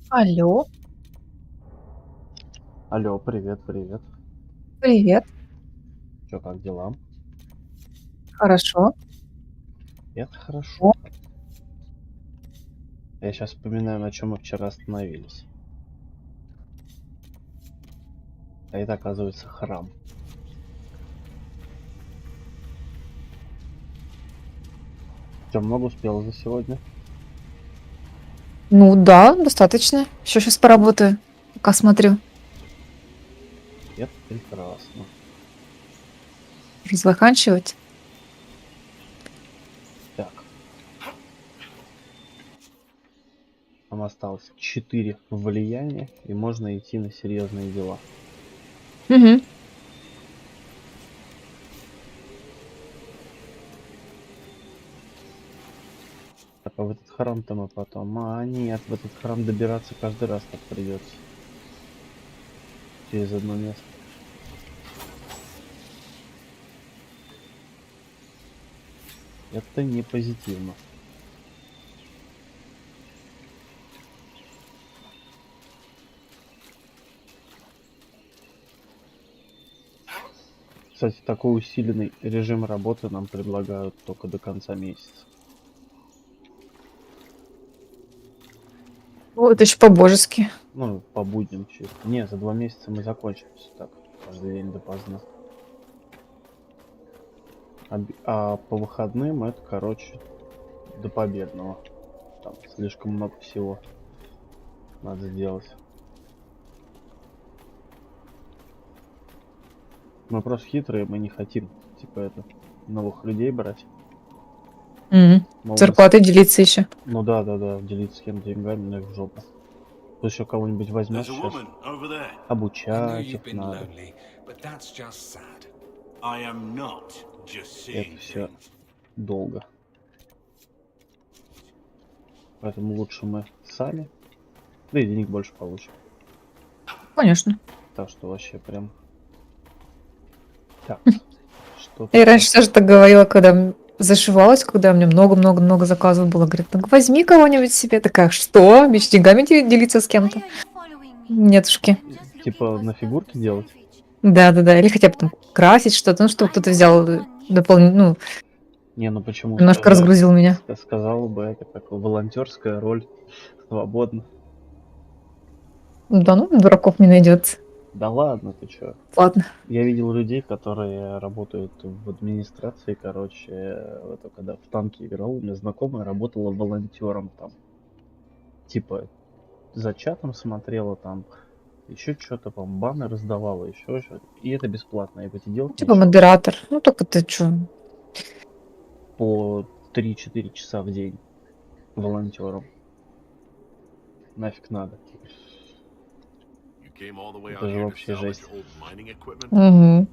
Алло, Алло, привет, привет. привет. Чё, как дела? Хорошо. Это О, хорошо. Я сейчас вспоминаю, на чем мы вчера остановились. А это, оказывается, храм. Что, много успел за сегодня? ну да, достаточно. Еще сейчас поработаю, пока смотрю. Это прекрасно. Уже заканчивать. Так, нам осталось 4 влияния, и можно идти на серьезные дела. Угу. Так, а в этот храм-то мы потом... А, нет, в этот храм добираться каждый раз так придется. Через одно место. Это не позитивно. Кстати, такой усиленный режим работы нам предлагают только до конца месяца. Вот еще по-божески. Ну, по будням чисто. Не, за 2 месяца мы закончим всё так. Каждый день допоздна. А по выходным это, короче, до победного. Там слишком много всего надо сделать. Мы просто хитрые, мы не хотим, типа, это, новых людей брать. Угу. Мол, Зарплатой делиться еще. Ну да, делиться с кем деньгами, ну и в жопу. Тут еще кого-нибудь возьмешь сейчас, обучать их надо. Это все долго. Поэтому лучше мы сами. Да и денег больше получим. Конечно. Так что вообще прям... Так, что Я тут? раньше тоже так говорила, когда зашивалась, когда у меня много-много-много заказов было. Говорит, ну возьми кого-нибудь себе. Такая, что? Меч деньгами делиться с кем-то? Нетушки. Типа на фигурки делать? Да-да-да. Или хотя бы там красить что-то. Ну, что кто-то взял дополнительно, ну, Не, ну почему? немножко разгрузил меня. Сказала бы, это как волонтерская роль. Свободно. Да ну, дураков не найдется. Да ладно, ты чё? Ладно. Я видел людей, которые работают в администрации, короче, это когда в танки играл, у меня знакомая работала волонтером там. Типа за чатом смотрела там, еще что-то, по баны раздавала, еще что-то. И это бесплатно, я бы тебе делать Типа ничего. модератор. Ну, только ты чё? По 3-4 часа в день волонтером. Нафиг надо. Это же вообще жесть. Угу.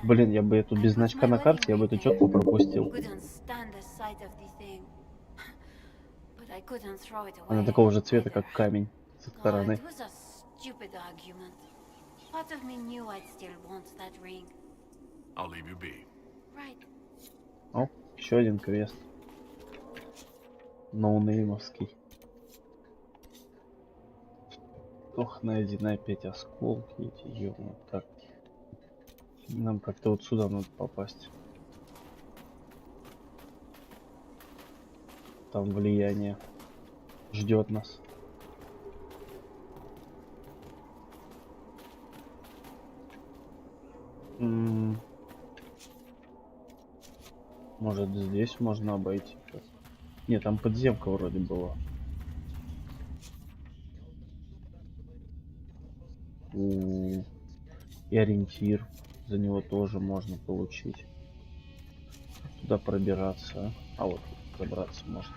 Блин, я бы эту без значка на карте, я бы эту четку пропустил. Она такого же цвета, как камень со стороны. О, еще один квест. Ноунеймовский. Ох, найди опять осколки эти, ёбаные. Так. Нам как-то вот сюда надо попасть. Там влияние. ждет нас. Может, здесь можно обойти? Нет, там подземка вроде была. И ориентир. За него тоже можно получить. Туда пробираться. А вот забраться можно.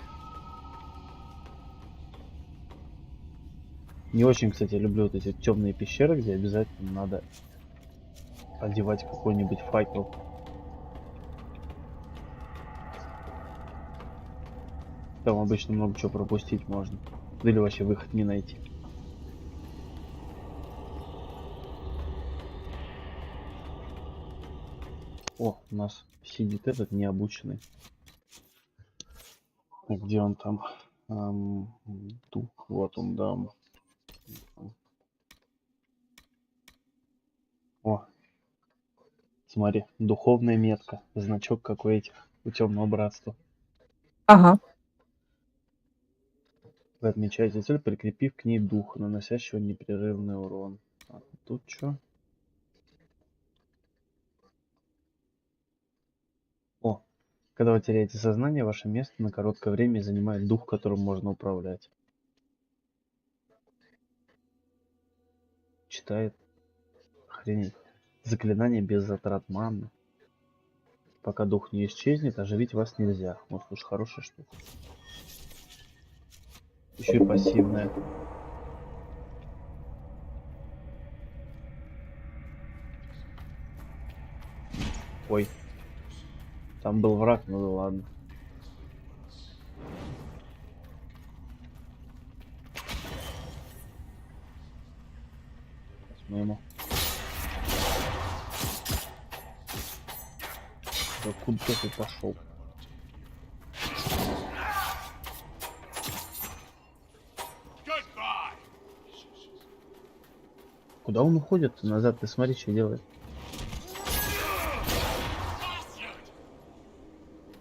Не очень, кстати, люблю вот эти темные пещеры, где обязательно надо одевать какой-нибудь факел. Там обычно много чего пропустить можно. Или вообще выход не найти. О, у нас сидит этот необученный. А где он там? Дух. Вот он, да. О, смотри, духовная метка. Значок какой этих у темного братства. Ага. Вы отмечаете цель, прикрепив к ней дух, наносящего непрерывный урон. А тут что? О, когда вы теряете сознание, ваше место на короткое время занимает дух, которым можно управлять. Читает. Охренеть. Заклинание без затрат маны. Пока дух не исчезнет, оживить вас нельзя. Вот уж хорошая штука. Еще и пассивная. Ой. Там был враг, ну да ладно. Сейчас мы ему. Да куда ты пошел? Куда он уходит назад? Ты смотри, что делает.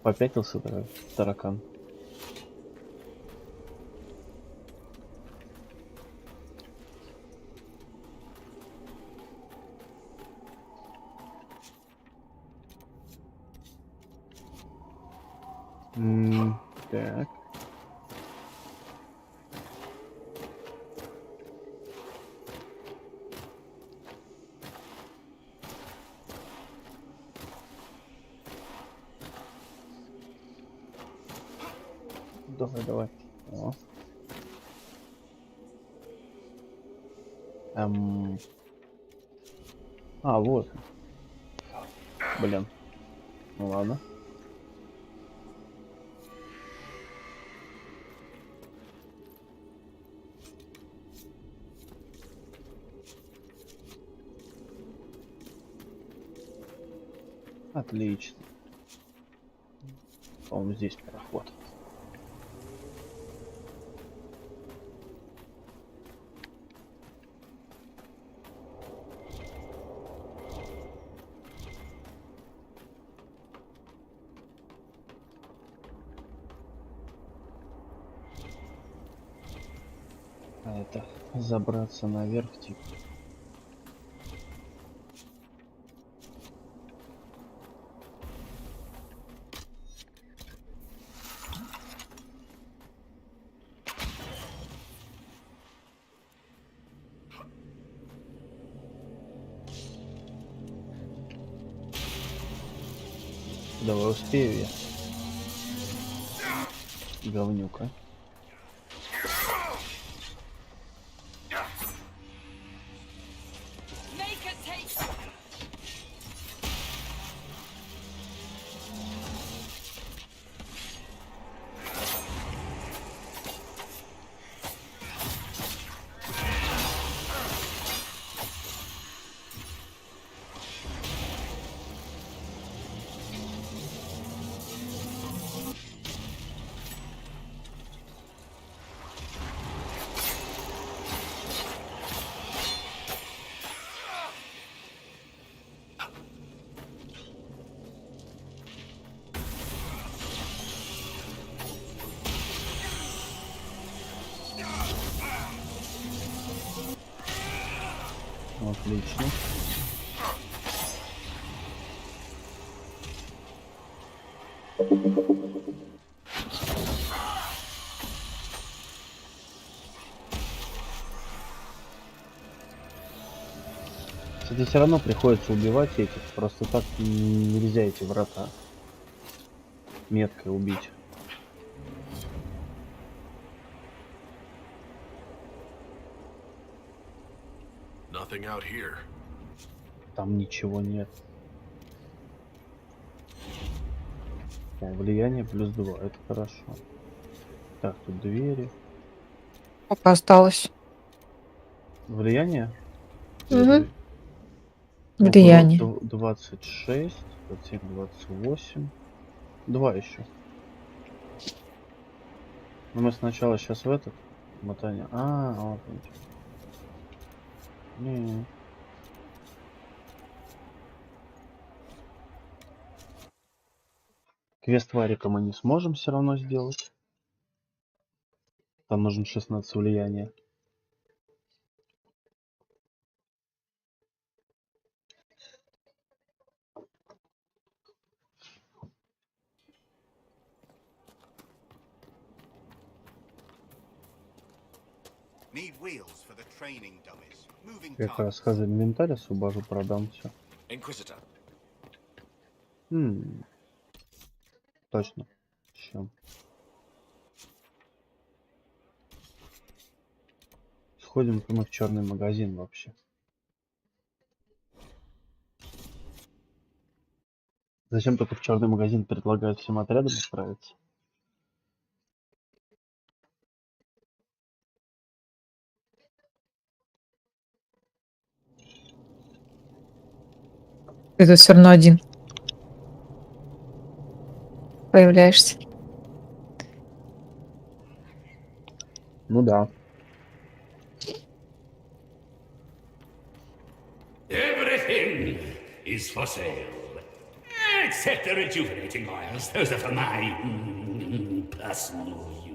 Попятился таракан. Так. Давай, давай. О. А, вот. Блин. Ну ладно. Отлично. По-моему, здесь проход. А это забраться наверх, типа. Давай успею я. Говнюка. Отлично. Кстати, все равно приходится убивать этих. Просто так нельзя эти врата меткой убить. Nothing out here. Там ничего нет. О, влияние +2, это хорошо. Так, тут двери. Пока осталось. Влияние? Угу. Ну, Влияние. 26, 27, 28. 2 еще. Но мы сначала сейчас в этот мотание. Вот он. Не. Квест варика мы не сможем все равно сделать. Там нужен 16 влияния. Need wheels for the training dummies. Moving Я как раз targets. инвентарь освобожу, продам все. Inquisitor. Точно. Еще. Сходим мы в черный магазин вообще. Зачем только в черный магазин предлагают всем отрядам отправиться? Ты тут все равно один появляешься. Ну да. Everything is for sale. Except the rejuvenating oils. Those are for my personal use.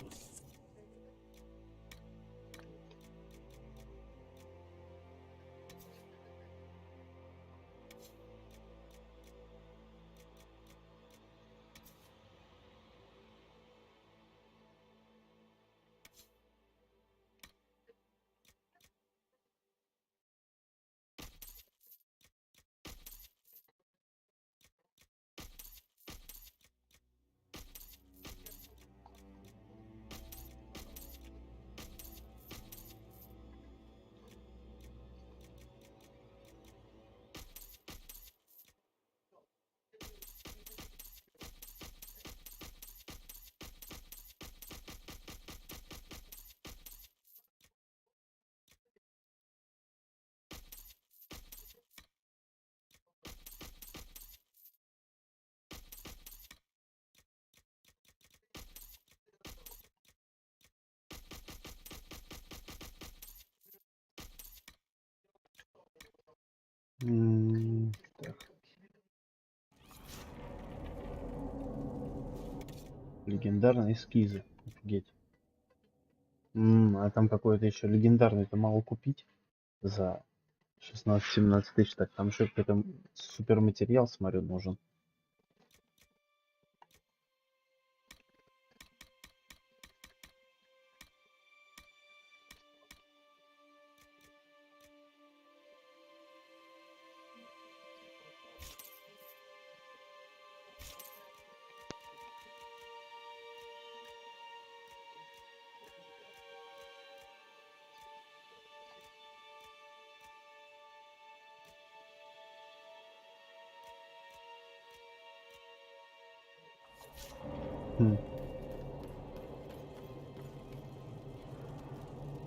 Так. Легендарные эскизы. Офигеть. А там какой-то еще легендарный, это мало купить за 16-17 тысяч. Так, там еще какой-то супер материал, смотрю, нужен.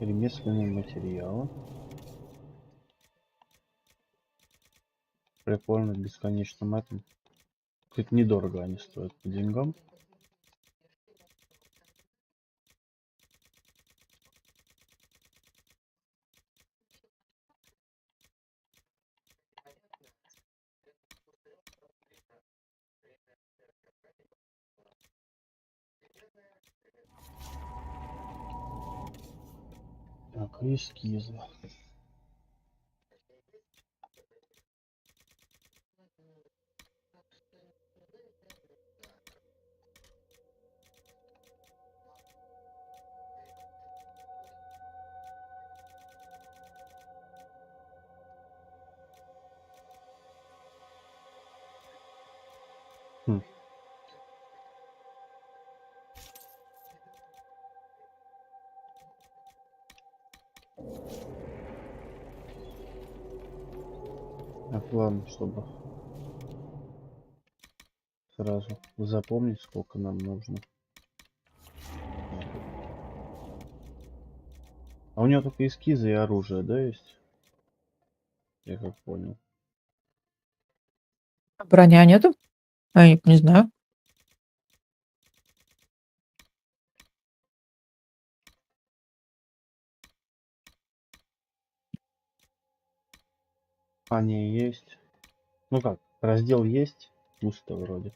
Ремесленные материалы. Прикольно, бесконечным этом. Хоть недорого они стоят по деньгам. Так, эскизы. Так, ладно, чтобы сразу запомнить, сколько нам нужно. А у него только эскизы и оружие, да, есть? Я как понял. Броня нету? Ай, не знаю. Они есть. Ну как, раздел есть, пусто вроде.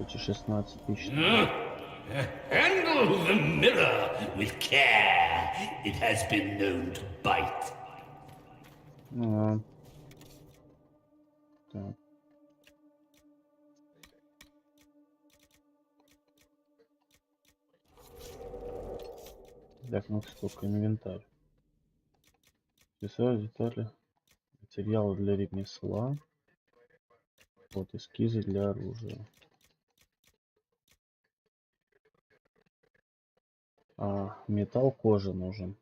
Эти 16 тысяч. Handle the mirror with care. It has been known to bite. А, так. Так, ну сколько инвентарь. Детали. Материалы для ремесла. Вот эскизы для оружия. А, металл, кожа нужен.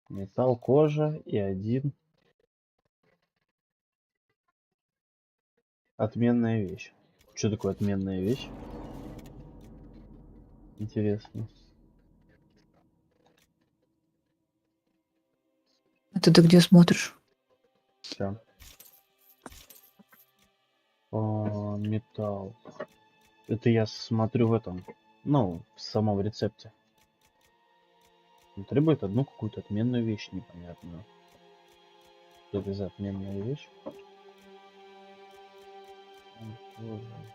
Металл, кожа и один. Отменная вещь. Что такое отменная вещь? Интересно. Это ты где смотришь? Все. Металл. Это я смотрю в этом. Ну, в самом рецепте. Он требует одну какую-то отменную вещь непонятную. Что это за отменная вещь? Кожа.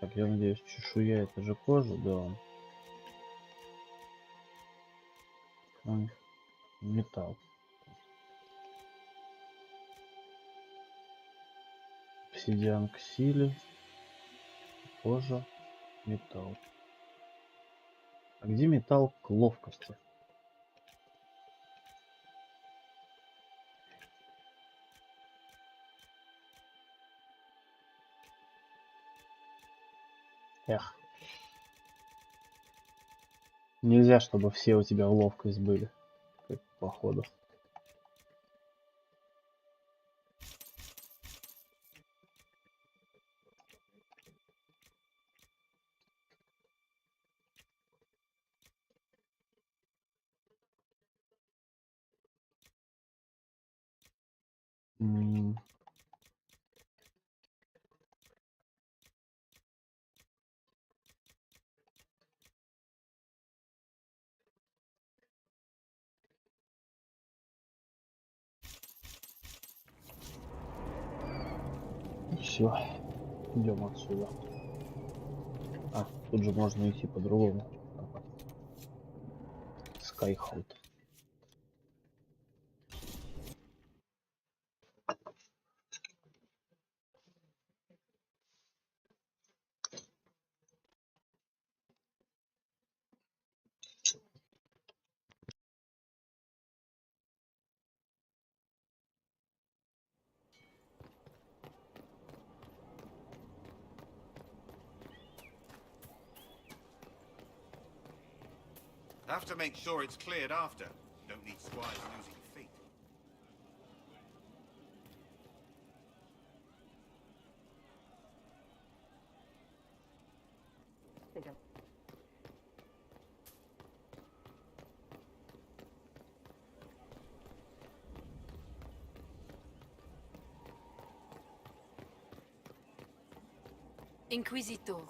Так, я надеюсь, чешуя это же кожа, да. Металл. Обсидиан к силе. Кожа. Металл. А где металл к ловкости? Эх. Нельзя, чтобы все у тебя в ловкость были. Как походу. Все, идем отсюда. А, тут же можно идти по-другому. Скайхаут. Have to make sure it's cleared after. Don't need squires losing feet. Inquisitor.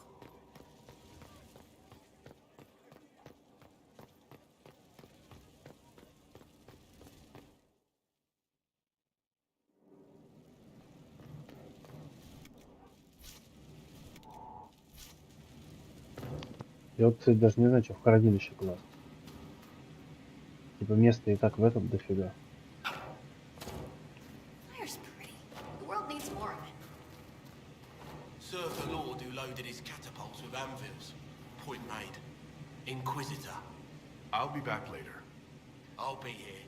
Я вот, кстати, даже не знаю, что в хранилище класть. Типа места и так в этом дофига. Fire's pretty. The world needs more of it. Sir the Lord who loaded his catapults with anvils. Point made. Inquisitor. I'll be back later. I'll be here.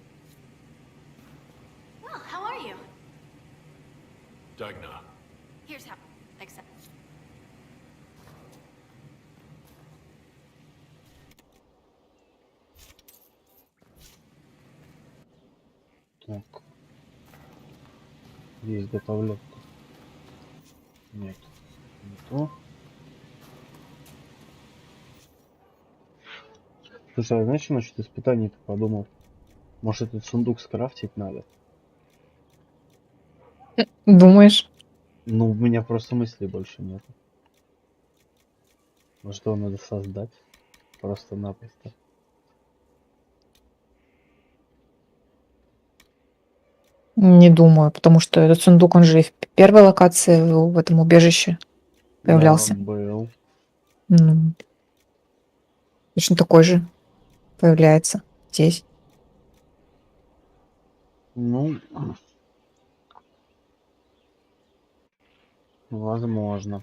Well, how are you? Dagna. Here's how. Accept. Так. Есть добавлять. Нет. Не то. Слушай, а знаешь, что насчет испытаний-то подумал? Может, этот сундук скрафтить надо? Думаешь? Ну, у меня просто мыслей больше нет. Может, его надо создать? Просто-напросто. Не думаю, потому что этот сундук, он же и в первой локации в этом убежище Да, появлялся. был. Ну, точно такой же появляется здесь. Ну, возможно.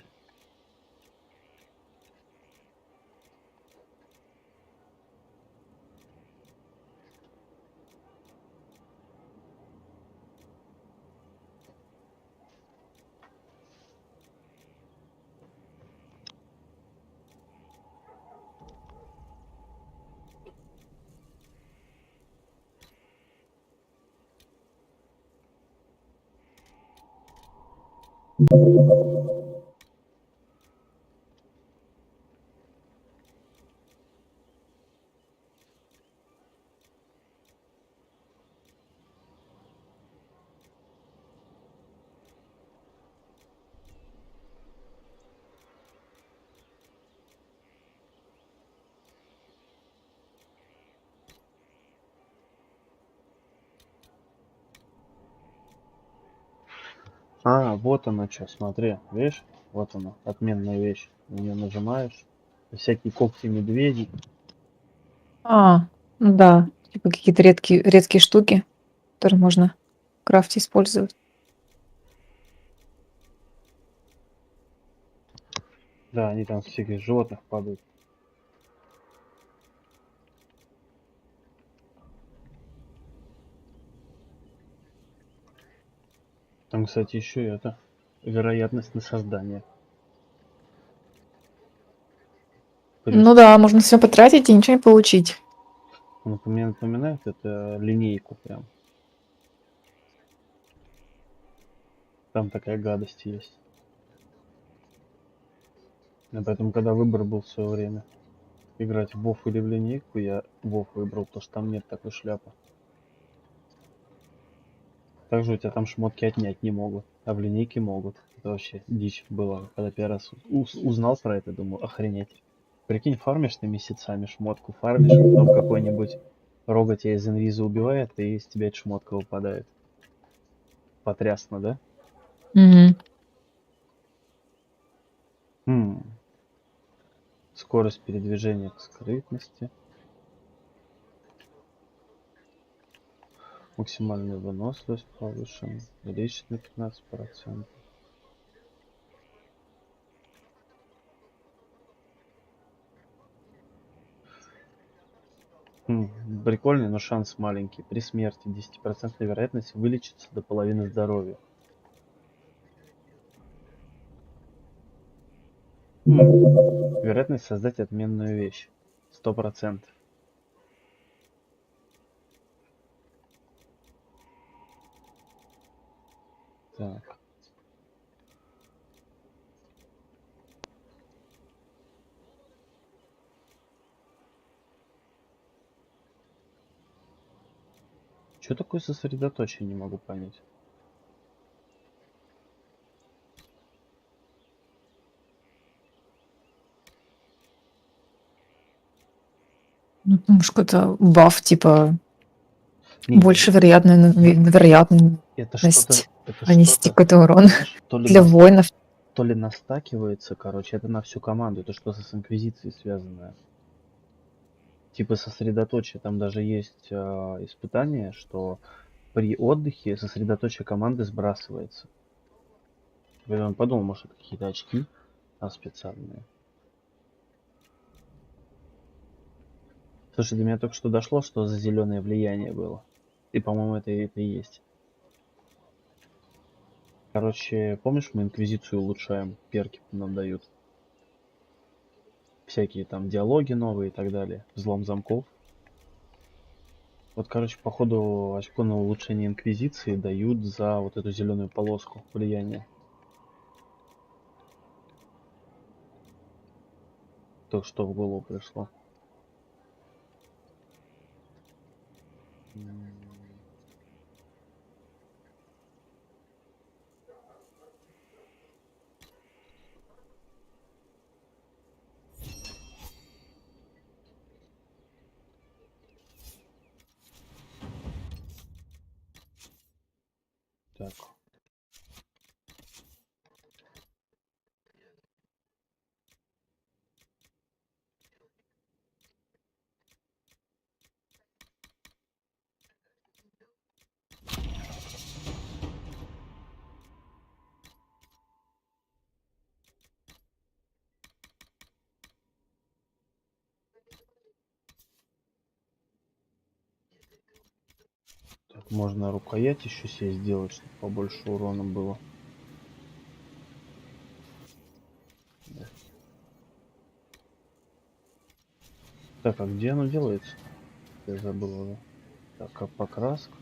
А, вот оно что, смотри, видишь? Вот оно, отменная вещь. На нее нажимаешь. Всякие когти медведей. А, ну да, типа какие-то редкие штуки, которые можно в крафте использовать. Да, они там с всяких животных падают. Там, кстати, еще и это вероятность на создание. Плюс Ну да, можно все потратить и ничего не получить. мне напоминает это линейку прям. Там такая гадость есть. И поэтому, когда выбор был в свое время играть в WoW или в линейку, я WoW выбрал, потому что там нет такой шляпы. Также у тебя там шмотки отнять не могут, а в линейке могут. Это вообще дичь была. Когда первый раз узнал про это, думаю, охренеть. Прикинь, фармишь ты месяцами шмотку, фармишь, а потом какой-нибудь рога тебя из инвиза убивает, и из тебя эта шмотка выпадает. Потрясно, да? Мгм. Хм. Скорость передвижения к скрытности. Максимальная выносливость повышена. Увеличить на 15%. Прикольный, но шанс маленький. При смерти 10% вероятность вылечиться до половины здоровья. Вероятность создать отменную вещь. 100%. Так. Что такое сосредоточие, не могу понять. Ну, потому что это баф, типа, Не, больше вероятность это что-то, нанести какой-то урон знаешь, для воинов. то ли настакивается, короче, это на всю команду, это что-то с Инквизицией связанное. Типа сосредоточие, там даже есть испытание, что при отдыхе сосредоточие команды сбрасывается. Я подумал, может, это какие-то очки специальные. Слушай, до меня только что дошло, что за зеленое влияние было. И, по-моему, это и есть. Короче, помнишь, мы Инквизицию улучшаем, перки нам дают. Всякие там диалоги новые и так далее. Взлом замков. Вот, короче, походу очко на улучшение Инквизиции дают за вот эту зеленую полоску влияния. То, что в голову пришло. Так. Так, можно рукоять еще себе сделать, чтобы побольше урона было. Да. Так, а где оно делается? Я забыл уже. Так, а покраска?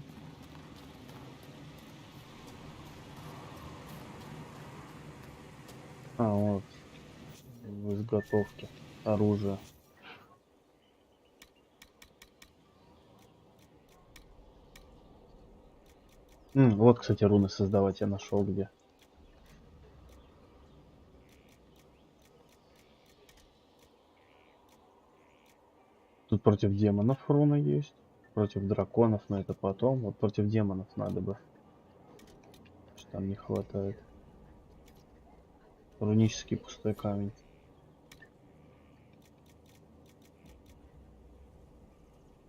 А, вот. В изготовке оружия. Вот, кстати, руны создавать я нашел где. Тут против демонов руны есть. Против драконов, но это потом. Вот против демонов надо бы. Что там не хватает. Рунический пустой камень.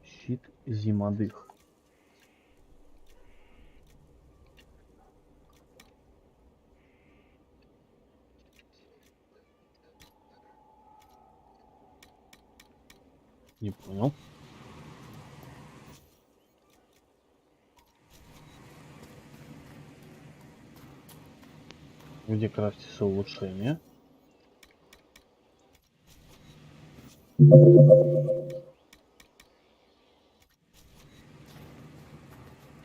Щит зимодых. Не понял. Где крафтится улучшение?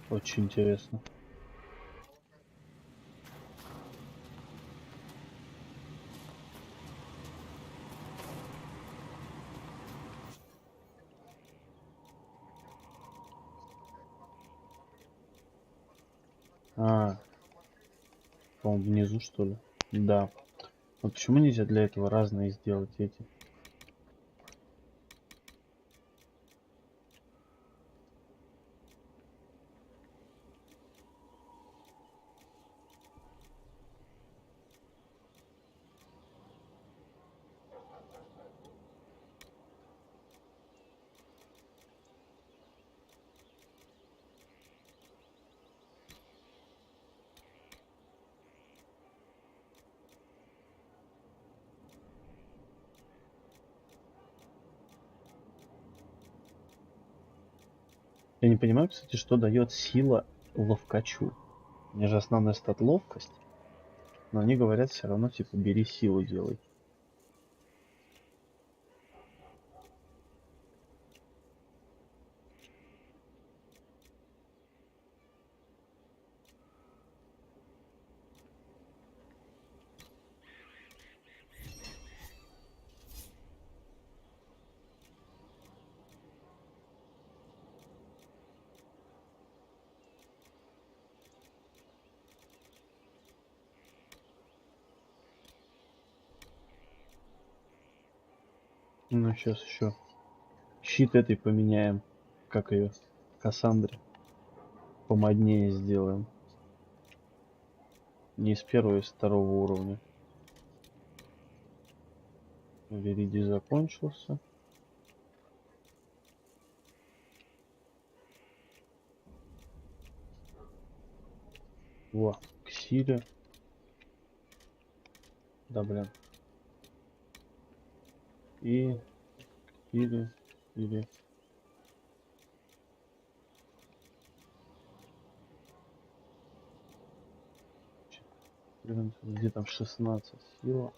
Очень интересно. А, по-моему, внизу, что ли? Да. Вот почему нельзя для этого разные сделать эти? Я не понимаю, кстати, что дает сила ловкачу. У меня же основная стат ловкость. Но они говорят все равно, типа, бери силу, делай. Ну, сейчас еще щит этой поменяем. Как ее? Кассандре. Помоднее сделаем. Не с первого, а с второго уровня. Вериди закончился. Во, к силе. Да, блин. И или Где там 16 сила?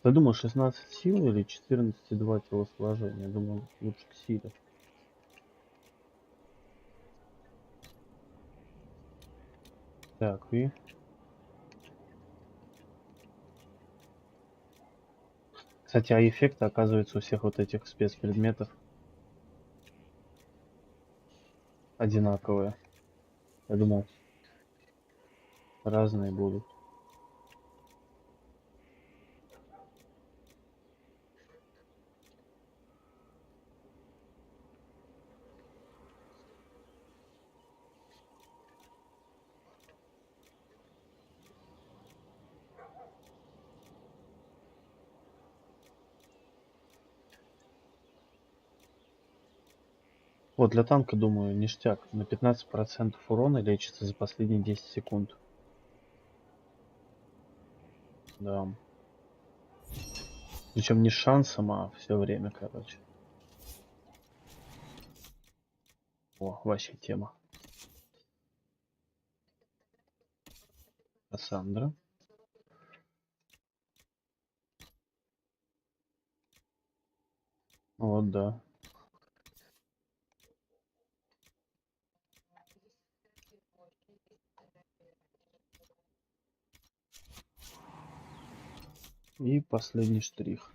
Я думал 16 сил или 14,2 телосложения. Я думал лучше к силе. Так, и... Кстати, а эффекты, оказывается, у всех вот этих спецпредметов одинаковые. Я думал, разные будут. Вот для танка, думаю, ништяк. На 15% урона лечится за последние 10 секунд. Да. Причем не шансом, а все время, короче. О, вообще тема. Кассандра. Вот, да. И последний штрих.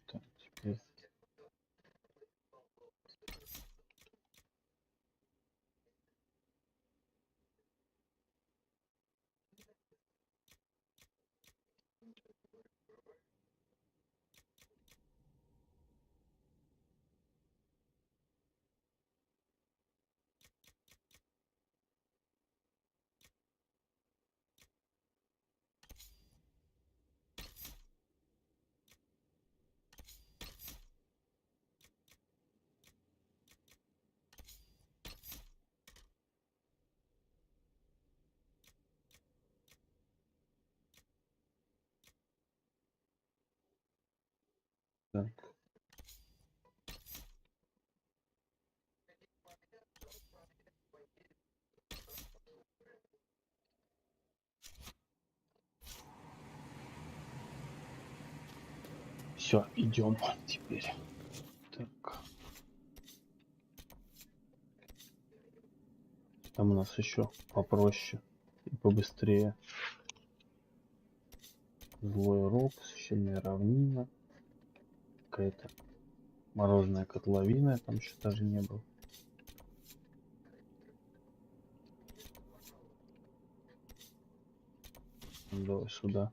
Так, теперь... Так. Все, идем теперь. Так. Там у нас еще попроще. и побыстрее. Злой рог, священная равнина. Какая-то морозная котловина, я там еще даже не был. Давай сюда.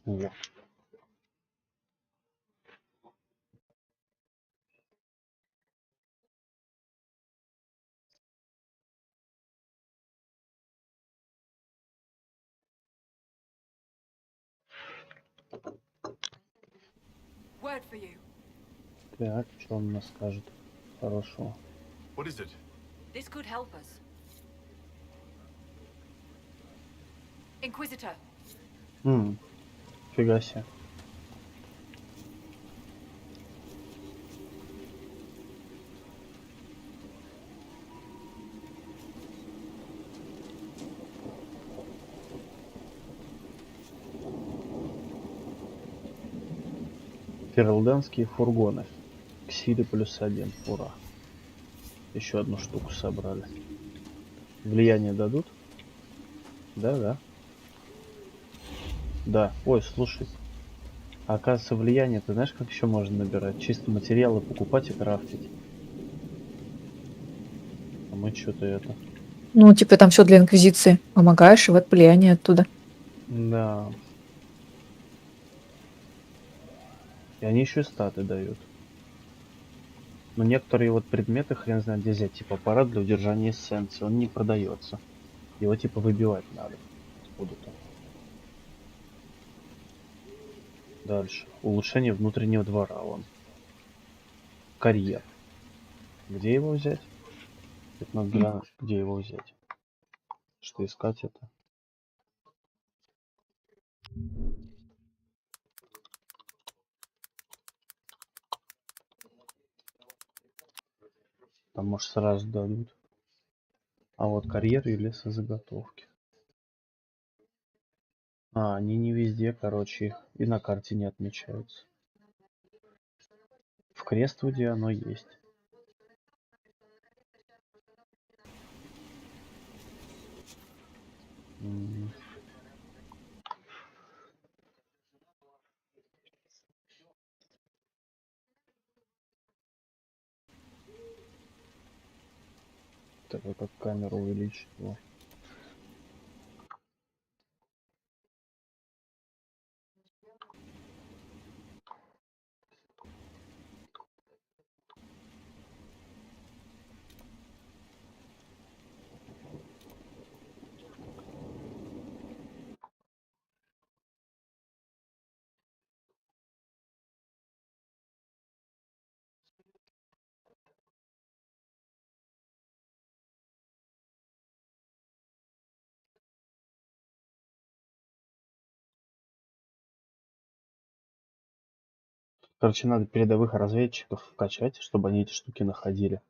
Во. Word for you. Так, что он мне скажет? Хорошо. What is it? This could help us. Inquisitor. Фига себе. Ферлденские фургоны. К силе +1. Ура. Еще одну штуку собрали. Влияние дадут? Да. Да. Ой, слушай. А оказывается, влияние, ты знаешь, как еще можно набирать? Чисто материалы покупать и крафтить. А мы что-то это... Ну, типа там все для инквизиции. Помогаешь, и вот влияние оттуда. Да. И они еще и статы дают. Но некоторые вот предметы, хрен знает где взять, типа аппарат для удержания эссенции, он не продается. Его типа выбивать надо откуда-то. Дальше. Улучшение внутреннего двора. Вон. Карьер. Где его взять? 15 гранат. Где его взять? Что искать это? Там может сразу дадут. А вот карьер и лесозаготовки. А, они не везде, короче, их и на карте не отмечаются. В Крествуде оно есть. Так, а как камеру увеличить его? Короче, надо передовых разведчиков вкачать, чтобы они эти штуки находили.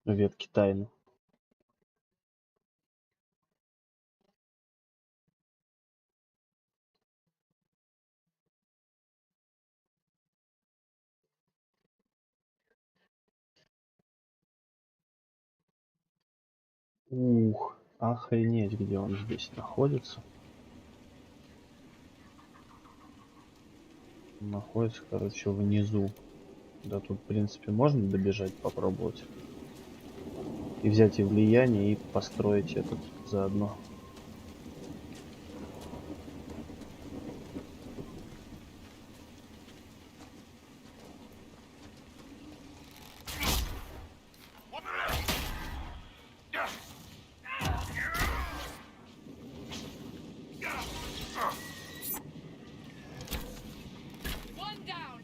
Ветки тайны. Ух, охренеть, где он здесь находится. Находится, короче, внизу. Да тут, в принципе, можно добежать, попробовать. И взять и влияние, и построить этот заодно. One down.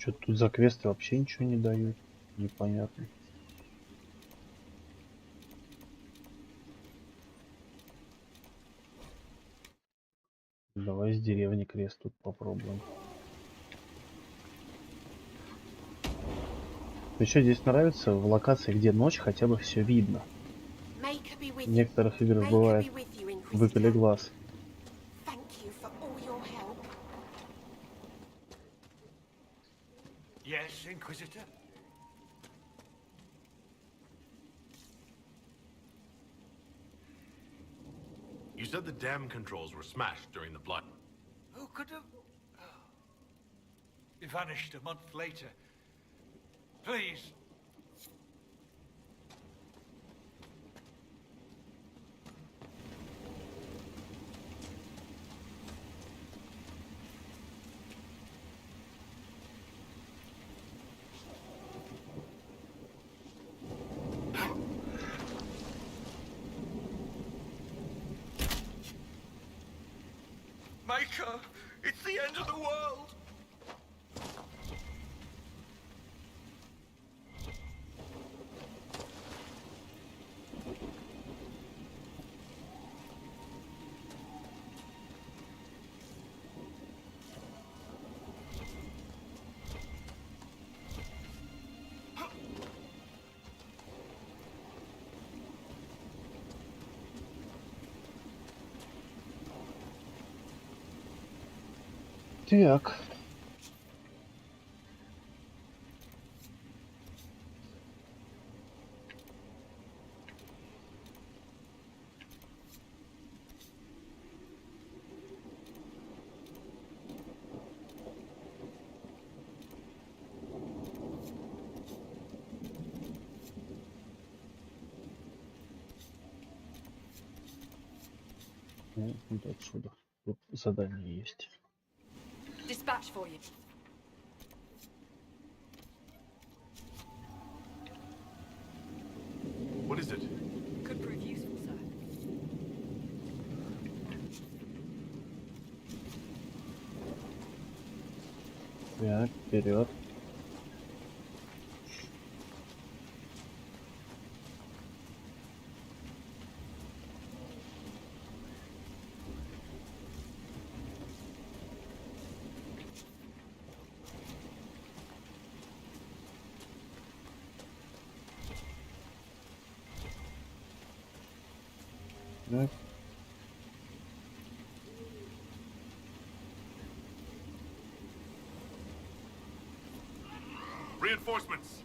Что-то тут за квесты вообще ничего не дают. Непонятно. Давай с деревни крест тут попробуем. Еще здесь нравится в локации, где ночь, хотя бы все видно. В некоторых играх бывает выпили глаз. Yes, Inquisitor? You said the dam controls were smashed during the blood. Who could have... He vanished a month later. Please. Maker, it's the end of the world! Так. Ну, вот отсюда. Тут задание есть. Dispatch for you. What is it? Could prove useful, sir. Так, вперед. Так. Reinforcements!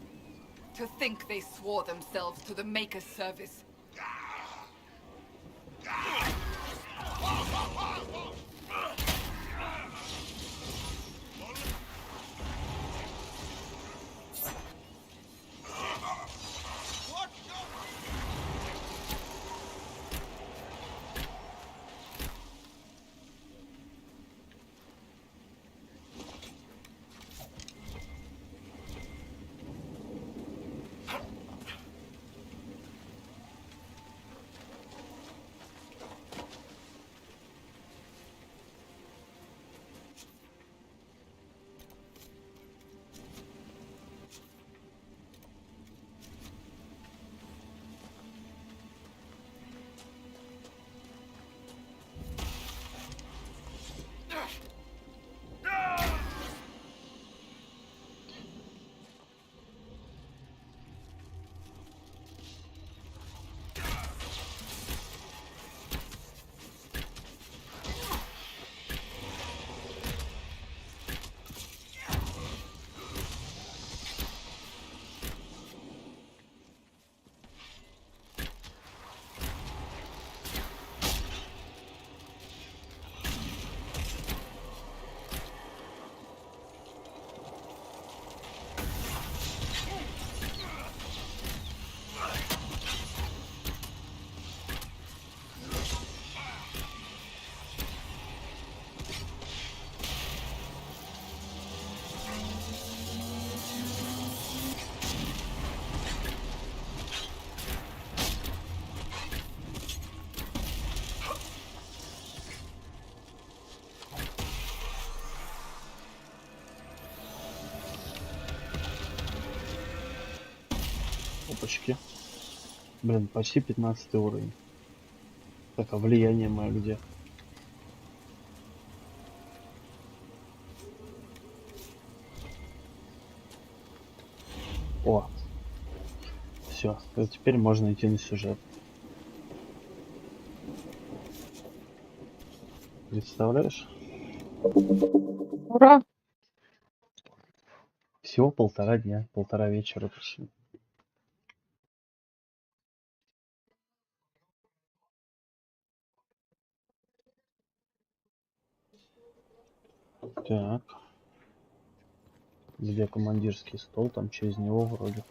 To think they swore themselves to the Maker's service. Опачки. Блин, почти 15 уровень. Так, а влияние мое где? О, все, теперь можно идти на сюжет. Представляешь? Ура! Всего 1,5 дня, 1,5 вечера почти. Так. Где командирский стол? Там через него вроде.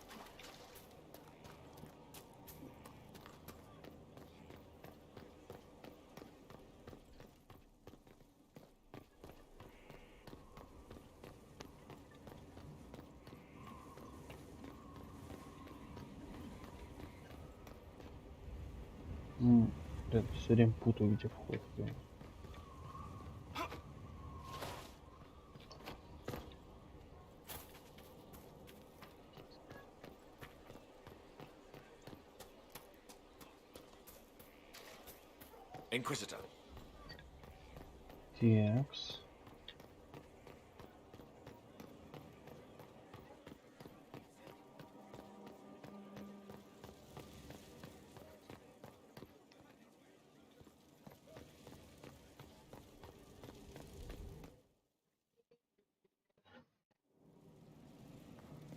Я все время путаю, где вход. Inquisitor. Текс.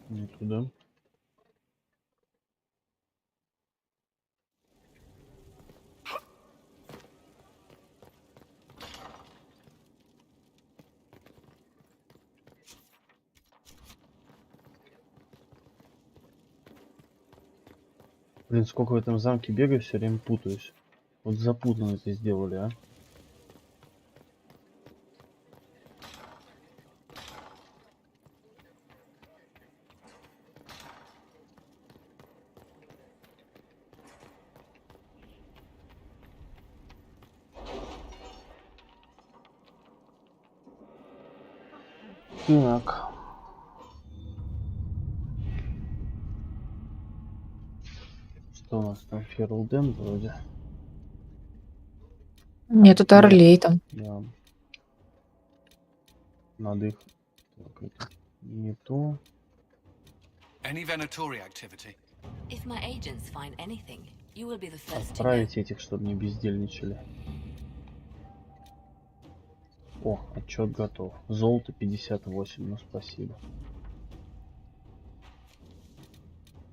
Не туда. Блин, сколько в этом замке бегаю, все время путаюсь. Вот запутанно это сделали, а. Так. Что у нас там? Ферлден вроде. Нет, тут Нет. орлей там. Да. Надо их... Так, это не то. Any Venatori activity? If my agents find anything, you will be the first to know. Отправить этих, чтобы не бездельничали. О, отчет готов. Золото 58, ну спасибо.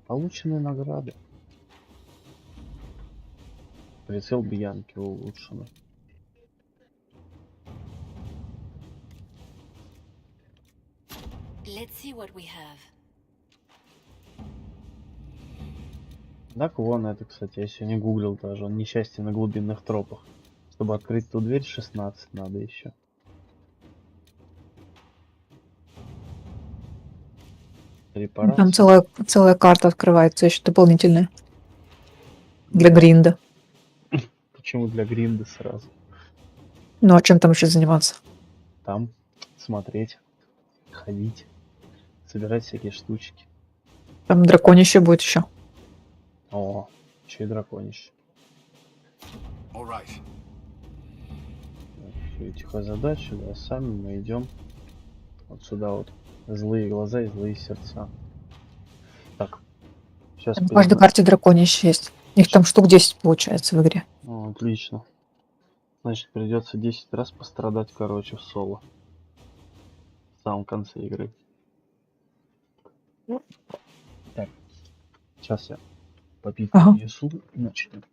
Полученные награды. Прицел Бьянки улучшено. Let's see what we have. Так, вон это, кстати, я сегодня гуглил даже. Он несчастье на глубинных тропах. Чтобы открыть ту дверь, 16 надо еще. Репарация. Там целая карта открывается еще дополнительная. Для гринда. Почему для гринда сразу? Ну а чем там еще заниматься? Там смотреть, ходить, собирать всякие штучки. Там драконище будет еще. О, еще и драконище. All right. Все эти задачи, да, сами мы идем вот сюда вот. Злые глаза и злые сердца. Так, сейчас Там в каждой карте драконище есть. Их там штук 10 получается в игре. О, отлично. Значит, придется 10 раз пострадать, короче, в соло. В самом конце игры. Так, сейчас я попить принесу и начнем.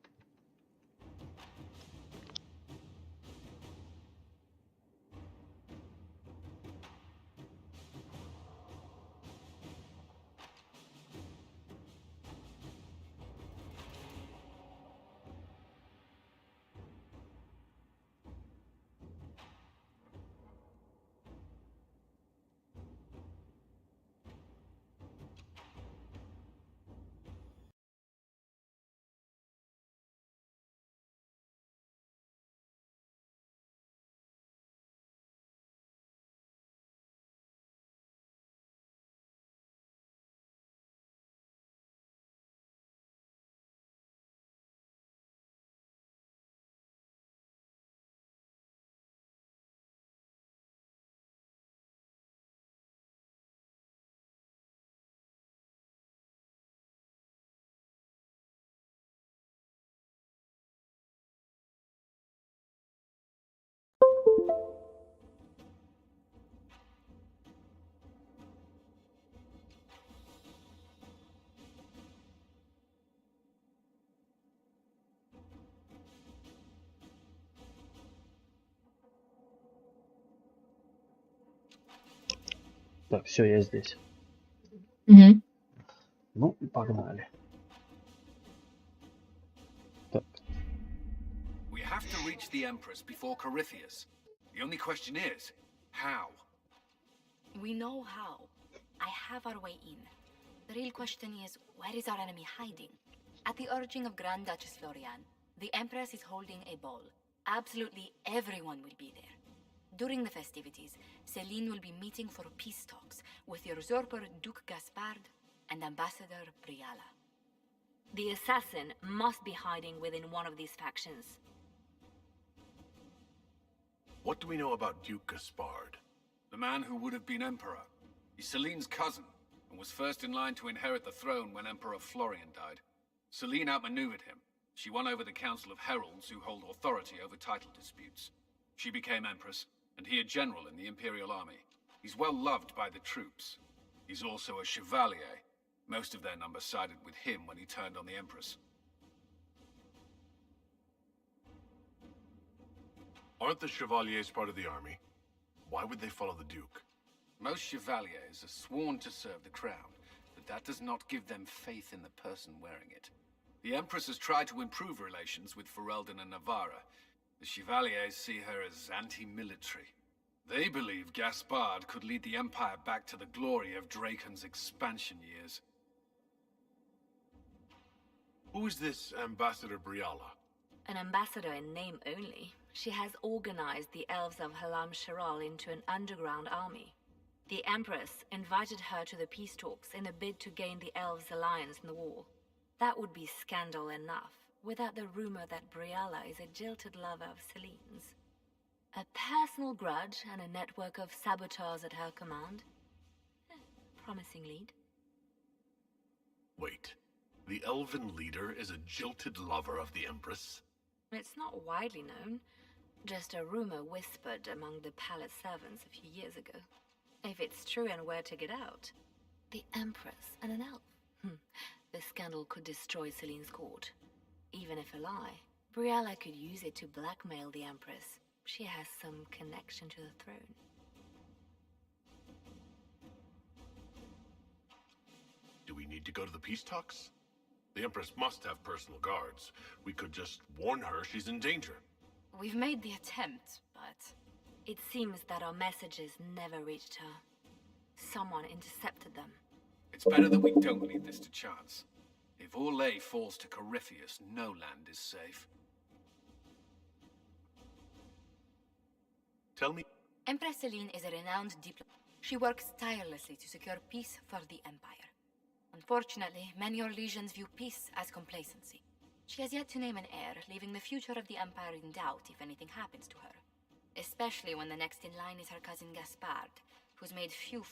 Так, все, я здесь. Мгм. Ну, погнали. Так, We have to reach the Empress before Corypheus. The only question is, how? We know how. I have our way in. The real question is, where is our enemy hiding? At the urging of Grand Duchess Florian, the Empress is holding a ball. Absolutely everyone will be there. During the festivities, Celine will be meeting for peace talks with the usurper Duke Gaspard and Ambassador Briala. The assassin must be hiding within one of these factions. What do we know about Duke Gaspard? The man who would have been Emperor. He's Celine's cousin, and was first in line to inherit the throne when Emperor Florian died. Celine outmaneuvered him. She won over the Council of Heralds, who hold authority over title disputes. She became Empress, and he a general in the Imperial Army. He's well loved by the troops. He's also a chevalier. Most of their number sided with him when he turned on the Empress. Aren't the Chevaliers part of the army? Why would they follow the Duke? Most chevaliers are sworn to serve the crown, but that does not give them faith in the person wearing it. The Empress has tried to improve relations with Ferelden and Navarra. The chevaliers see her as anti-military. They believe Gaspard could lead the Empire back to the glory of Dracon's expansion years. Who is this Ambassador Briala? An ambassador in name only, she has organized the elves of Halam Sharal into an underground army. The Empress invited her to the peace talks in a bid to gain the elves' alliance in the war. That would be scandal enough, without the rumor that Briala is a jilted lover of Celine's. A personal grudge and a network of saboteurs at her command. Promising lead. Wait, the elven leader is a jilted lover of the Empress? It's not widely known, just a rumor whispered among the palace servants a few years ago. If it's true and were to get out, the Empress and an elf. The scandal could destroy Celine's court. Even if a lie, Briala could use it to blackmail the Empress. She has some connection to the throne. Do we need to go to the peace talks? The Empress must have personal guards. We could just warn her she's in danger. We've made the attempt, but it seems that our messages never reached her. Someone intercepted them. It's better that we don't leave this to chance. If Orlais falls to Corypheus, no land is safe. Tell me. Empress Celine is a renowned diplomat. She works tirelessly to secure peace for the Empire. Unfortunately, many Orlesians view peace as complacency. She has yet to name an heir, leaving the future of the Empire in doubt if anything happens to her. Especially when the next in line is her cousin Gaspard, who's made few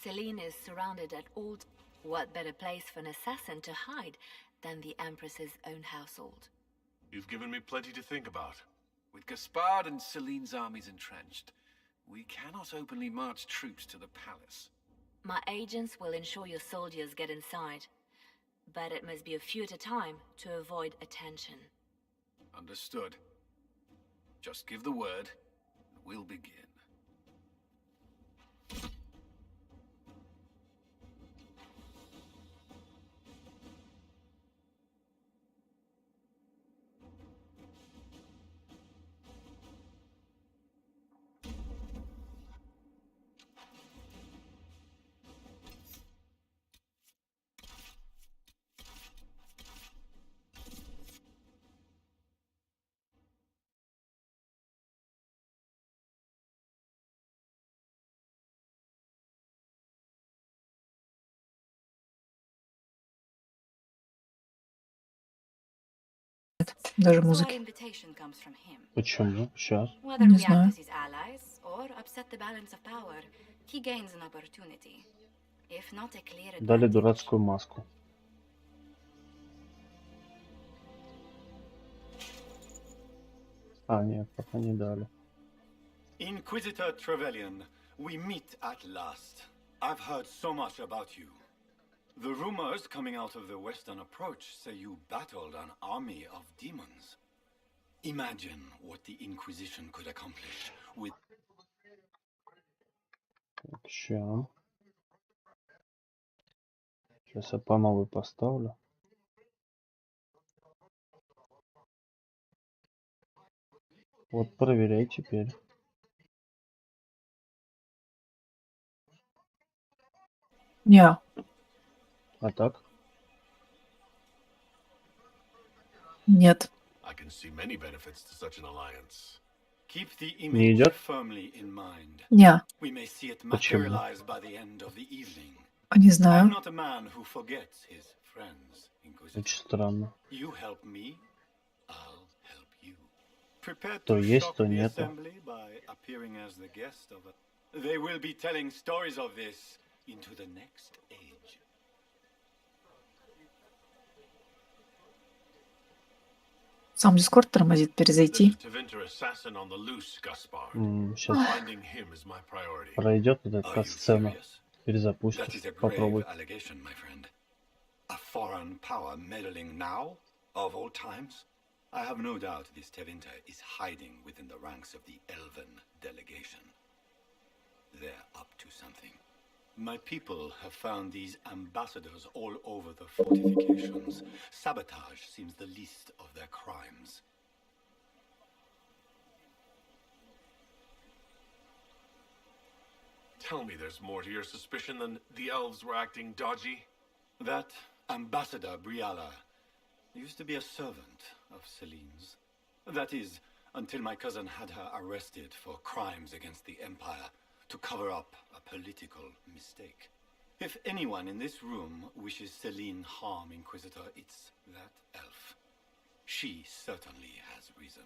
Celine is surrounded at all What better place for an assassin to hide than the Empress's own household? You've given me plenty to think about. With Gaspard and Celine's armies entrenched, we cannot openly march troops to the palace. My agents will ensure your soldiers get inside, but it must be a few at a time to avoid attention. Understood. Just give the word, and we'll begin. Даже So our музыки. invitation comes from him. Почему? Сейчас. Whether Не we знаю. act as his allies or upset the balance of power, he gains an opportunity. If not a clear Дали advantage. дурацкую маску. А, нет, пока не дали. Inquisitor Trevelyan, we meet at last. I've heard so much about you. The rumors coming out of the Western Approach say you battled an army of demons. Imagine what the Inquisition could accomplish with... Так, ща. Сейчас я по новой поставлю. Вот проверяй теперь. Не, А так? нет. I can see many benefits to such an alliance. Keep the Не image идет? firmly in mind. Не, We may see it Почему? materialize by the end of the evening. не I'm знаю. not a man who forgets his friends, Inquisitor. Очень странно. You help me, I'll help you. Prepare То to есть, shock то the нету. assembly by appearing as the guest of a... They will be telling stories of this into the next age. Сам Дискорд тормозит перезайти. There's a Tevinter assassin on the loose, Gaspard. Сейчас Finding him is my priority. пройдет вот эта Are you катсцена. serious? That Перезапустишь. is a grave Попробуй. allegation, my friend. A foreign power meddling now, of all times? I have no doubt this Tevinter is hiding within the ranks of the Elven delegation. They're up to something. My people have found these ambassadors all over the fortifications. Sabotage seems the least of their crimes. Tell me there's more to your suspicion than the elves were acting dodgy? That Ambassador Briala used to be a servant of Celine's. That is, until my cousin had her arrested for crimes against the Empire to cover up a political mistake. If anyone in this room wishes Celine harm, Inquisitor, it's that elf. She certainly has reason.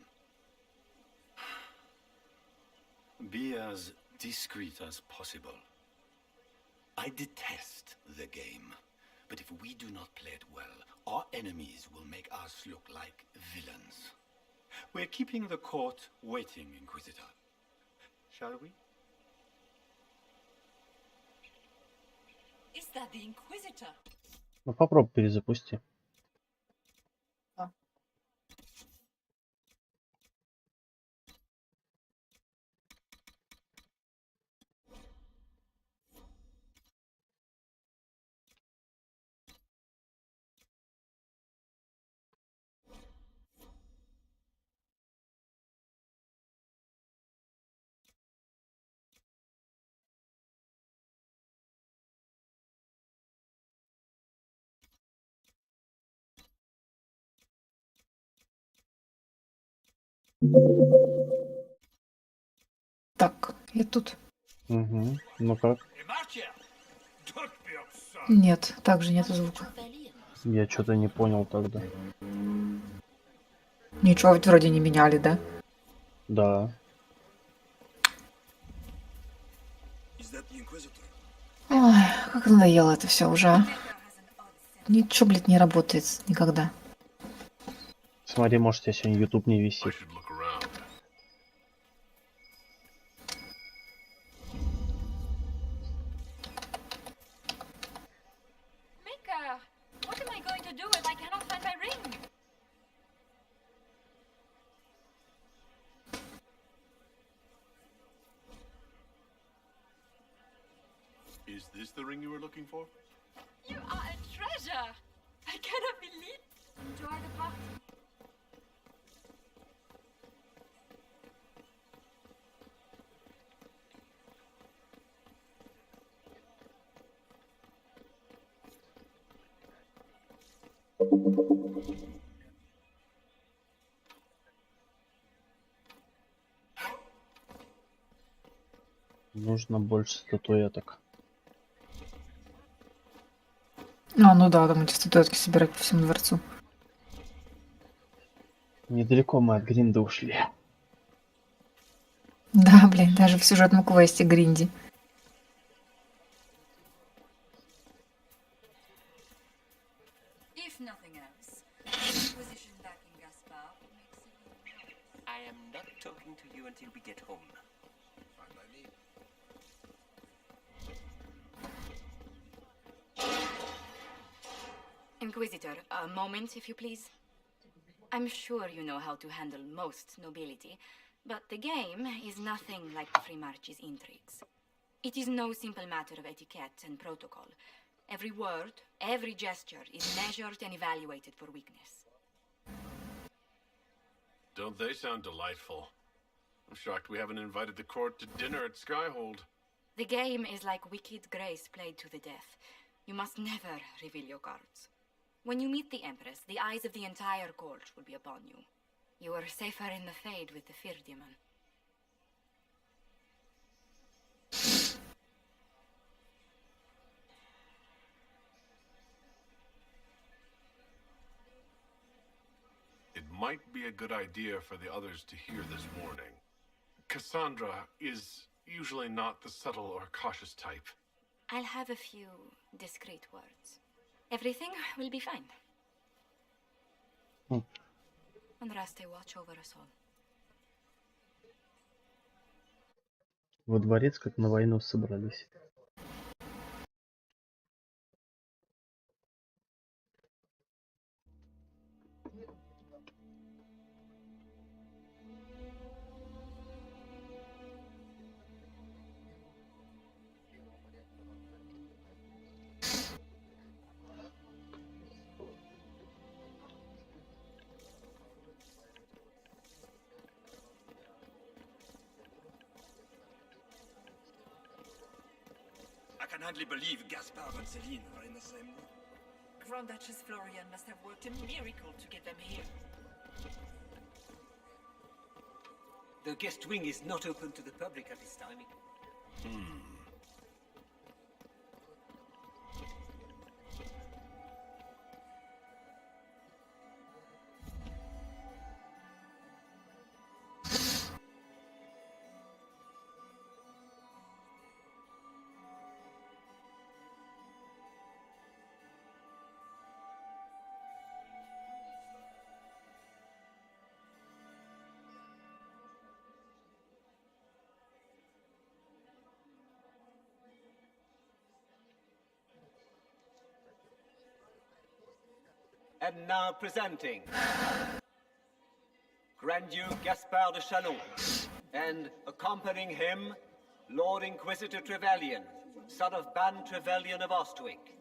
Be as discreet as possible. I detest the game, but if we do not play it well, our enemies will make us look like villains. We're keeping the court waiting, Inquisitor. Shall we? Is that the Inquisitor? Ну попробуй перезапусти. Так, я тут. Угу. Ну как? Нет, также нету звука. Я что-то не понял тогда. Ничего ведь вроде не меняли, да? Да. Ой, как надоело это все уже. А. Ничего, блядь, не работает никогда. Смотри, может, я сегодня YouTube не I висит. should look around. Mika, what am I going to do if I cannot find my ring? Is this the ring you were looking for? You are a treasure! I cannot believe. Enjoy the party. Нужно больше статуэток. А, ну да, там эти статуэтки собирать по всему дворцу. Недалеко мы от Гринда ушли. Да, блин, даже в сюжетном квесте Гринди. If nothing else, Inquisition backing Gaspard makes it. I am not talking to you until we get home. Fine by me. Inquisitor, a moment, if you please. I'm sure you know how to handle most nobility, but the game is nothing like the Free March's intrigues. It is no simple matter of etiquette and protocol. Every word, every gesture is measured and evaluated for weakness. Don't they sound delightful? I'm shocked we haven't invited the court to dinner at Skyhold. The game is like Wicked Grace played to the death. You must never reveal your cards. When you meet the Empress, the eyes of the entire court will be upon you. You are safer in the Fade with the Fear Demon. It might be a good idea for the others to hear this warning. Cassandra is usually not the subtle or cautious type. I'll have a few discreet words. Everything will be fine. And Raste watch over us all. Во дворец как на войну собрались. I can hardly believe Gaspard and Celine are in the same room. Grand Duchess Florian must have worked a miracle to get them here. The guest wing is not open to the public at this time. And now presenting Grand Duke Gaspard de Chalon, and accompanying him, Lord Inquisitor Trevelyan, son of Ban Trevelyan of Ostwick.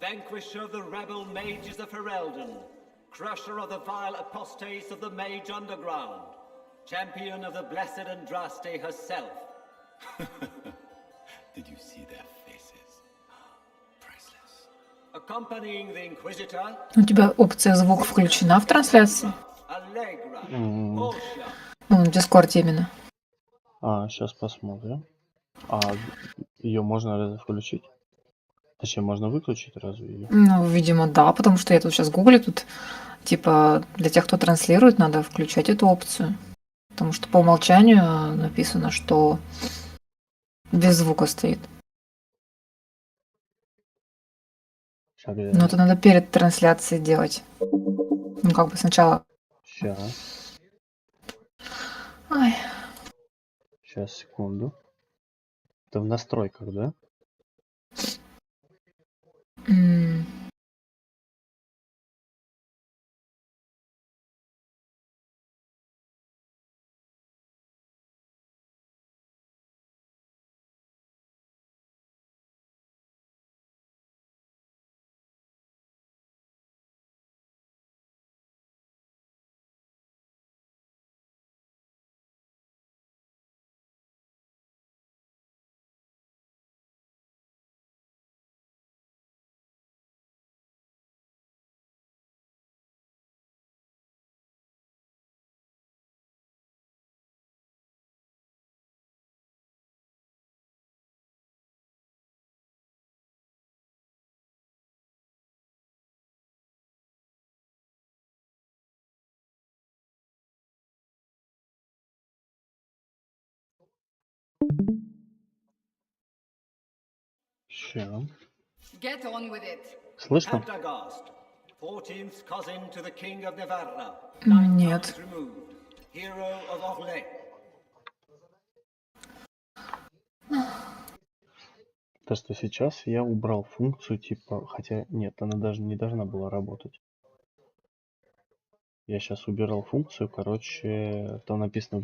Vanquisher of the rebel mages of Ferelden, crusher of the vile apostates of the mage underground, champion of the blessed Andraste herself. Did you see their faces? Priceless. Accompanying the Inquisitor, У тебя опция звук включена в трансляции? Allegra, М, Portia, Ну, в Дискорде именно. Сейчас посмотрим. Ее можно разве включить? Точнее, можно выключить разве ее? Ну, видимо, да, потому что я тут сейчас гуглю, тут, типа, для тех, кто транслирует, надо включать эту опцию. Потому что по умолчанию написано, что без звука стоит. Сейчас, Но это надо перед трансляцией делать. Ну, как бы сначала... Ай. Сейчас, секунду. Это в настройках, да? М. Ща. Get on with it. Слышно? Pentagast, 14th cousin to the King of Navarra, Нет. times removed, hero of Orlais. То, что сейчас я убрал функцию типа, хотя нет, она даже не должна была работать. Я сейчас убирал функцию, короче, там написано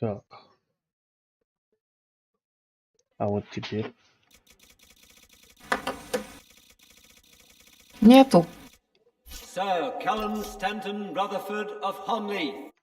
Так. А вот теперь... Нету. Sir Callum Stanton Rutherford of Honley.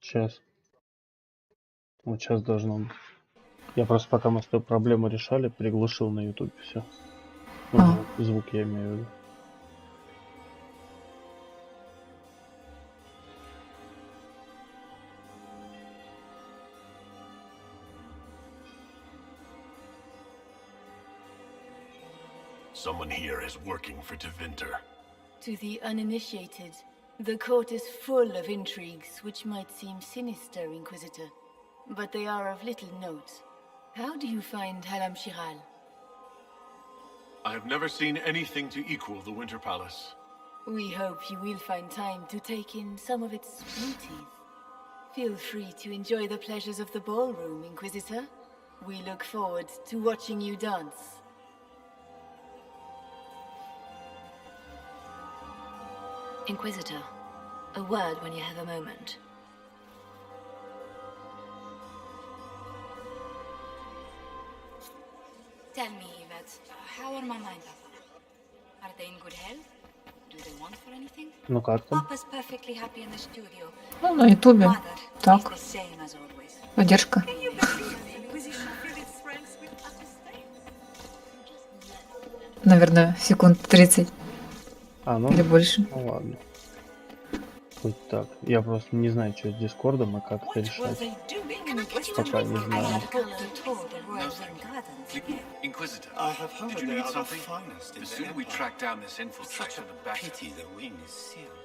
Сейчас. Вот сейчас должно быть. Я просто пока мы с тобой проблему решали, приглушил на YouTube все. А. Звук я имею в виду. Someone here is working for Tevinter. To the uninitiated, the court is full of intrigues which might seem sinister, Inquisitor. But they are of little note. How do you find Halam Shiral? I have never seen anything to equal the Winter Palace. We hope you will find time to take in some of its beauties. Feel free to enjoy the pleasures of the ballroom, Inquisitor. We look forward to watching you dance. Inquisitor, a word when you have a moment. Tell me, Yvette, how are Mama and Papa? Are they in good health? Do they want for anything? Ну как там? Papa's perfectly happy in the studio. Ну, на Ютубе. Mother is Так, the same as always. поддержка. Can you believe the Inquisition filled its ranks with apostates? Наверное, секунд 30 А, ну, или больше. ну ладно. Хоть так. Я просто не знаю, что с Дискордом и как это What were решать. they doing in Western Пока не I знаю. had hoped to tour the Royal Wing Gardens. Inquisitor, I have heard did you they need are the something? finest in The the sooner we Empire. track down this Such infiltrator, a the better. pity the wing is sealed.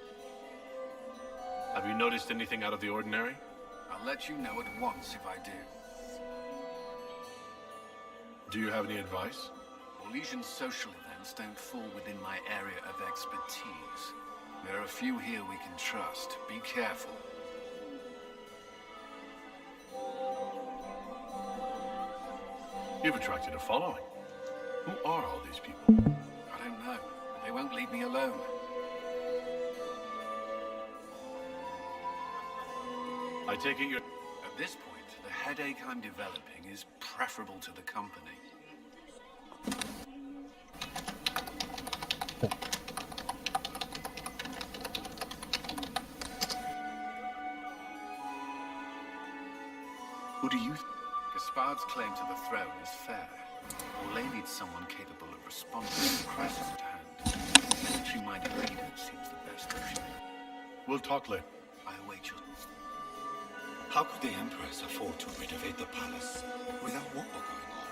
Have you noticed anything out of the ordinary? I'll let you know at once if I do. Do you have any advice? Orlesian social events don't fall within my area of expertise. There are a few here we can trust. Be careful. You've attracted a following. Who are all these people? I don't know. They won't leave me alone. I take it you're... At this point, the headache I'm developing is preferable to the company. Who do you... Gaspard's claim to the throne is fair. Orlais needs someone capable of responding to the crisis at hand. Military-minded leader seems the best option. We'll talk later. I await your... How could the Empress afford to renovate the palace without war going on?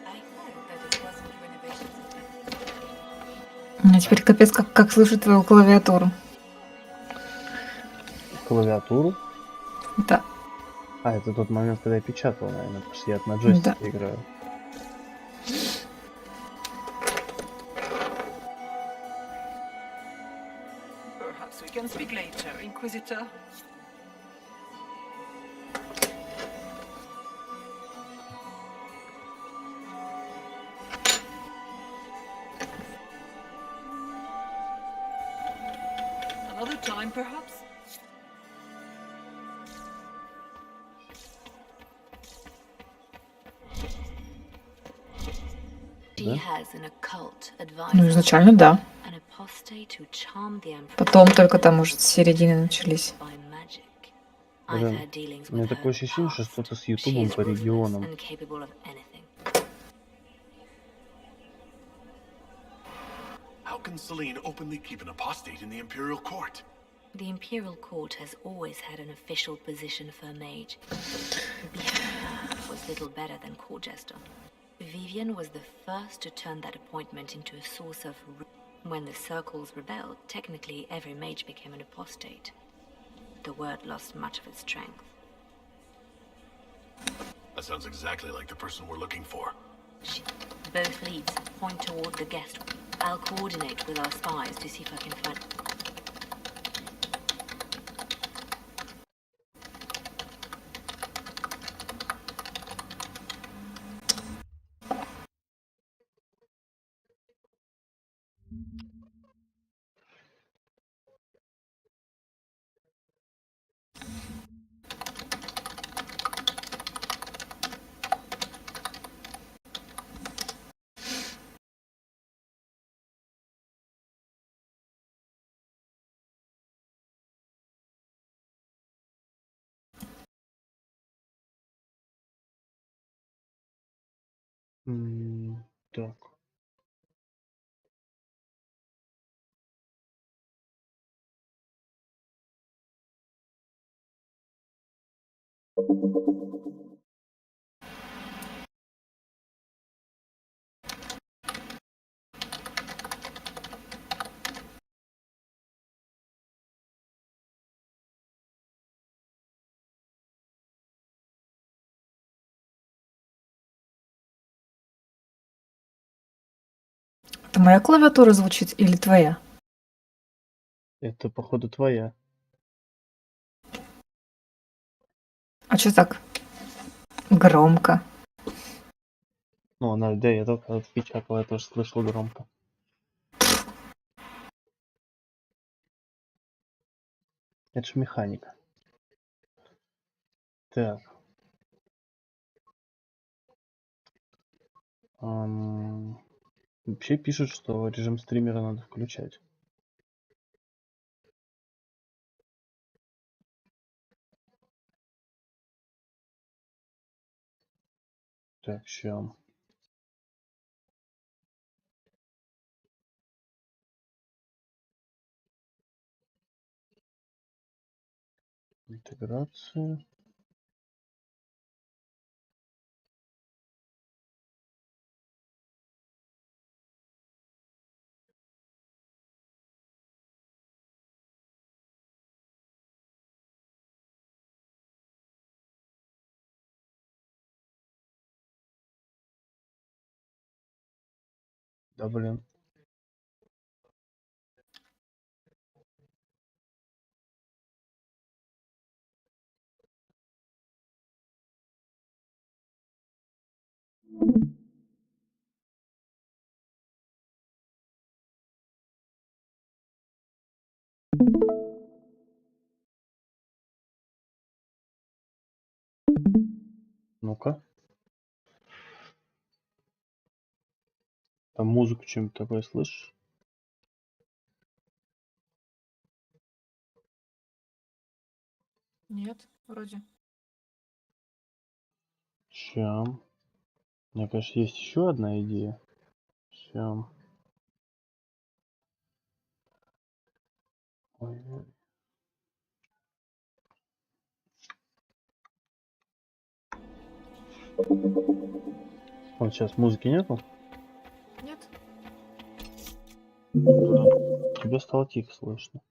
I heard that it wasn't renovations. Мне теперь капец, как слышать твою клавиатуру. Клавиатуру? Да. А, это тот момент, когда я печатал, наверное, потому что я на джойстике Да. играю. Perhaps we can speak later, Inquisitor. Another time, perhaps? She Да? has an occult Ну, advisor, изначально да. an apostate who charmed the emperor Потом только там, может, с середины начались. by magic. I've Блин, had dealings у меня with her такое in the ощущение, что past. что-то с She Ютубом is по ruthless регионам. and capable of anything. How can Celine openly keep an apostate in the Imperial Court? The Imperial Court has always had an official position for a mage. Bianca was little better than court jester. Vivian was the first to turn that appointment into a source of... When the circles rebelled, technically every mage became an apostate. The word lost much of its strength. That sounds exactly like the person we're looking for. Both leads point toward the guest. I'll coordinate with our spies to see if I can find... Так. Это моя клавиатура звучит или твоя? Это, походу, твоя. А что так громко? Ну, она, да, я только отпечатал, я тоже слышал громко. Это ж механика. Так. Вообще пишут, что режим стримера надо включать. Так, ща. Интеграция. Да, блин. Ну-ка. Там музыку чем-то такое слышишь? Нет, вроде. Ща. У меня, конечно, есть еще одна идея. Ща. Ой. Вот сейчас музыки нету? Нет. Тебе стало тихо слышно.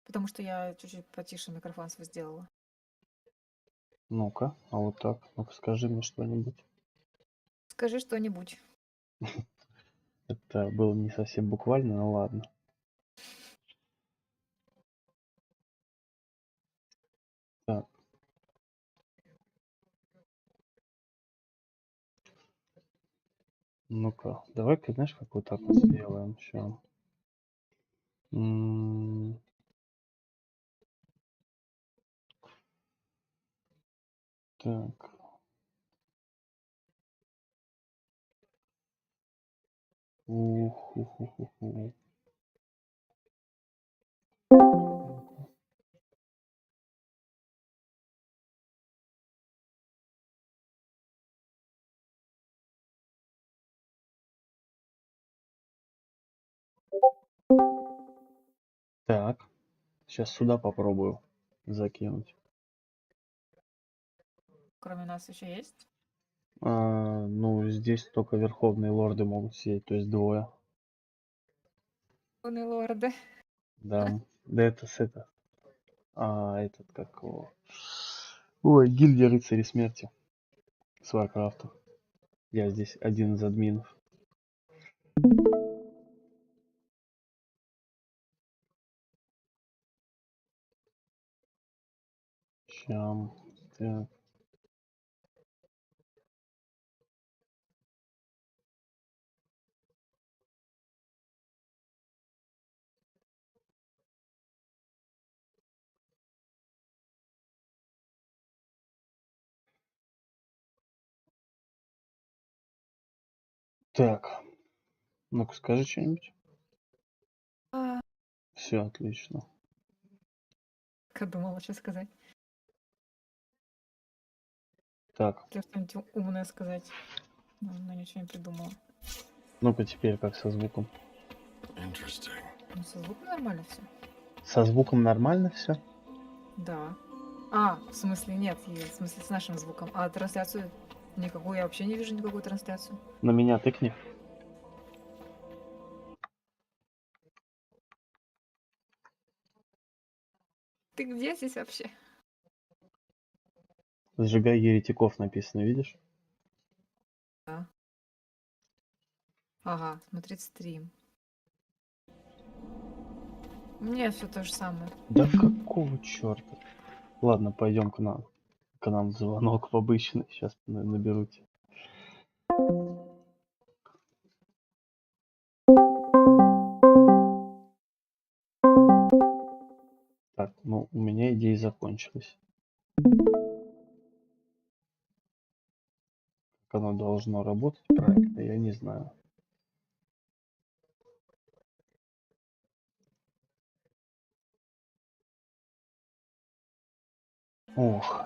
Потому что я чуть-чуть потише микрофон свой сделала. Ну-ка, а вот так. Ну-ка, скажи мне что-нибудь. Скажи что-нибудь. Это было не совсем буквально, но ладно. Так. Ну-ка, давай-ка, знаешь, как вот так вот сделаем. Ща. Так. Ух-ху-ху-ху-ху. Так. Сейчас сюда попробую закинуть. Кроме нас еще есть? Ну, здесь только верховные лорды могут сидеть, то есть двое. Лорды. Да. Да это с это. Этот как его. Ой, гильдия рыцарей смерти. С Варкрафта. Я здесь один из админов. Щам. Так. Так. Ну-ка скажи что-нибудь. Все отлично. Как думала, что сказать. Так. Хотела что-нибудь умное сказать. Она ничего не придумала. Ну-ка теперь как со звуком. Interesting. Ну, со звуком нормально все. Со звуком нормально все? Да. А, в смысле нет, в смысле с нашим звуком. А трансляцию никакую, я вообще не вижу никакую трансляцию. На меня тыкни. Ты где здесь вообще? Сжигай еретиков написано, видишь? Да. Ага, смотреть стрим. Мне все то же самое. Да какого черта? Ладно, пойдем к нам. К нам звонок в обычный. Сейчас наберу тебя. Так, ну у меня идея закончилась. Как оно должно работать правильно, я не знаю. Ох.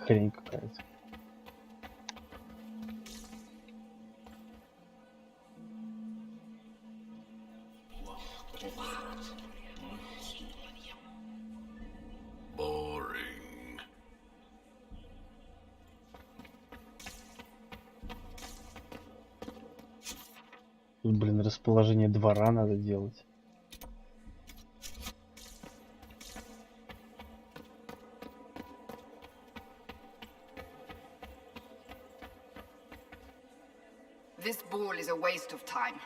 Хрень какая-то. Boring. Тут, блин, расположение двора надо делать. This ball is a waste of time,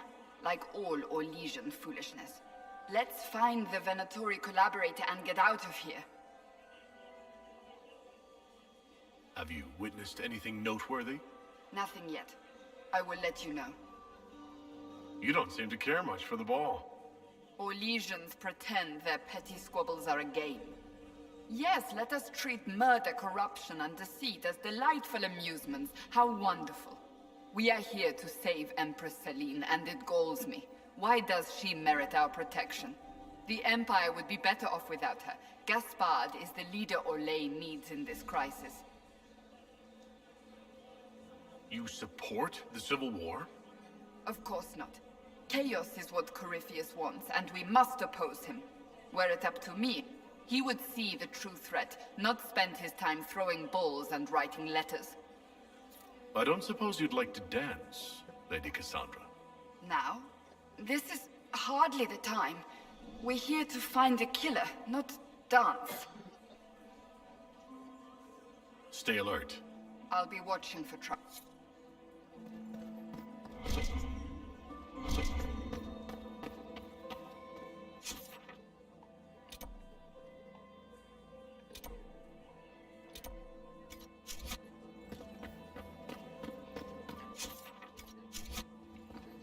like all Orlesian foolishness. Let's find the Venatori collaborator and get out of here. Have you witnessed anything noteworthy? Nothing yet. I will let you know. You don't seem to care much for the ball. Orlesians pretend their petty squabbles are a game. Yes, let us treat murder, corruption, and deceit as delightful amusements. How wonderful. We are here to save Empress Celine, and it galls me. Why does she merit our protection? The Empire would be better off without her. Gaspard is the leader Orlais needs in this crisis. You support the Civil War? Of course not. Chaos is what Corypheus wants, and we must oppose him. Were it up to me, he would see the true threat, not spend his time throwing balls and writing letters. I don't suppose you'd like to dance, Lady Cassandra. Now? This is hardly the time. We're here to find a killer, not dance. Stay alert. I'll be watching for trouble.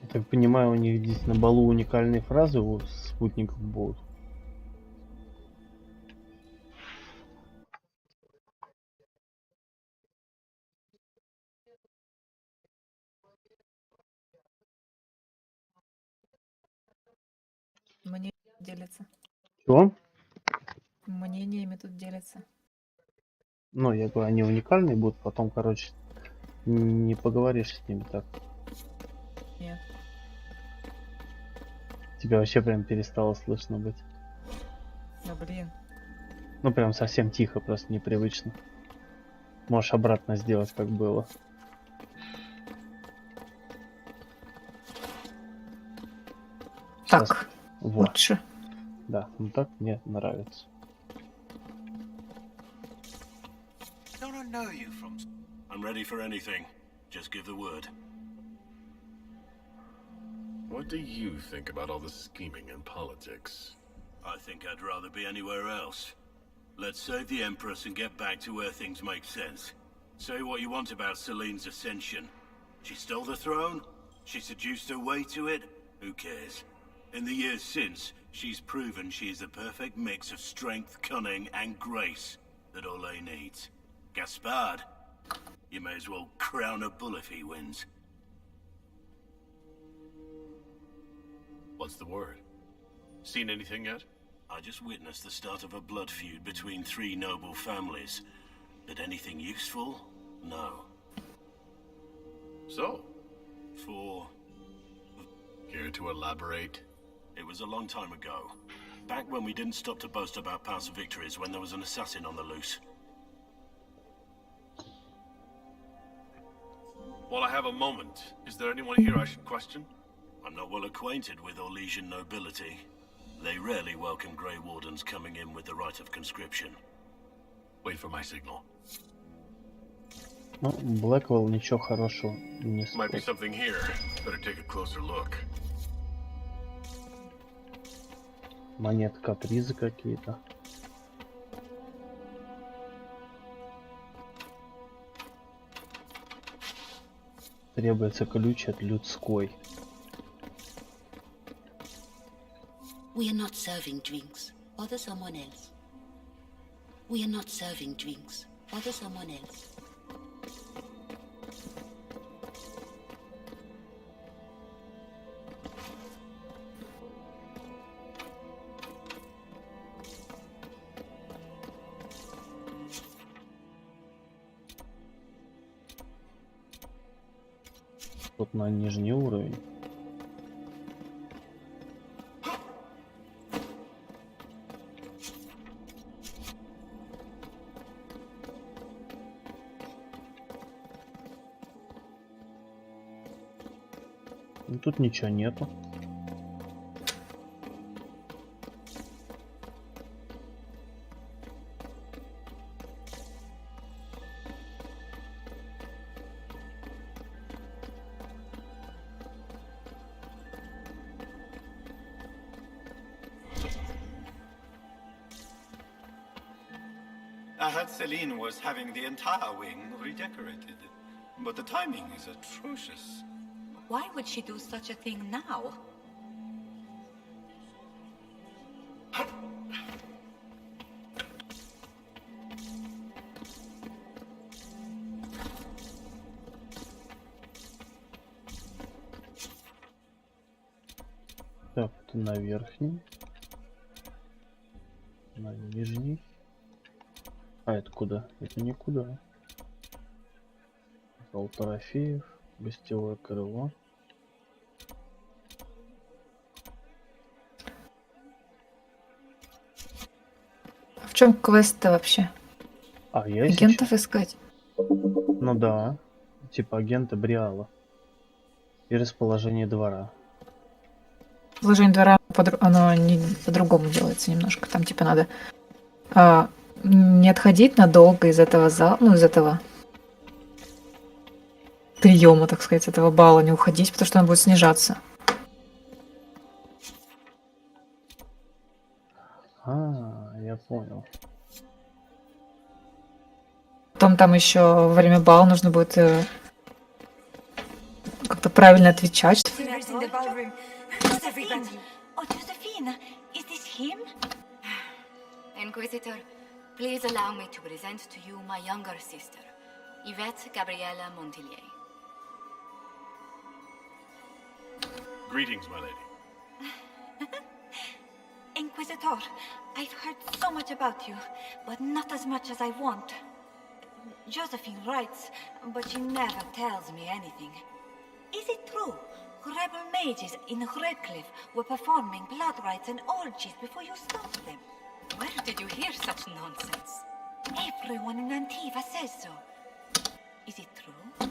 Я так понимаю, у них здесь на балу уникальные фразы у спутников будут. Мнение делится. Чего? Мнениями тут делятся. Ну, я говорю, они уникальные будут, потом, короче, не поговоришь с ними так. Нет. Тебя вообще прям перестало слышно быть. Да блин. Ну, прям совсем тихо, просто непривычно. Можешь обратно сделать, как было. Сейчас. Так, Вот. лучше. Да, ну так мне нравится. Don't I know you from... I'm ready for anything. Just give the word. What do you think about all the scheming and politics? I think I'd rather be anywhere else. Let's save the Empress and get back to where things make sense. Say what you want about Celine's ascension. She stole the throne? She seduced her way to it? Who cares? In the years since, she's proven she is the perfect mix of strength, cunning, and grace that Orlais needs. Gaspard, you may as well crown a bull if he wins. What's the word? Seen anything yet? I just witnessed the start of a blood feud between three noble families. But anything useful? No. So, care to elaborate? It was a long time ago. Back when we didn't stop to boast about past victories when there was an assassin on the loose. While I have a moment, is there anyone here I should question? I'm not well acquainted with Orlesian nobility. They rarely welcome Grey Wardens coming in with the right of conscription. Wait for my signal. Ну, Блэквелл ничего хорошего не Might be скажет. something here. Better take a closer look. Монет капризы какие-то. Требуется ключ от людской. We are not serving drinks. Bother someone else. We are not serving drinks. Bother someone else. Тут на нижний уровень. Ну, тут ничего нету. I heard Celine was having the entire wing redecorated, but the timing is atrocious. Why would she do such a thing now? Так, это на верхней. На нижней. А это куда? Это никуда. Зал трофеев, гостевое крыло. В чем квест-то вообще? А я Агентов искать? Ну да. Типа агента Бриала. И расположение двора. Положение двора, оно не по-другому делается немножко. Там типа надо не отходить надолго из этого зала, ну из этого приема, так сказать, этого балла, не уходить, потому что он будет снижаться. Я понял. Потом там еще во время бала нужно будет как-то правильно отвечать. In the ballroom. Josephine! Oh, Josephine! Is this him? Inquisitor, please allow me to present to you my younger sister, Yvette Gabriella Montillier. Greetings, my lady. Inquisitor, I've heard so much about you, but not as much as I want. Josephine writes, but she never tells me anything. Is it true? Rebel mages in Redcliffe were performing blood rites and orgies before you stopped them. Where did you hear such nonsense? Everyone in Antiva says so. Is it true?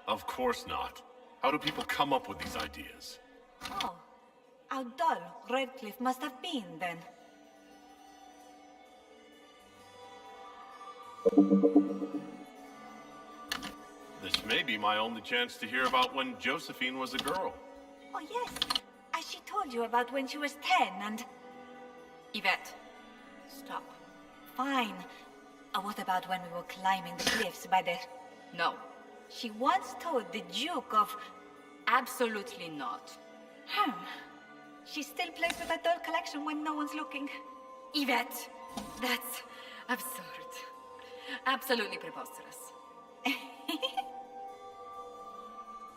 Of course not. How do people come up with these ideas? Oh, how dull Redcliffe must have been then. This may be my only chance to hear about when Josephine was a girl. Oh yes, as she told you about when she was 10 and... Yvette, stop. Fine. What about when we were climbing the cliffs by the... No. She once told the Duke of... Absolutely not. She still plays with that doll collection when no one's looking. Yvette, that's absurd. Absolutely preposterous.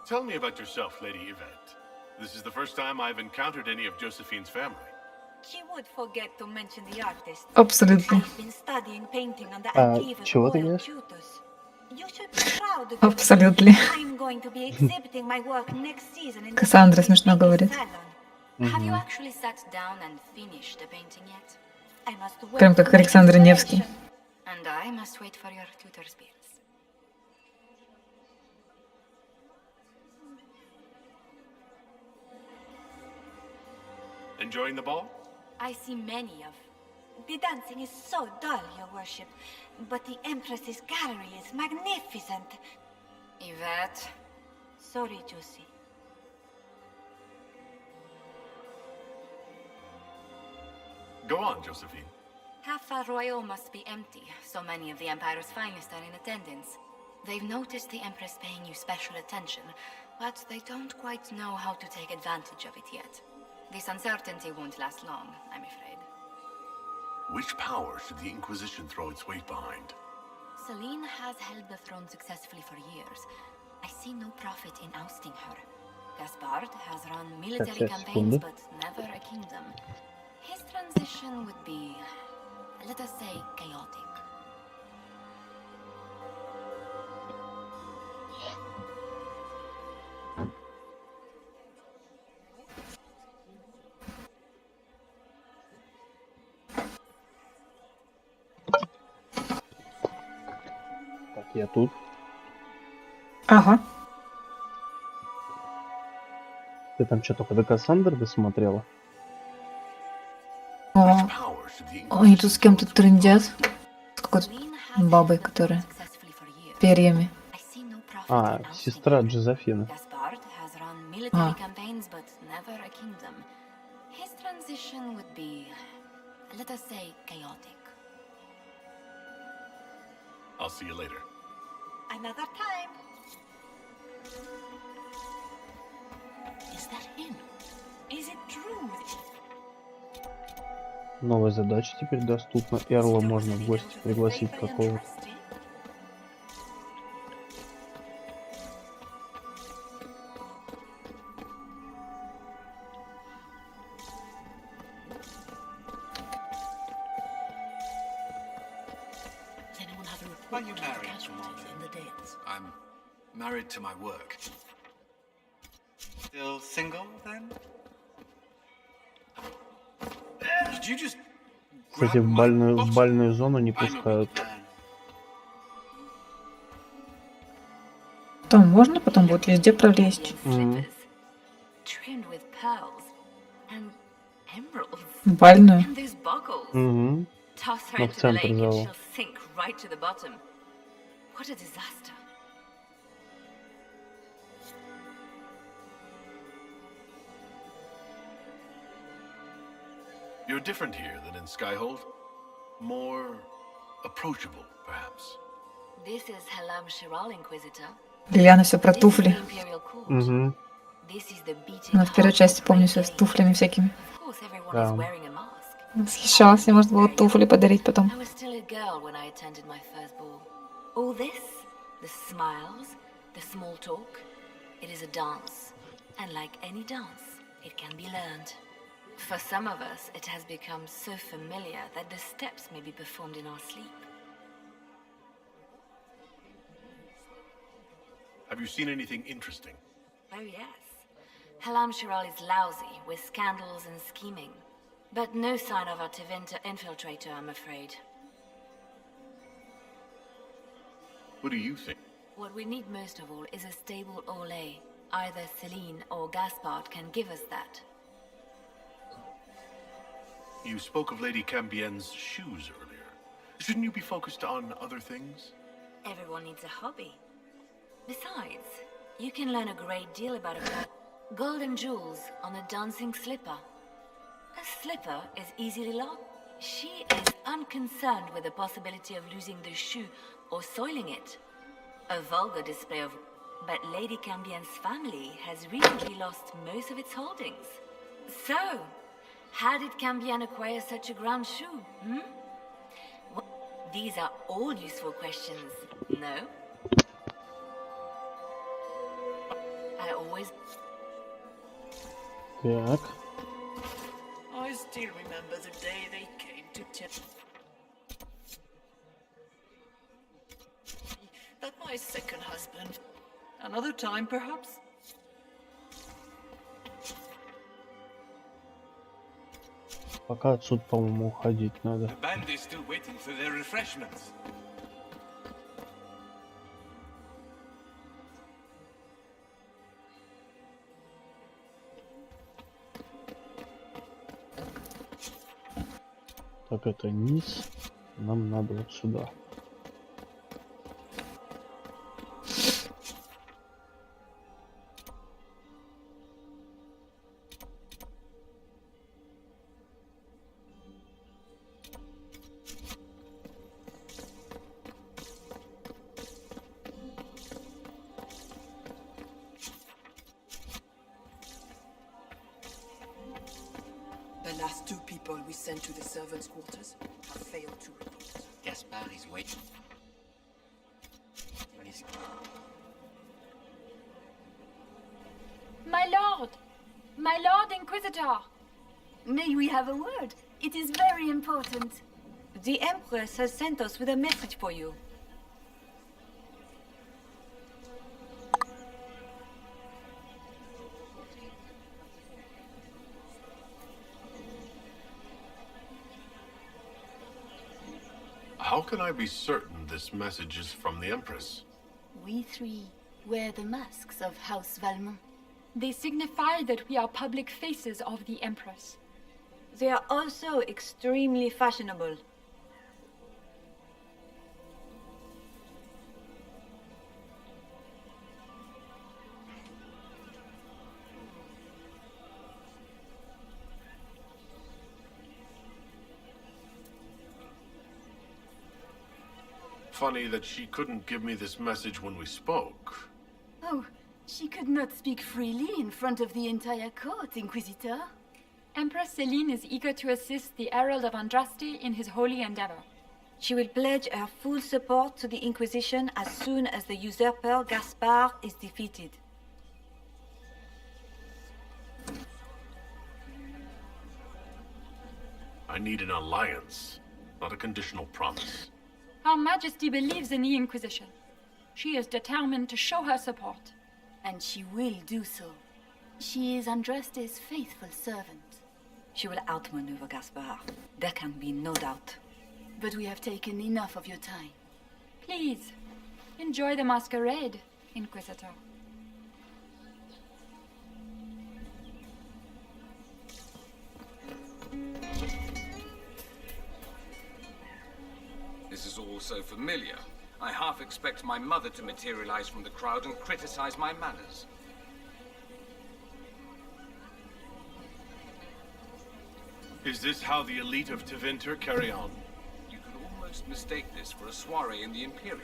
Tell me about yourself, Lady Yvette. This is the first time I've encountered any of Josephine's family. She would forget to mention the artist. Абсолютно. I've been studying painting under Antiva's чего ты royal ешь? tutors. You should be proud of Абсолютно. I'm going to be exhibiting my work next season in the Кассандра смешно говорит. Have you actually sat down and finished the painting yet? I must wait Прям for как my Александр Невский. inspiration. And I must wait for your tutor's bills. Enjoying the ball? I see many of. The dancing is so dull, your worship, but the Empress's gallery is magnificent. Yvette. Sorry, Josie. Go on, Josephine. Half Royal must be empty. So many of the Empire's finest are in attendance. They've noticed the Empress paying you special attention, but they don't quite know how to take advantage of it yet. This uncertainty won't last long, I'm afraid. Which power should the Inquisition throw its weight behind? Celine has held the throne successfully for years. I see no profit in ousting her. Gaspard has run military campaigns, but never a kingdom. His transition would be, let us say, chaotic. Так, я тут. Ага. Ты там что, только до Кассандры досмотрела? О, они тут с кем-то трындят. С какой-то бабой, которая перьями. А, сестра Джозефины. Gaspard has run military Ah. campaigns, but never a kingdom. His transition would be, let us say, chaotic. I'll see you later. Another time. Is that him? Is it true? Новая задача теперь доступна. Эрла можно в гости пригласить какого-то. Does anyone have a report Are you of the married, casualties in the Dales? I'm married to my work. Still single, then? Did you just Кстати, в бальную зону не пускают. Там можно потом будет везде пролезть. Trimmed with pearls and emeralds. Бальную. And those buckles. Угу. Toss her Но в into the центре lake and зала. she'll sink right to the bottom. What a disaster. You're different here than in Skyhold. More approachable, perhaps. This is Halam Shiral, Inquisitor. Лилиана все про туфли. Imperial court. Угу. This is the beating Ну, в первой части помню все с туфлями всякими. Of course, everyone Да. is wearing a mask. Восхищалась, мне можно было туфли подарить потом. I was still a girl when I attended my first ball. All this, the smiles, the small talk, it is a dance. And like any dance, it can be learned. For some of us, it has become so familiar that the steps may be performed in our sleep. Have you seen anything interesting? Oh yes. Halam Shiral is lousy, with scandals and scheming. But no sign of a Tevinter infiltrator, I'm afraid. What do you think? What we need most of all is a stable Orlais. Either Celine or Gaspard can give us that. You spoke of Lady Cambienne's shoes earlier. Shouldn't you be focused on other things? Everyone needs a hobby. Besides, you can learn a great deal about a girl. Golden jewels on a dancing slipper. A slipper is easily lost. She is unconcerned with the possibility of losing the shoe or soiling it. A vulgar display of... But Lady Cambienne's family has recently lost most of its holdings. So, how did Cambienne acquire such a grand shoe, Well, these are all useful questions, no? I always... Так. Oh, is still remember the day they came to tell that my second husband. Another time, perhaps? Пока отсюда, по-моему, уходить надо. The band is still waiting for their refreshments. Так, это низ. Нам надо вот сюда. The last two people we sent to the servants' quarters have failed to report. Gaspard is waiting. My lord! My lord Inquisitor! May we have a word? It is very important. The Empress has sent us with a message for you. How can I be certain this message is from the Empress? We three wear the masks of House Valmont. They signify that we are public faces of the Empress. They are also extremely fashionable. Funny that she couldn't give me this message when we spoke. Oh, she could not speak freely in front of the entire court, Inquisitor. Empress Celine is eager to assist the Herald of Andraste in his holy endeavor. She will pledge her full support to the Inquisition as soon as the usurper Gaspard is defeated. I need an alliance, not a conditional promise. Her Majesty believes in the Inquisition. She is determined to show her support. And she will do so. She is Andraste's faithful servant. She will outmaneuver Gaspard. There can be no doubt. But we have taken enough of your time. Please, enjoy the masquerade, Inquisitor. This is all so familiar. I half expect my mother to materialize from the crowd and criticize my manners. Is this how the elite of Tevinter carry on? You could almost mistake this for a soiree in the Imperium.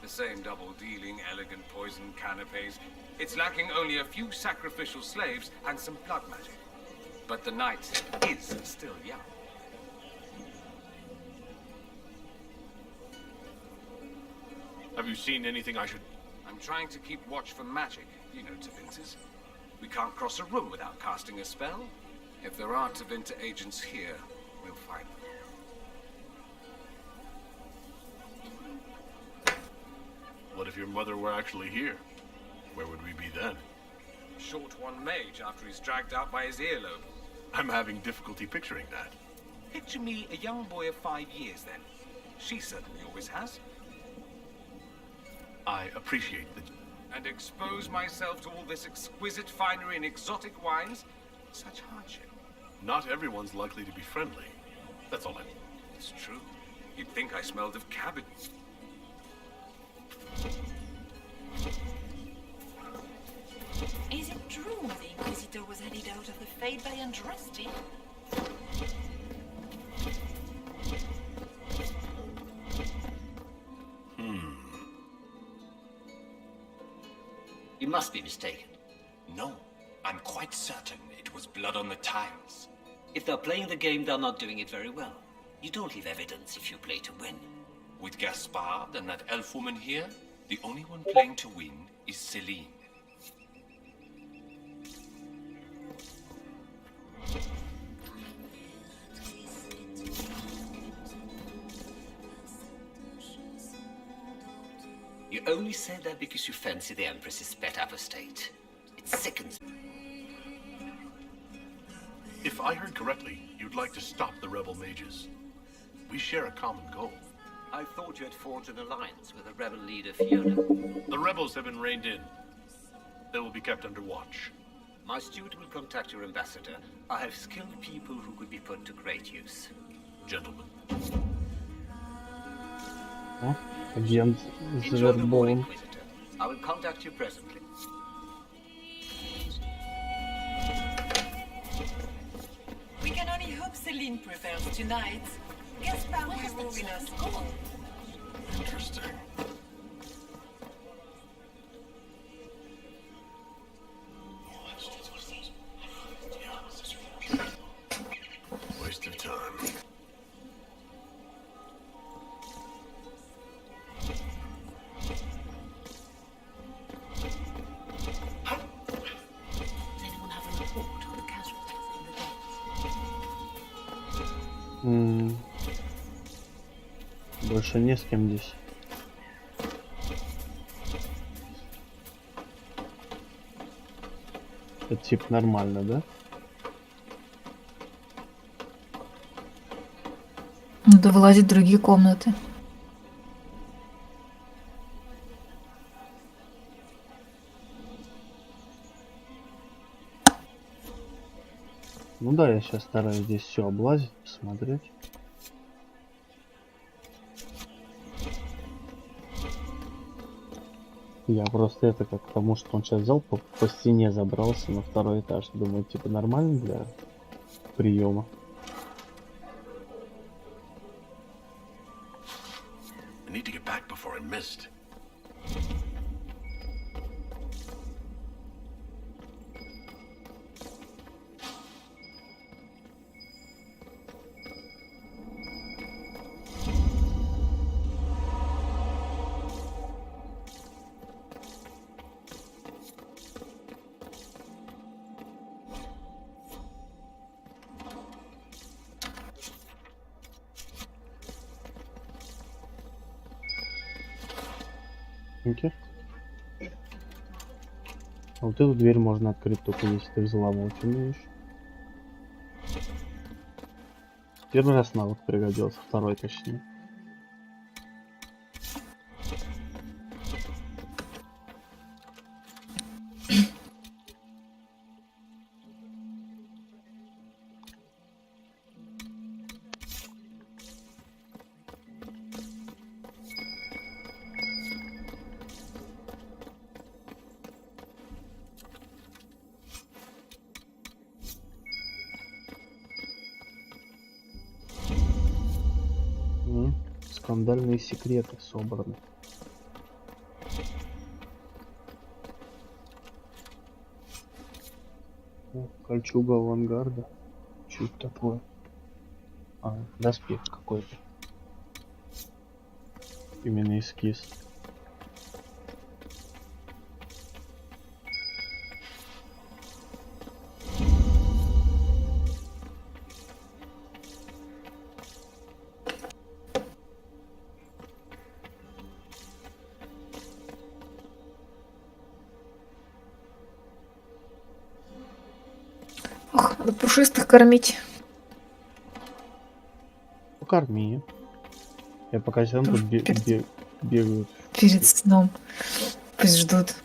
The same double-dealing, elegant poison canapes. It's lacking only a few sacrificial slaves and some blood magic. But the night is still young. Have you seen anything I should... I'm trying to keep watch for magic, you know Tevinters. We can't cross a room without casting a spell. If there are Tevinter agents here, we'll find them. What if your mother were actually here? Where would we be then? Short one mage after he's dragged out by his earlobe. I'm having difficulty picturing that. Picture me a young boy of 5 years then. She certainly always has. I appreciate the... And expose myself to all this exquisite finery and exotic wines? Such hardship. Not everyone's likely to be friendly. That's all I mean. It's true. You'd think I smelled of cabbage. Is it true the Inquisitor was headed out of the Fade by Andraste? You must be mistaken. No, I'm quite certain it was blood on the tiles. If they're playing the game, they're not doing it very well. You don't leave evidence if you play to win. With Gaspard and that elf woman here, the only one playing to win is Celine. You only say that because you fancy the Empress's pet apostate. It sickens me. If I heard correctly, you'd like to stop the rebel mages. We share a common goal. I thought you had forged an alliance with the rebel leader Fiona. The rebels have been reined in. They will be kept under watch. My steward will contact your ambassador. I have skilled people who could be put to great use. Gentlemen. О, агент Enjoy the war, Звербоун. Inquisitor. I will contact you presently. We can only hope Celine prevails tonight. Gaspar will ruin us all. Interesting. Waste of time. Does anyone have a report on the casualties in the deaths? Больше не с кем здесь. Это типа нормально, да? Надо вылазить в другие комнаты. Ну да, я сейчас стараюсь здесь все облазить, посмотреть. Я просто это как к тому, что он сейчас взял, по стене забрался на второй этаж. Думаю, типа нормально для приема. I need to get back before I missed. А вот эту дверь можно открыть только если ты взламывать умеешь. Первый раз навык пригодился, второй точнее. Скандальные секреты собраны. О, кольчуга авангарда. Что это такое? А, доспех какой-то. Именно эскиз. Надо пушистых кормить. Покорми. Я пока сидел, тут бегают. Перед сном. Пусть ждут.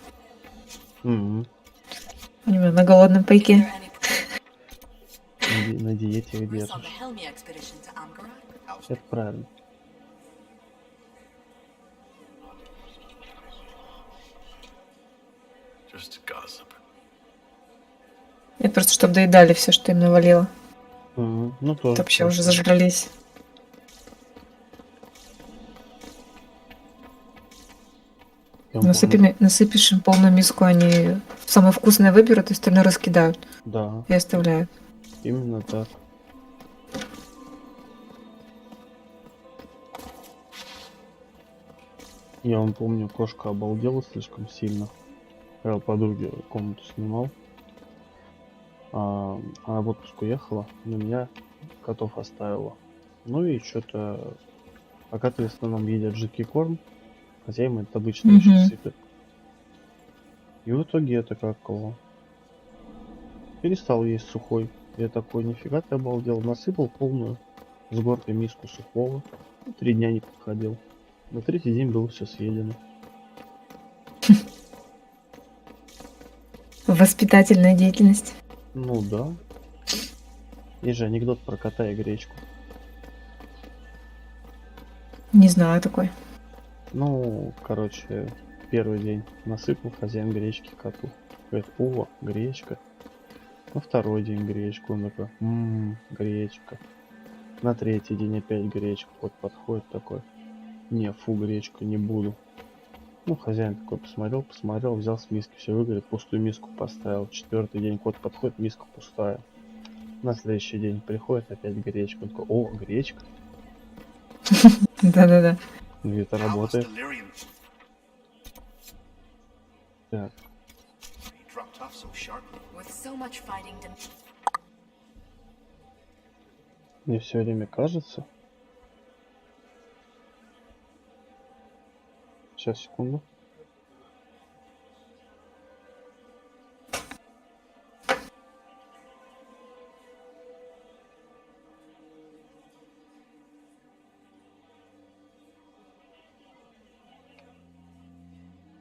Угу. Они на голодном пайке. На диете где-то. Это правильно. Just gossip. Это просто чтобы доедали все, что им навалило. Ну тоже. Вообще уже зажрались. Насыпишь им полную миску, они самое вкусное выберут, и остальное раскидают. Да. И оставляют. Именно так. Я вам помню, кошка обалдела слишком сильно. Я у подруги комнату снимал. Она в отпуск уехала, но меня котов оставила. Ну и что-то, пока ты в основном едят жидкий корм, Хозяин это обычно еще Мгм. сыпет. И в итоге это как его. Перестал есть сухой. Я такой, нифига ты обалдел. Насыпал полную с горкой миску сухого. 3 дня не подходил. На 3-й день было все съедено. Воспитательная деятельность. Ну да. Есть же анекдот про кота и гречку. Не знаю такой. Ну, короче, первый день насыпал хозяин гречки коту. Говорит, о, гречка. На второй день гречку. Он такой, гречка. На 3-й день опять гречка. Кот подходит такой, не, фу, гречка, не буду. Ну, хозяин такой посмотрел, взял с миски, все выгорит, пустую миску поставил. 4-й день кот подходит, миска пустая. На следующий день приходит опять гречка. Он такой, о, гречка. Да-да-да. И это работает. Так. With so much fighting to... Мне все время кажется. Сейчас, секунду.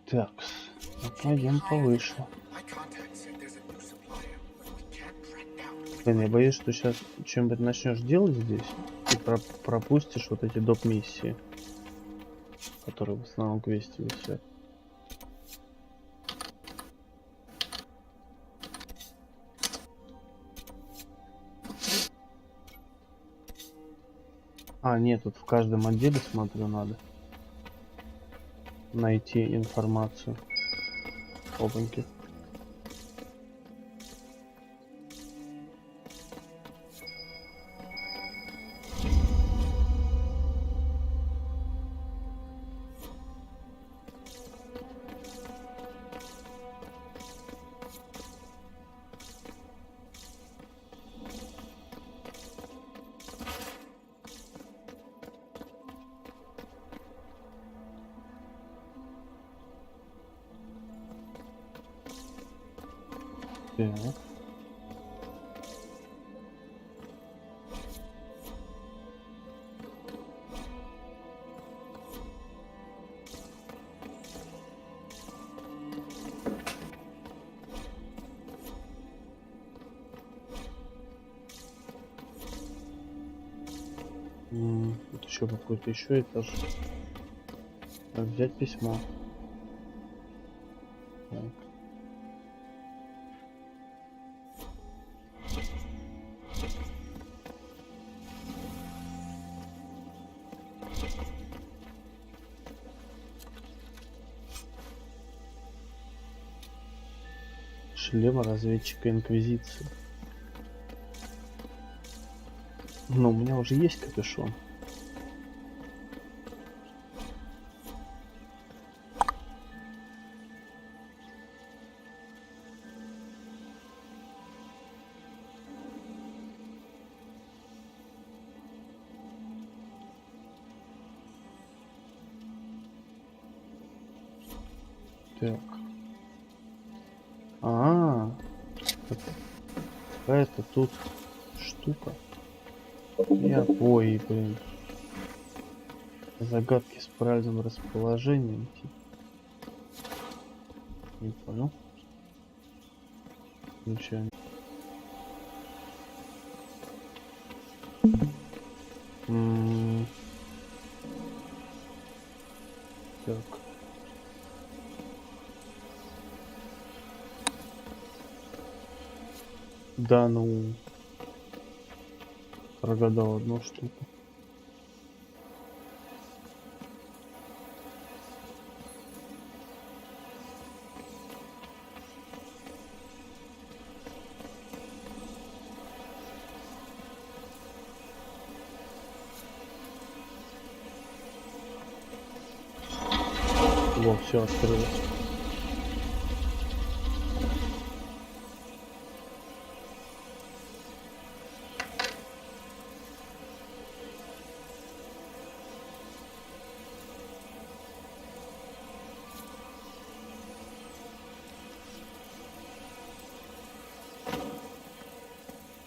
Так, пойдем повыше. Блин, я боюсь, что сейчас чем-нибудь начнешь делать здесь и пропустишь вот эти доп. Миссии, которые в основном в квесте висят. А, нет, тут в каждом отделе, смотрю, надо найти информацию. Опаньки. Так. Тут еще какой-то еще этаж. Так, взять письмо. Так. Шлем разведчика Инквизиции. Но у меня уже есть капюшон. Так. Какая-то тут штука. Ой, блин. Загадки с правильным расположением. Не понял. Ничего. Так. Да, ну, прогадал одну штуку. Во, все открылось.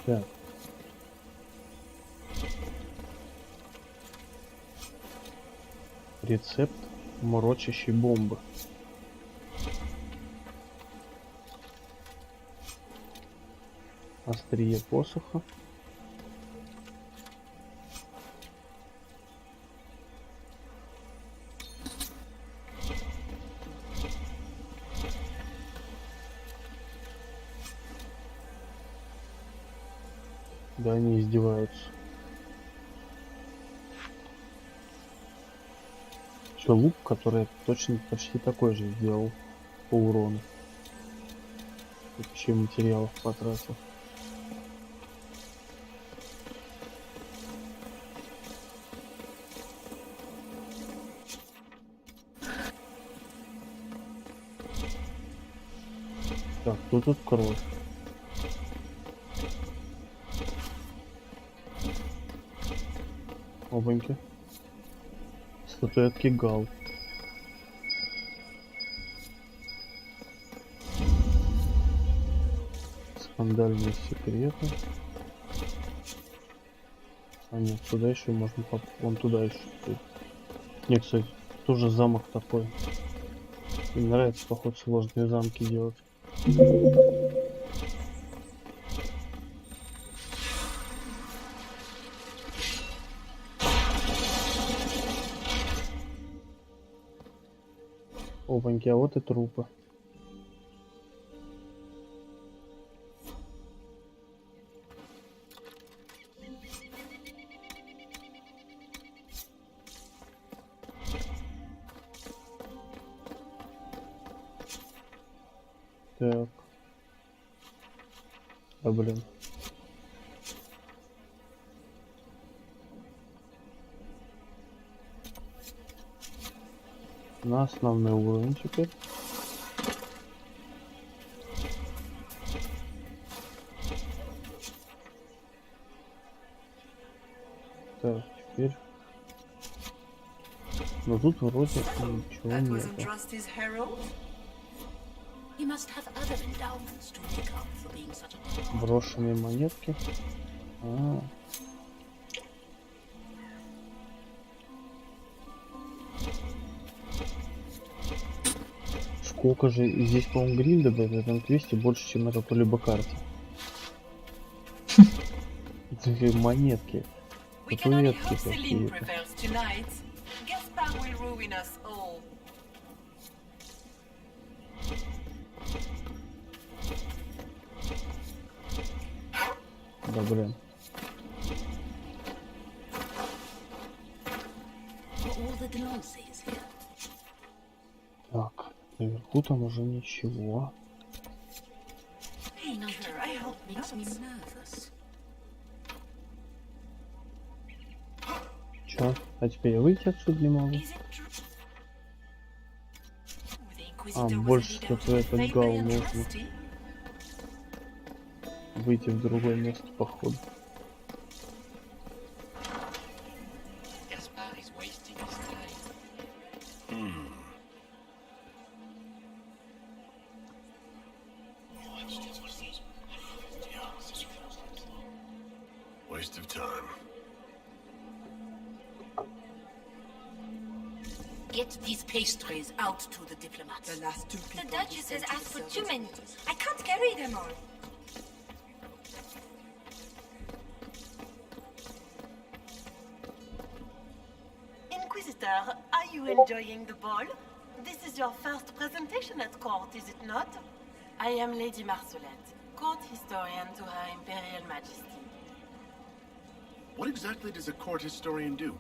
Так. Рецепт морочащей бомбы. Острие посоха. Да, они издеваются. Еще лук, который я точно почти такой же сделал по урону. Еще материалов потратил. Так, кто тут кровь? Опаньки. Статуэтки Гал. Скандальные секреты. А нет, сюда еще можно вон туда еще. Нет, кстати, тоже замок такой. Мне нравится, походу, сложные замки делать. Опаньки, а вот и трупы. Так. А блин. На основной уровень теперь. Так, теперь. Но тут вроде ничего нет. Брошенные монетки. Сколько же здесь, по-моему, гринда в этом квесте больше, чем на какой-либо карте. Такие монетки. Статуэтки какие-то. Да блин. Так, наверху там уже ничего. Чё? А теперь я выйти отсюда не могу? А, больше что-то этот гал нужно. Выйти в другое место, походу. Waste of time. Get these pastries out to the diplomats. The last two people. The Duchess has asked for too many. I can't carry them all. Inquisitor, are you enjoying the ball? This is your first presentation at court, is it not? I am Lady Marsolette, court historian to Her Imperial Majesty. What exactly does a court historian do?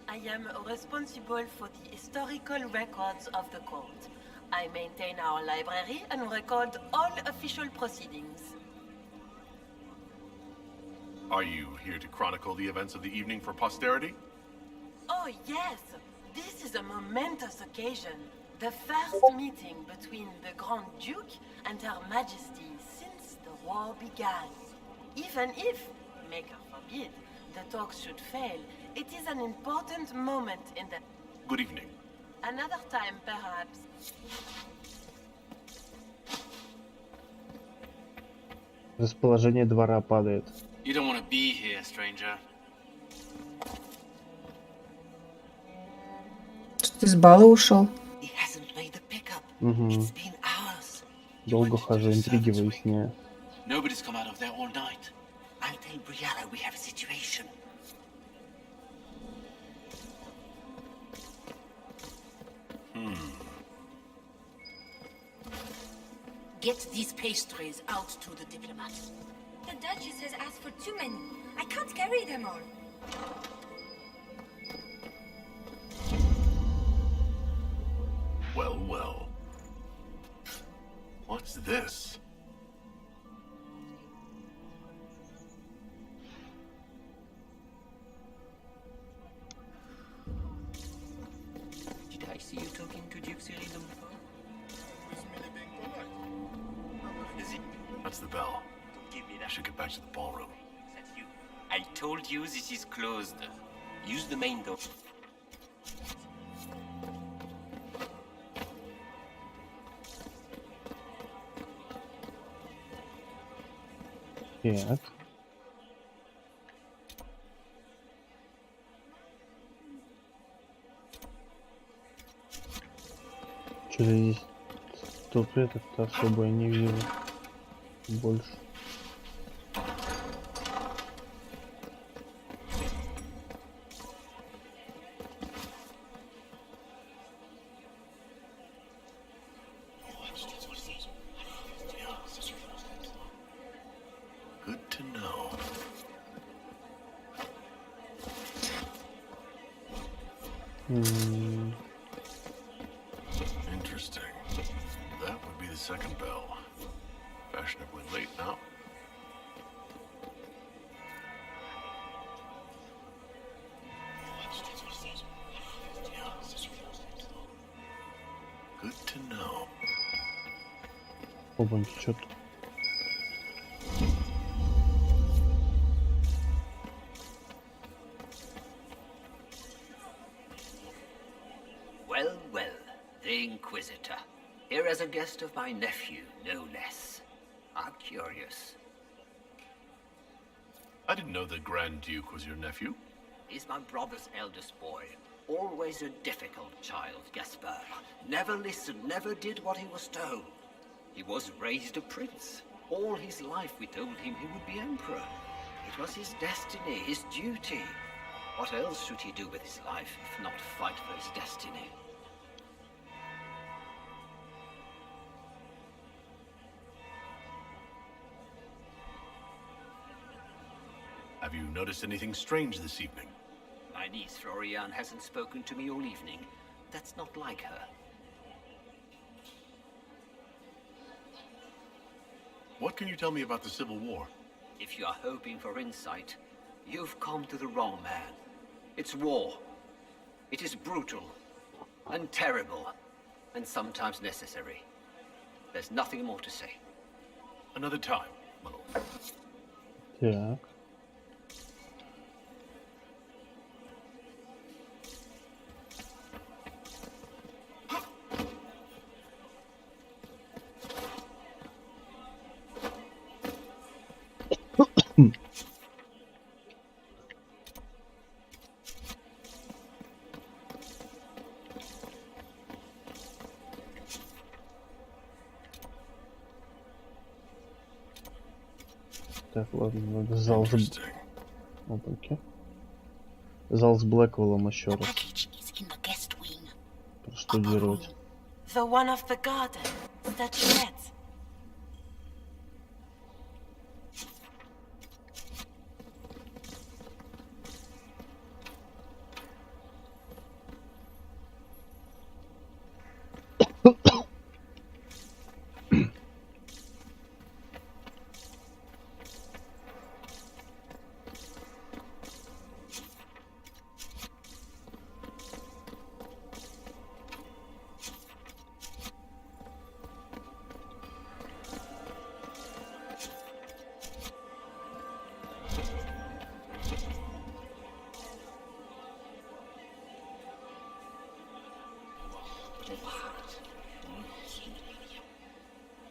I am responsible for the historical records of the court. I maintain our library and record all official proceedings. Are you here to chronicle the events of the evening for posterity? Oh yes, this is a momentous occasion. The first meeting between the Grand Duke and Her Majesty since the war began. Even if, maker forbid, the talks should fail, it is an important moment in the... Good evening. Another time, perhaps. Расположение двора падает. You don't want to be here, stranger. Что ты с бала ушел? He hasn't made the pickup. Угу. It's been hours. Долго хожу, интриги выясняю. Nobody's come out of there all night. I'll tell Brianna we have a situation. Get these pastries out to the diplomat. The Duchess has asked for too many. I can't carry them all. Well, well. What's this? Did I see you talking to Duke Cyrillum before? That's the bell. Give me I that. should get back to the ballroom. That's you. I told you this is closed. Use the main door. Так. Что здесь? Туалетов-то особо я не вижу. Больше. Good to know. Interesting. That would be the second bell. Fashionably late now. Good to know. Опаньки, что-то. Well, well, the Inquisitor. Here as a guest of my nephew, no less. I'm curious. I didn't know the Grand Duke was your nephew. He's my brother's eldest boy. Always a difficult child, Gaspar. Never listened, never did what he was told. He was raised a prince. All his life we told him he would be emperor. It was his destiny, his duty. What else should he do with his life if not fight for his destiny? Have you noticed anything strange this evening? My niece, Florian, hasn't spoken to me all evening. That's not like her. What can you tell me about the Civil War? If you are hoping for insight, you've come to the wrong man. It's war. It is brutal, and terrible, and sometimes necessary. There's nothing more to say. Another time, my lord. Так. Так, ладно, надо зал с... Опаньки. Зал с Блэквеллом еще раз проштудировать. The one of the garden. Statuettes.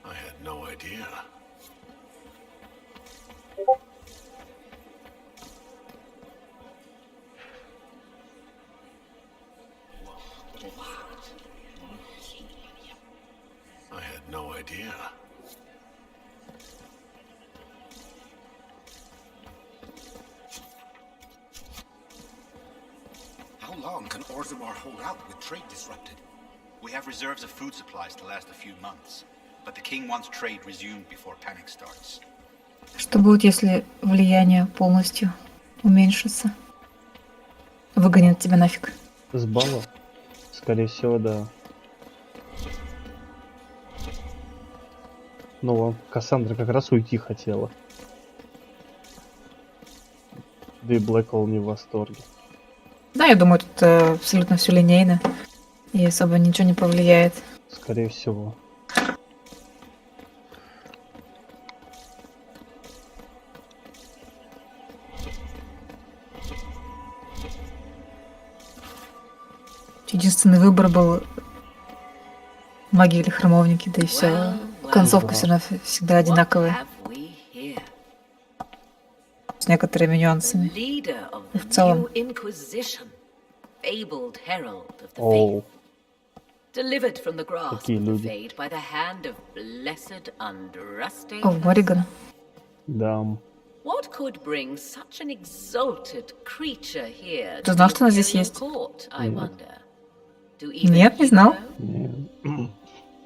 I had no idea. I had no idea. How long can Orzammar hold out with trade disrupted? We have reserves of food supplies to last a few months, but the king wants trade resumed before panic starts. Что будет, если влияние полностью уменьшится? Выгонят тебя нафиг. С балла? Скорее всего, да. Ну, Кассандра как раз уйти хотела. Да и Блэквелл не в восторге. Да, я думаю, тут абсолютно все линейно. И особо ничего не повлияет. Скорее всего. Единственный выбор был маги или храмовники, да и все. Концовка все равно всегда одинаковая. С некоторыми нюансами. В целом. Оу. Delivered from the grasp Какие of the люди. Fade by the hand of blessed and rusting. О, Морриган. Да. What could bring such an exalted creature here Ты to знал, the что она здесь Imperial есть? court, I Нет. wonder? Do even Нет, не you знал. know? Не.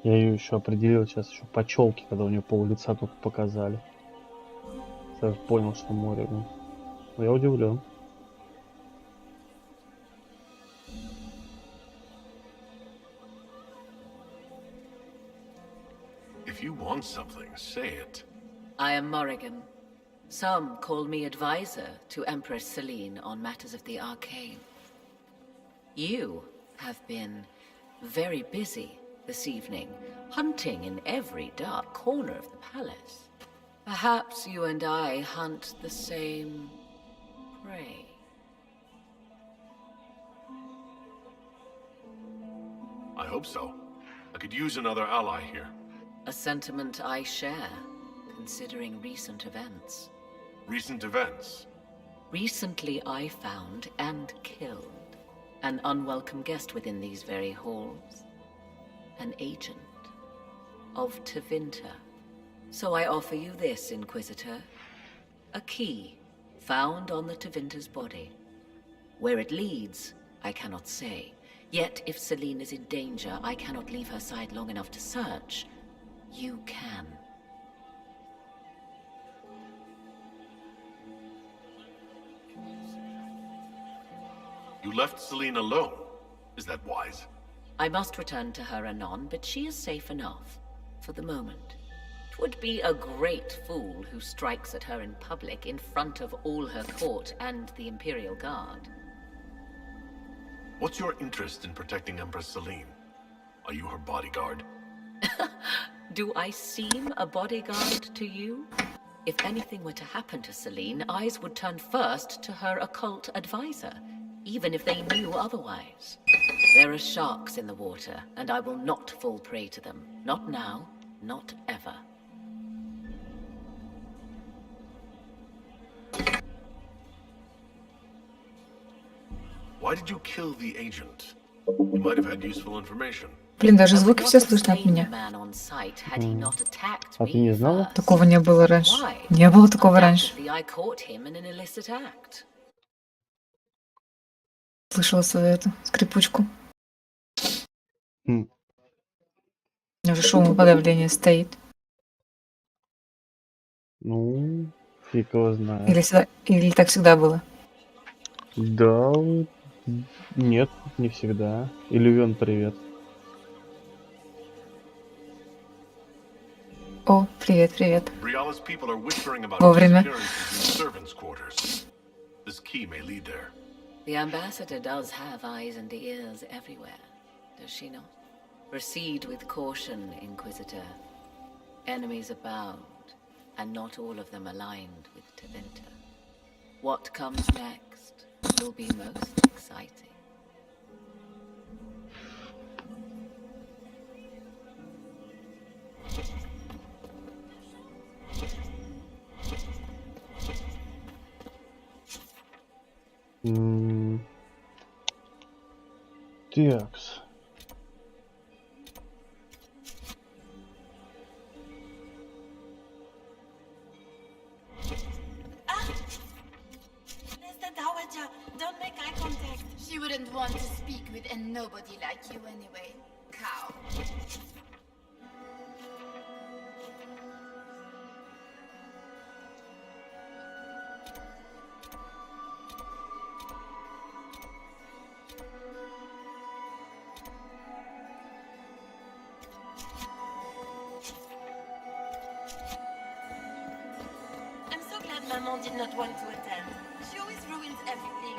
Я ее еще определил сейчас еще по челке, когда у нее пол лица только показали. Сразу понял, что Морриган. Но я удивлен. If you want something, say it. I am Morrigan. Some call me advisor to Empress Celine on matters of the arcane. You have been very busy this evening, hunting in every dark corner of the palace. Perhaps you and I hunt the same prey. I hope so. I could use another ally here. A sentiment I share, considering recent events. Recent events? Recently I found and killed an unwelcome guest within these very halls. An agent of Tevinter. So I offer you this, Inquisitor. A key found on the Tevinter's body. Where it leads, I cannot say. Yet if Celine is in danger, I cannot leave her side long enough to search. You can. You left Celine alone. Is that wise? I must return to her anon, but she is safe enough. For the moment. 'Twould be a great fool who strikes at her in public in front of all her court and the Imperial Guard. What's your interest in protecting Empress Celine? Are you her bodyguard? Do I seem a bodyguard to you? If anything were to happen to Celine, eyes would turn first to her occult advisor, even if they knew otherwise. There are sharks in the water, and I will not fall prey to them. Not now, not ever. Why did you kill the agent? You might have had useful information. Блин, даже звуки все слышно от меня. А ты не знала? Такого не было раньше. Не было такого раньше. Слышала свою эту скрипучку. У меня уже шумоподавление стоит. Ну, фиг его знает. Или так всегда было? Да, нет, не всегда. Иллювион, привет. О, привет, привет. Briala's people are whispering about Вовремя. disappearances in servants' quarters. This key may lead there. The ambassador does have eyes and ears everywhere, does she not? Proceed with caution, Inquisitor. Enemies abound, and not all of them aligned with Tevinter. What comes next will be most exciting. Такс. the Dowager. Don't make eye contact. She wouldn't want to speak with a nobody like you anyway. Cow. I'm so glad Maman did not want to attend. She always ruins everything.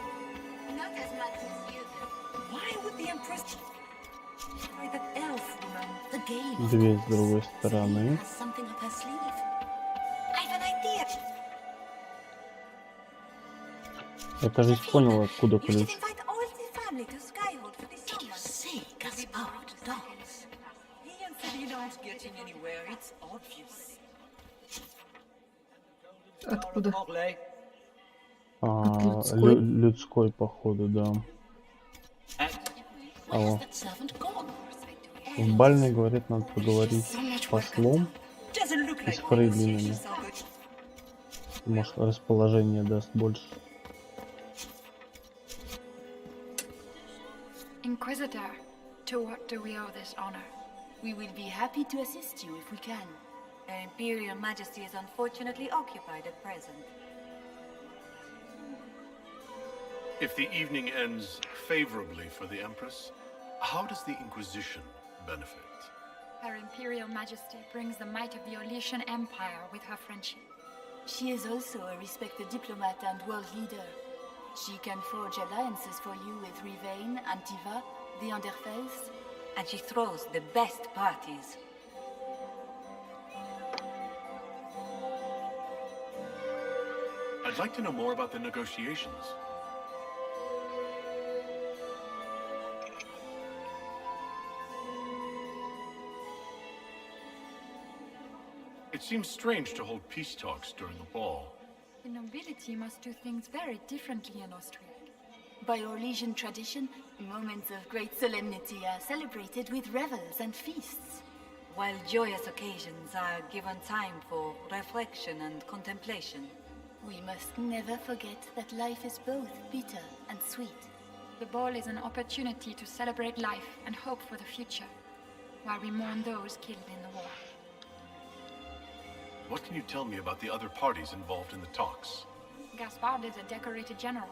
Not as much as you do. Why would the Empress try that elf woman? The game. Дверь с другой стороны. Has something up her sleeve. I have an idea. Я, кажется, понял, откуда You should ключ. invite all the family to Skyhold for the summer. See, Gaspard, dogs. He and Celine aren't getting anywhere, it's obvious. Откуда? Людской? Людской, походу, да. Алло. That servant gone. В бальной, говорит, надо поговорить с послом и с фрейлинами. Может, расположение даст больше. Inquisitor, to what do we owe this honor? We will be happy to assist you if we can. Her Imperial Majesty is unfortunately occupied at present. If the evening ends favorably for the Empress, how does the Inquisition benefit? Her Imperial Majesty brings the might of the Orlesian Empire with her friendship. She is also a respected diplomat and world leader. She can forge alliances for you with Rivain, Antiva, the Underfells, and she throws the best parties. I'd like to know more about the negotiations. It seems strange to hold peace talks during a ball. The nobility must do things very differently in Austria. By Orlesian tradition, moments of great solemnity are celebrated with revels and feasts, while joyous occasions are given time for reflection and contemplation. We must never forget that life is both bitter and sweet. The ball is an opportunity to celebrate life and hope for the future, while we mourn those killed in the war. What can you tell me about the other parties involved in the talks? Gaspard is a decorated general.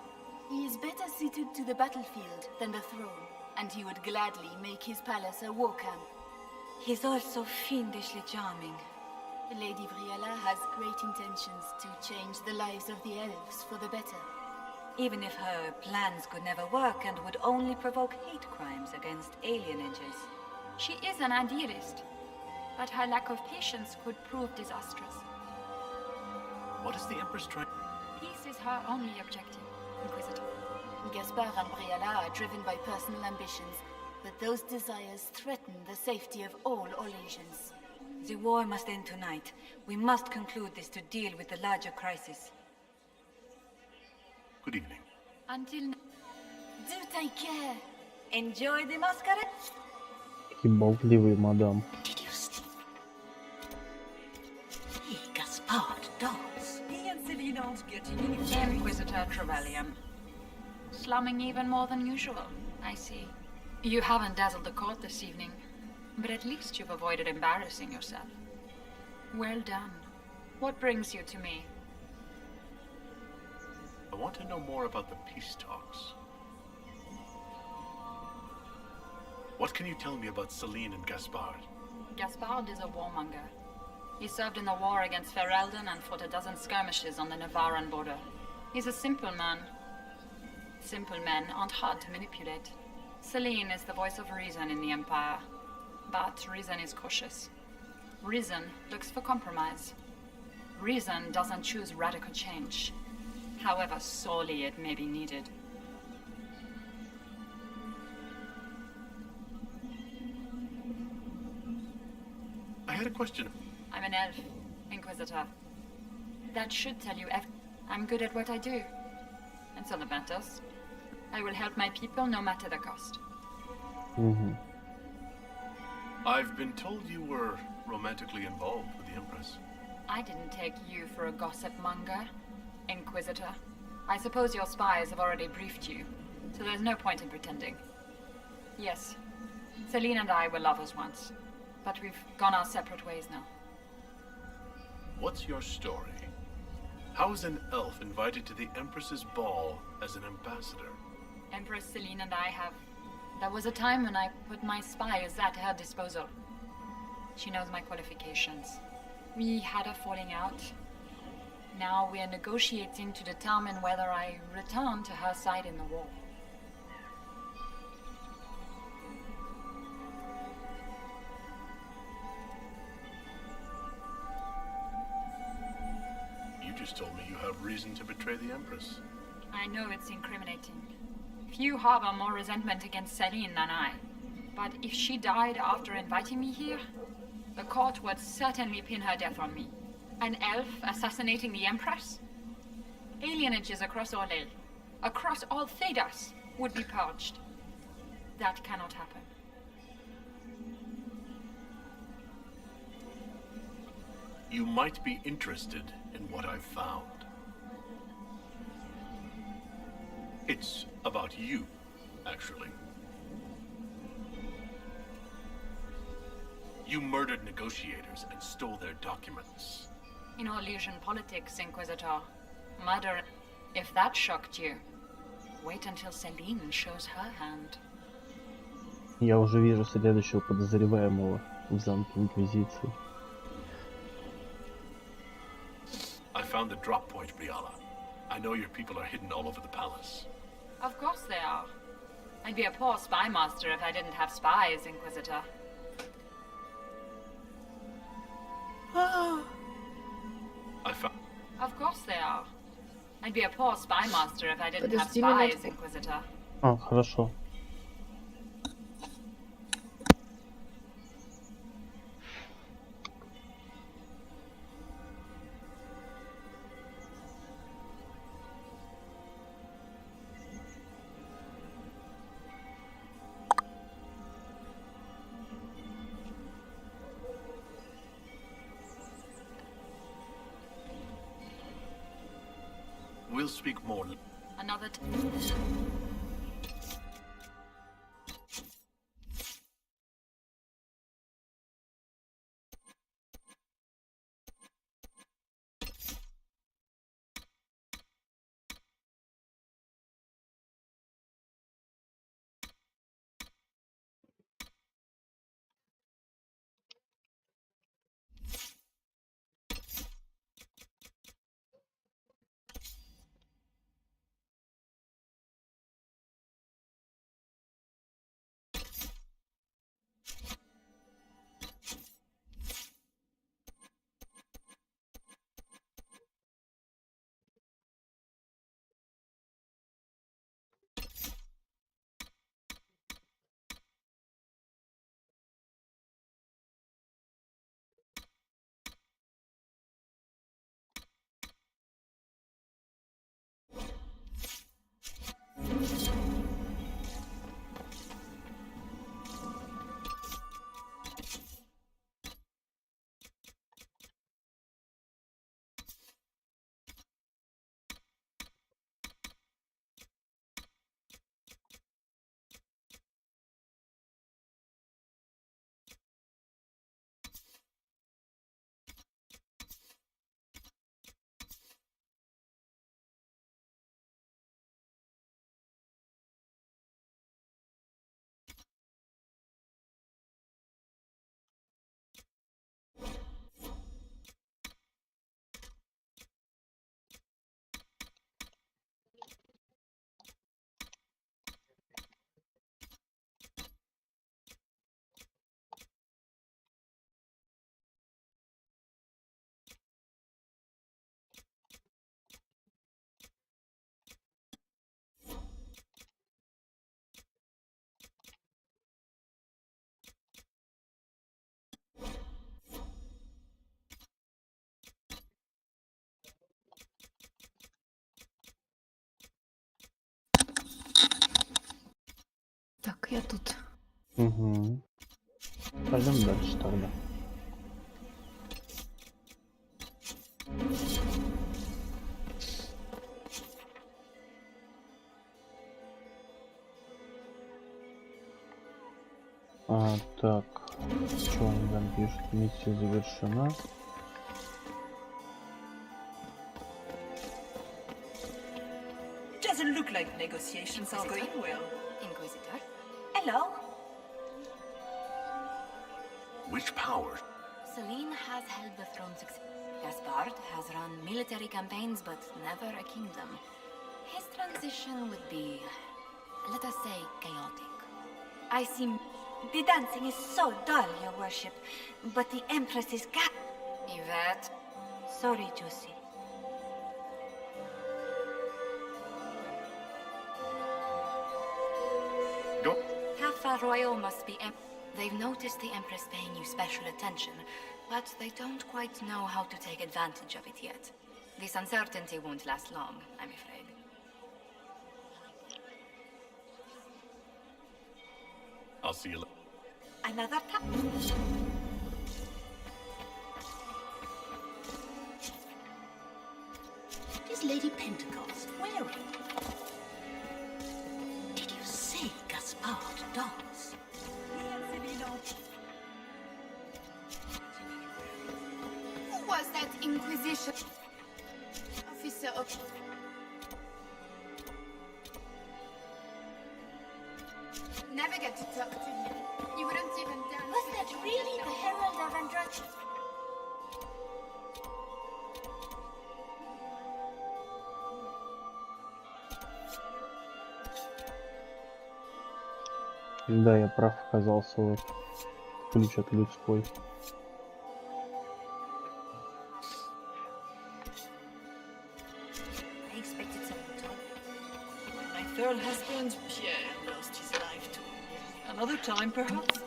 He is better suited to the battlefield than the throne, and he would gladly make his palace a war camp. He's also fiendishly charming. Lady Briella has great intentions to change the lives of the elves for the better. Even if her plans could never work and would only provoke hate crimes against alienages. She is an idealist, but her lack of patience could prove disastrous. What is the Empress trying? Peace is her only objective, Inquisitor. Gaspard and Briella are driven by personal ambitions, but those desires threaten the safety of all Orlesians. The war must end tonight. We must conclude this to deal with the larger crisis. Good evening. Until do take care. Enjoy the masquerade. Какие болтливые, мадам. Hey, Gaspard, dogs. He and Celine aren't getting anywhere. Inquisitor Trevelyan. Slumming even more than usual, I see. You haven't dazzled the court this evening, but at least you've avoided embarrassing yourself. Well done. What brings you to me? I want to know more about the peace talks. What can you tell me about Celine and Gaspard? Gaspard is a warmonger. He served in the war against Ferelden and fought a dozen skirmishes on the Navarran border. He's a simple man. Simple men aren't hard to manipulate. Celine is the voice of reason in the Empire. But reason is cautious. Reason looks for compromise. Reason doesn't choose radical change, however sorely it may be needed. I had a question. I'm an elf, Inquisitor. That should tell you I'm good at what I do. And so that matters. I will help my people no matter the cost. I've been told you were romantically involved with the Empress. I didn't take you for a gossip monger, Inquisitor. I suppose your spies have already briefed you, so there's no point in pretending. Yes, Celine and I were lovers once, but we've gone our separate ways now. What's your story? How is an elf invited to the Empress's ball as an ambassador? Empress Celine and I have... There was a time when I put my spies at her disposal. She knows my qualifications. We had a falling out. Now we are negotiating to determine whether I return to her side in the war. You just told me you have reason to betray the Empress. I know it's incriminating. Few harbor more resentment against Celine than I. But if she died after inviting me here, the court would certainly pin her death on me. An elf assassinating the Empress? Alienages across Orlais, across all Thedas, would be purged. That cannot happen. You might be interested in what I've found. It's about you, actually. You murdered negotiators and stole their documents. In Orlesian politics, Inquisitor, murder, if that shocked you, wait until Celine shows her hand. Я уже вижу следующего подозреваемого в замке Инквизиции. I found the drop point, Briala. I know your people are hidden all over the palace. Of course they are. I'd be a poor spy master if I didn't have spies, Inquisitor. I found... Of course they are. I'd be a poor spy master if I didn't have Подожди spies, минутку. Inquisitor. А, хорошо. We'll speak more. Another Так, я тут. Угу. Пойдем дальше тогда. Так, что они там пишут? Миссия завершена. Doesn't look like negotiations are going well. Inquisitor? Hello? Which power? Celine has held the throne successfully. Gaspard has run military campaigns, but never a kingdom. His transition would be, let us say, chaotic. I see. The dancing is so dull, your worship. But the Empress is Yvette? Sorry, Josie. Go. Half Royal must be They've noticed the Empress paying you special attention, but they don't quite know how to take advantage of it yet. This uncertainty won't last long, I'm afraid. I'll see you later. Another time. What is Lady Pentecost wearing? Did you see Gaspard dance? Who was that Inquisition officer of... Never get to talk to him. You wouldn't even dance. Was that really the Herald of Android? Да, я прав оказался, вот ключ от людской. I expected something taller. My third husband, Pierre, lost his life too. Another time, perhaps?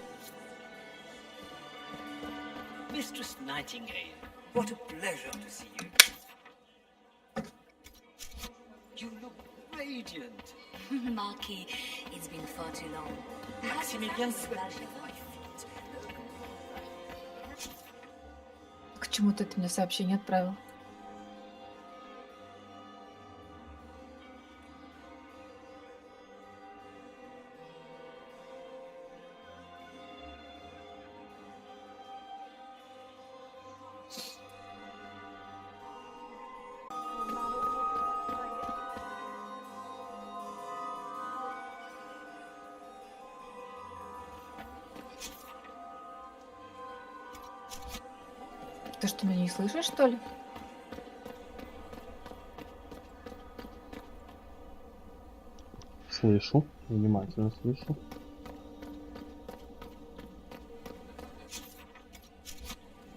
Mistress Nightingale, what a pleasure to see you. You look radiant. Marquis, it's been far too long. Maximilian swept me for my feet. К чему ты мне сообщение отправил? Ты что, меня не слышишь, что ли? Слышу, внимательно слышу.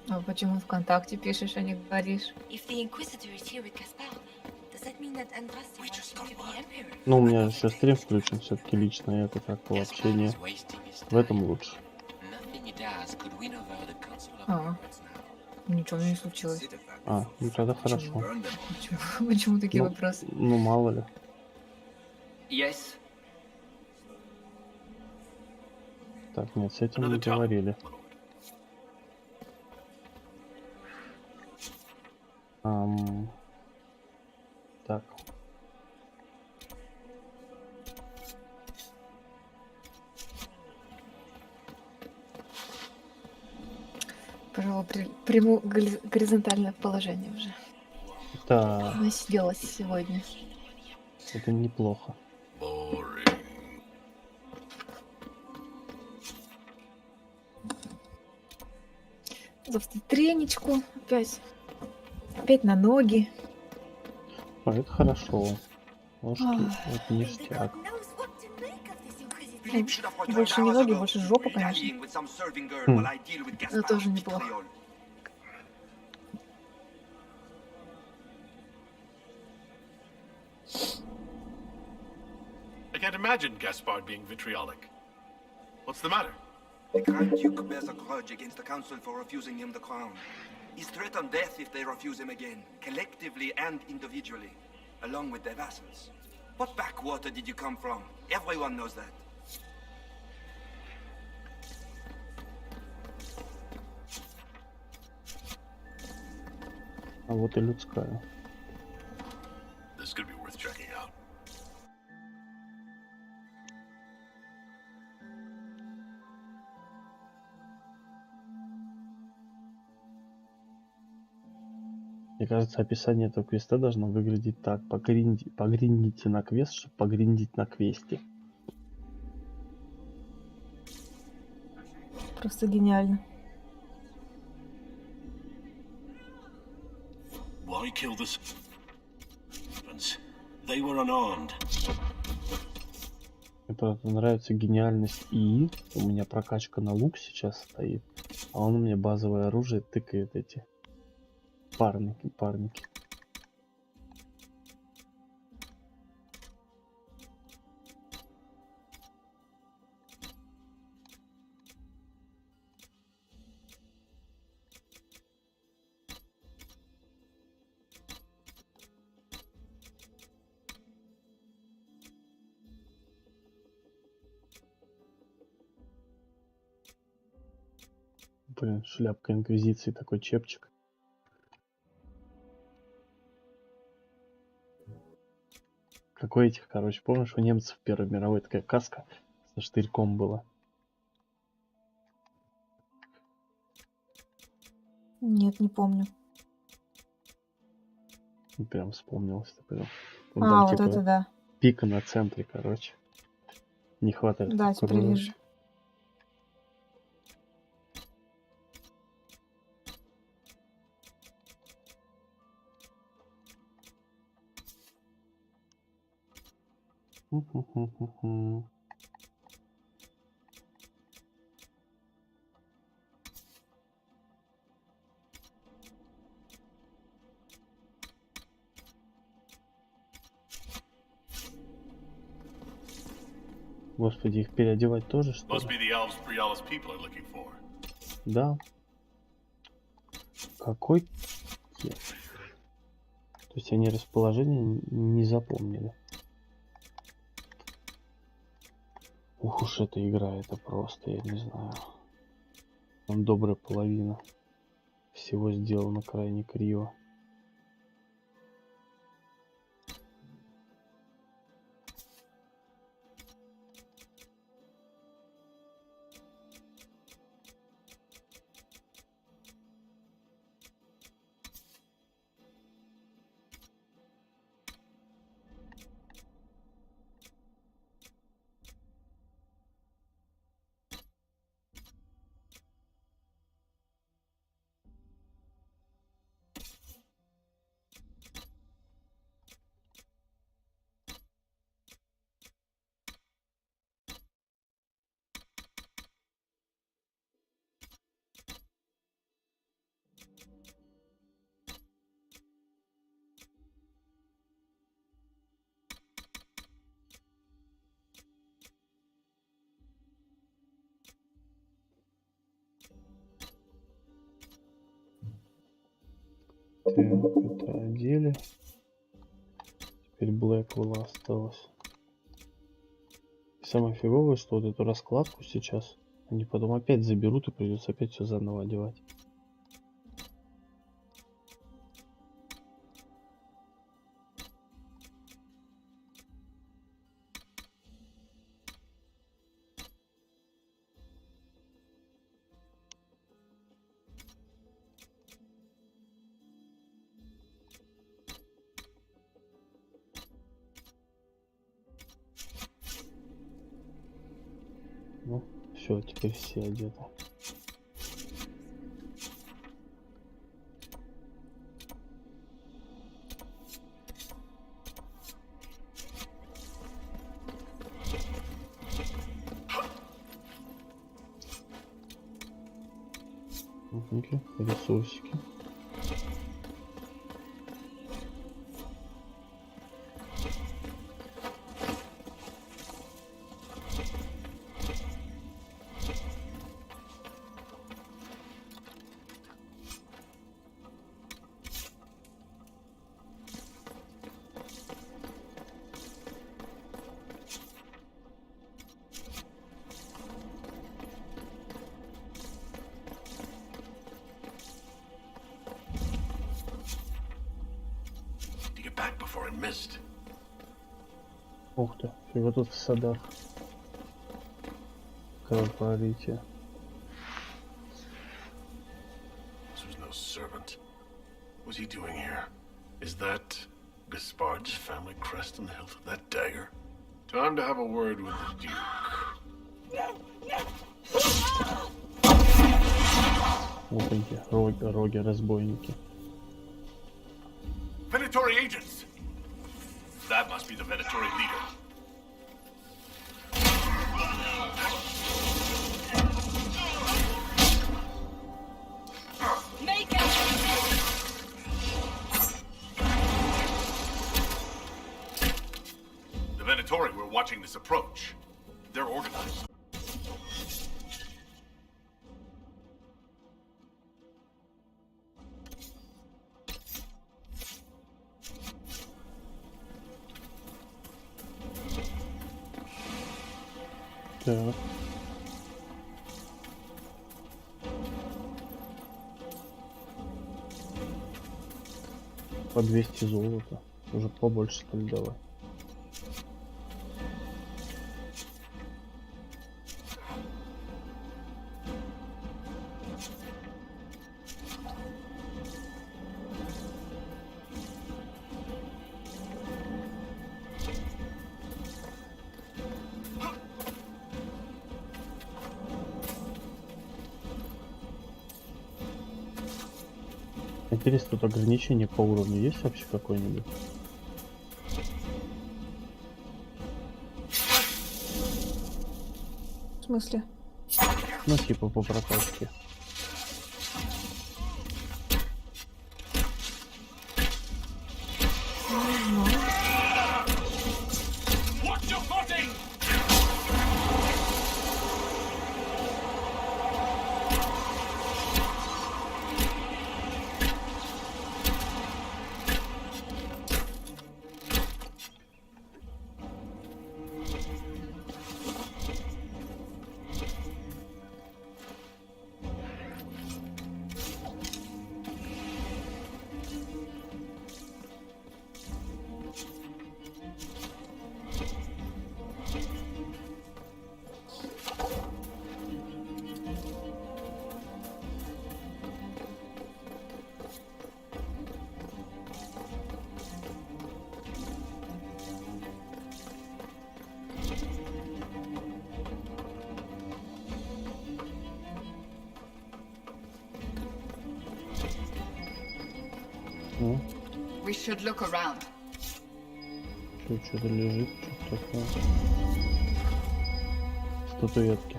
А почему ВКонтакте пишешь, а не говоришь? If the Inquisitor is here with Gaspard, does that mean that Andraste wants him to be Emperor? Ну, у меня еще стрим включен, все-таки лично это как-то общение. В этом лучше. А, ничего не случилось. А, ну тогда хорошо. Почему такие вопросы? Ну, мало ли. Yes. Так, нет, с этим мы говорили. Так. Пожалуй, приму горизонтальное положение уже. Да. Насиделась сегодня. Это неплохо. Завтра треничку опять. Опять на ноги. А, это хорошо. Ножки, это ништяк. Больше не ноги, больше жопа, конечно. Это тоже неплохо. I can't imagine Gaspard being vitriolic. What's the matter? The Grand Duke bears a grudge against the Council for refusing him the crown. He's threatened death if they refuse him again, collectively and individually, along with their vassals. What backwater did you come from? Everyone knows that. А вот и людская. This could be worth checking out. Мне кажется, описание этого квеста должно выглядеть так. Погриндите на квест, чтобы погриндить на квесте. Просто гениально. Why kill the servants? They were unarmed. Мне правда нравится гениальность ИИ. У меня прокачка на лук сейчас стоит, а он у меня базовое оружие тыкает эти парники. Блин, шляпка Инквизиции, такой чепчик. Какой этих, короче, помнишь, у немцев в Первой мировой такая каска со штырьком была? Нет, не помню. Прям вспомнилось. Прям. Вот типа, это да. Пика на центре, короче. Не хватает. Да, теперь вижу. Господи, их переодевать тоже, что Must be ли? the elves Briala's people are looking for. Да. Какой кет? То есть они расположение не запомнили. Ух уж эта игра, это просто, я не знаю. Там добрая половина всего сделано крайне криво. Так, это одели. Теперь Блэквелла осталось. И самое фиговое, что вот эту раскладку сейчас они потом опять заберут и придется опять все заново одевать. Ну, все, теперь все одеты. Ресурсики. Ух ты, и вот тут в садах was he doing here? Is that Gaspard's family crest on the hilt of that dagger? Time to have a word with the Duke. Опаньки, роги, разбойники. Venatori agents! That must be the Venatori leader. Make it! The Venatori were watching this approach. They're organized. Так. По 200 золота. Уже побольше стали давать. Интересно, тут ограничение по уровню есть вообще какое-нибудь? В смысле? Ну, типа по прокачке. We should look around. Тут что-то лежит, что-то такое. Статуэтки.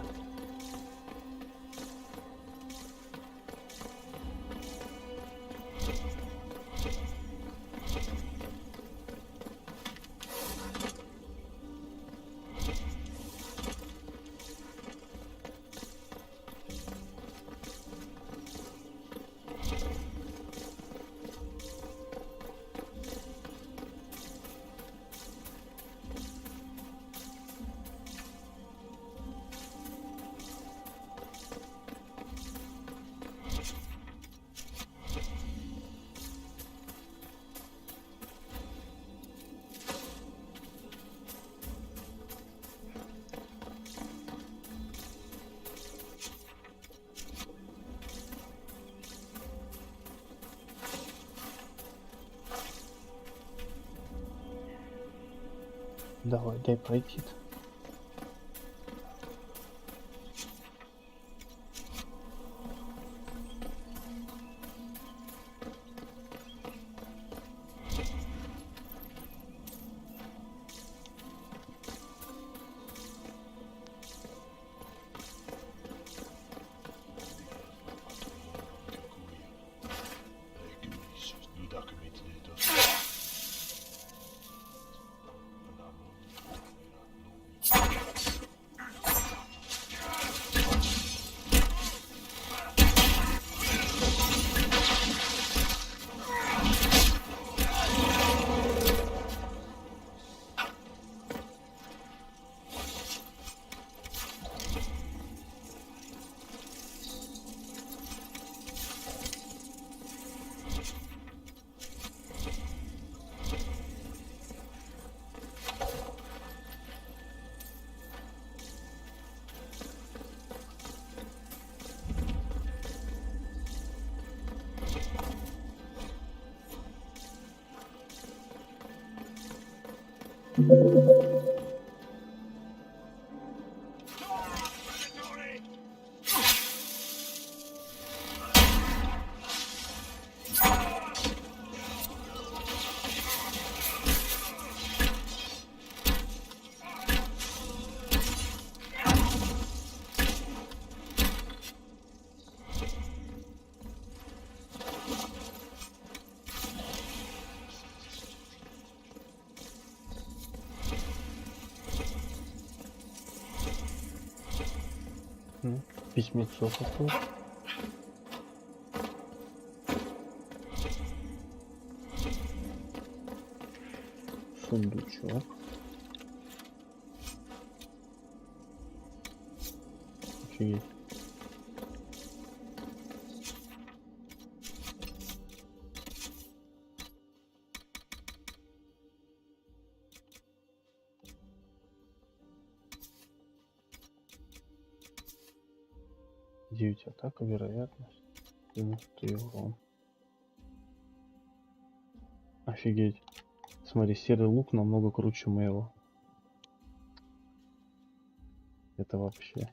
Давай, дай пройти-то. Письмецо какое. Сундучок. Офигеть. Девять атака, вероятность. 93 урон. Офигеть. Смотри, серый лук намного круче моего. Это вообще.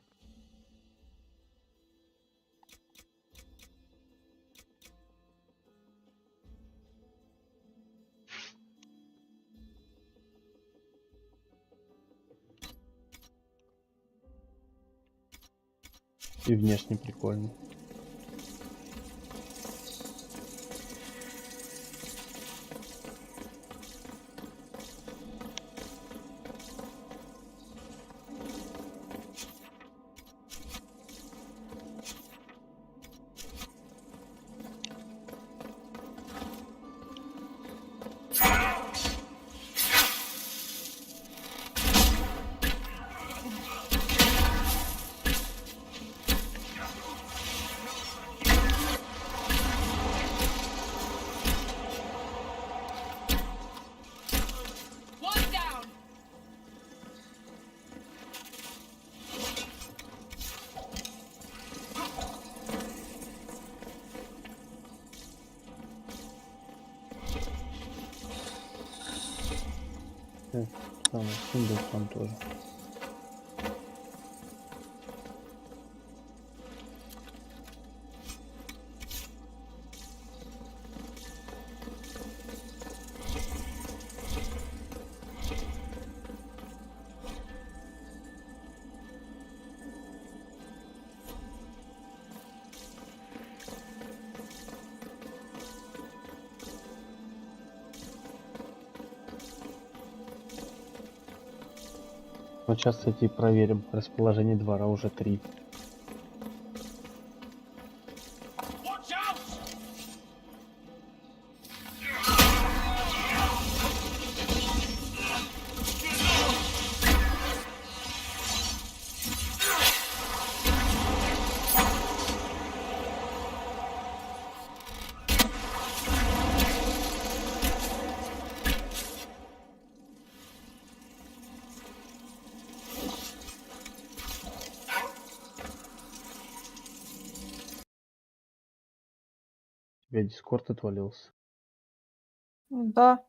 И внешне прикольно. Там тоже. Вот сейчас, кстати, проверим расположение двора, уже 3. У тебя дискорд отвалился. Да.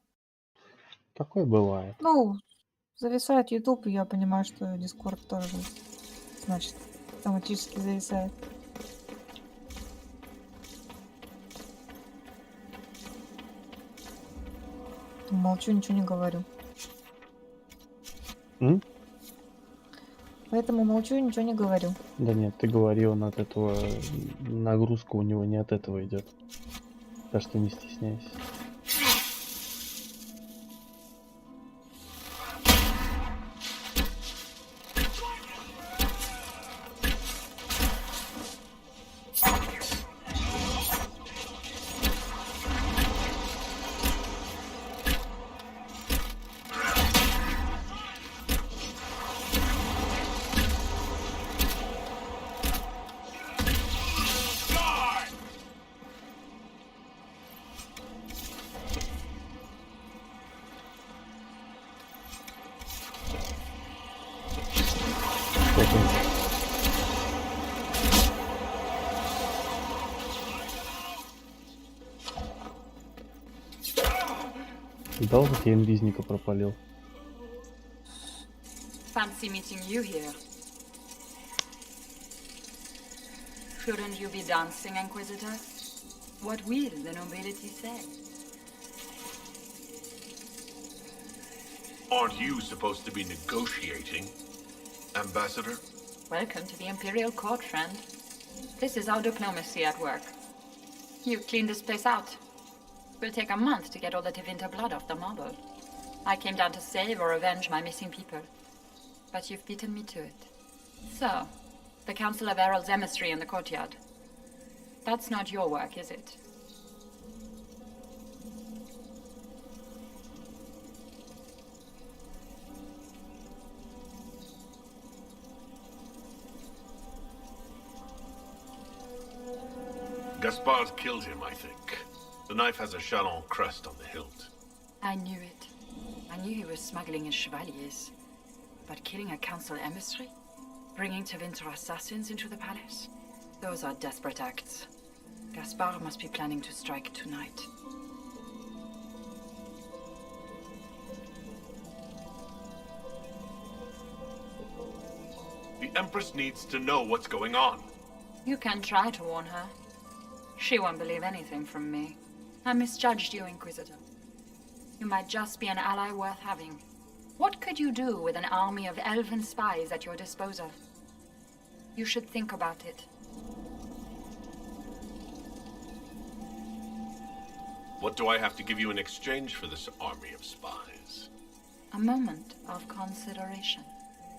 Такое бывает. Ну, зависает YouTube, и я понимаю, что Discord тоже, значит, автоматически зависает. Молчу, ничего не говорю. Поэтому молчу, ничего не говорю. Да нет, ты говори, он от этого, нагрузка у него не от этого идет. Так что не стесняйся. Видал, как я инвизника пропалил? Fancy meeting you here. Shouldn't you be dancing, Inquisitor? What will the nobility say? Aren't you supposed to be negotiating, Ambassador? Welcome to the Imperial Court, friend. This is our diplomacy at work. You cleaned this place out. Will take a month to get all the Tevinter blood off the marble. I came down to save or avenge my missing people. But you've beaten me to it. So, the Council of Herald's emissary in the courtyard. That's not your work, is it? Gaspard's killed him, I think. The knife has a Chalon crest on the hilt. I knew it. I knew he was smuggling his chevaliers. But killing a council emissary? Bringing Tevinter assassins into the palace? Those are desperate acts. Gaspard must be planning to strike tonight. The Empress needs to know what's going on. You can try to warn her. She won't believe anything from me. I misjudged you, Inquisitor. You might just be an ally worth having. What could you do with an army of elven spies at your disposal? You should think about it. What do I have to give you in exchange for this army of spies? A moment of consideration.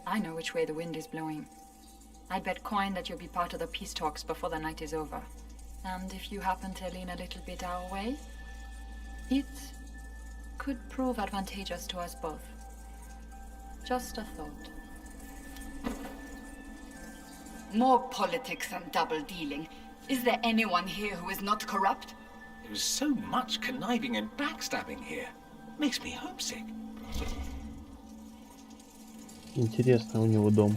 I know which way the wind is blowing. I'd bet coin that you'll be part of the peace talks before the night is over. And if you happen to lean a little bit our way, it could prove advantageous to us both. Just a thought. More politics and double-dealing. Is there anyone here who is not corrupt? There's so much conniving and backstabbing here. Makes me homesick. Интересный у него дом.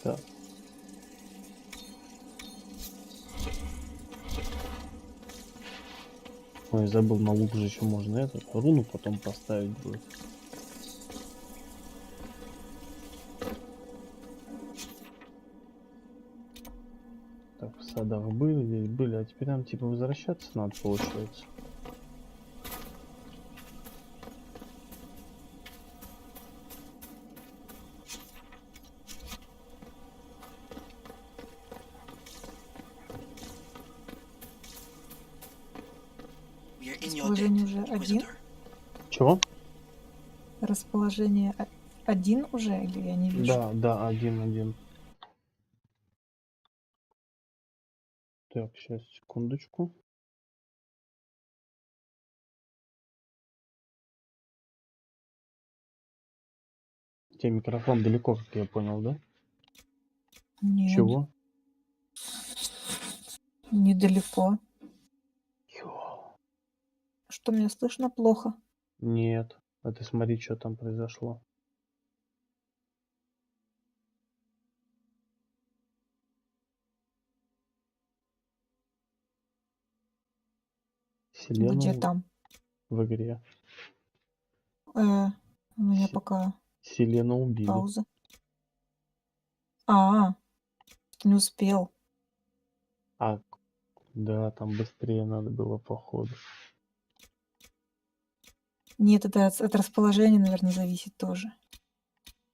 Так. Ой, забыл, на лук же еще можно этот руну потом поставить будет. Так, в садах были, здесь были, а теперь нам типа возвращаться надо, получается. Расположение уже один? Чего? Расположение один уже, или я не вижу? Да, один. Так, сейчас, секундочку. У тебя микрофон далеко, как я понял, да? Нет. Чего? Недалеко. Что, меня слышно плохо? Нет. А ты смотри, что там произошло. Селену Где там? в игре. У меня пока Селену убили. пауза. Не успел. Да, там быстрее надо было, походу. Нет, это от расположения, наверное, зависит тоже.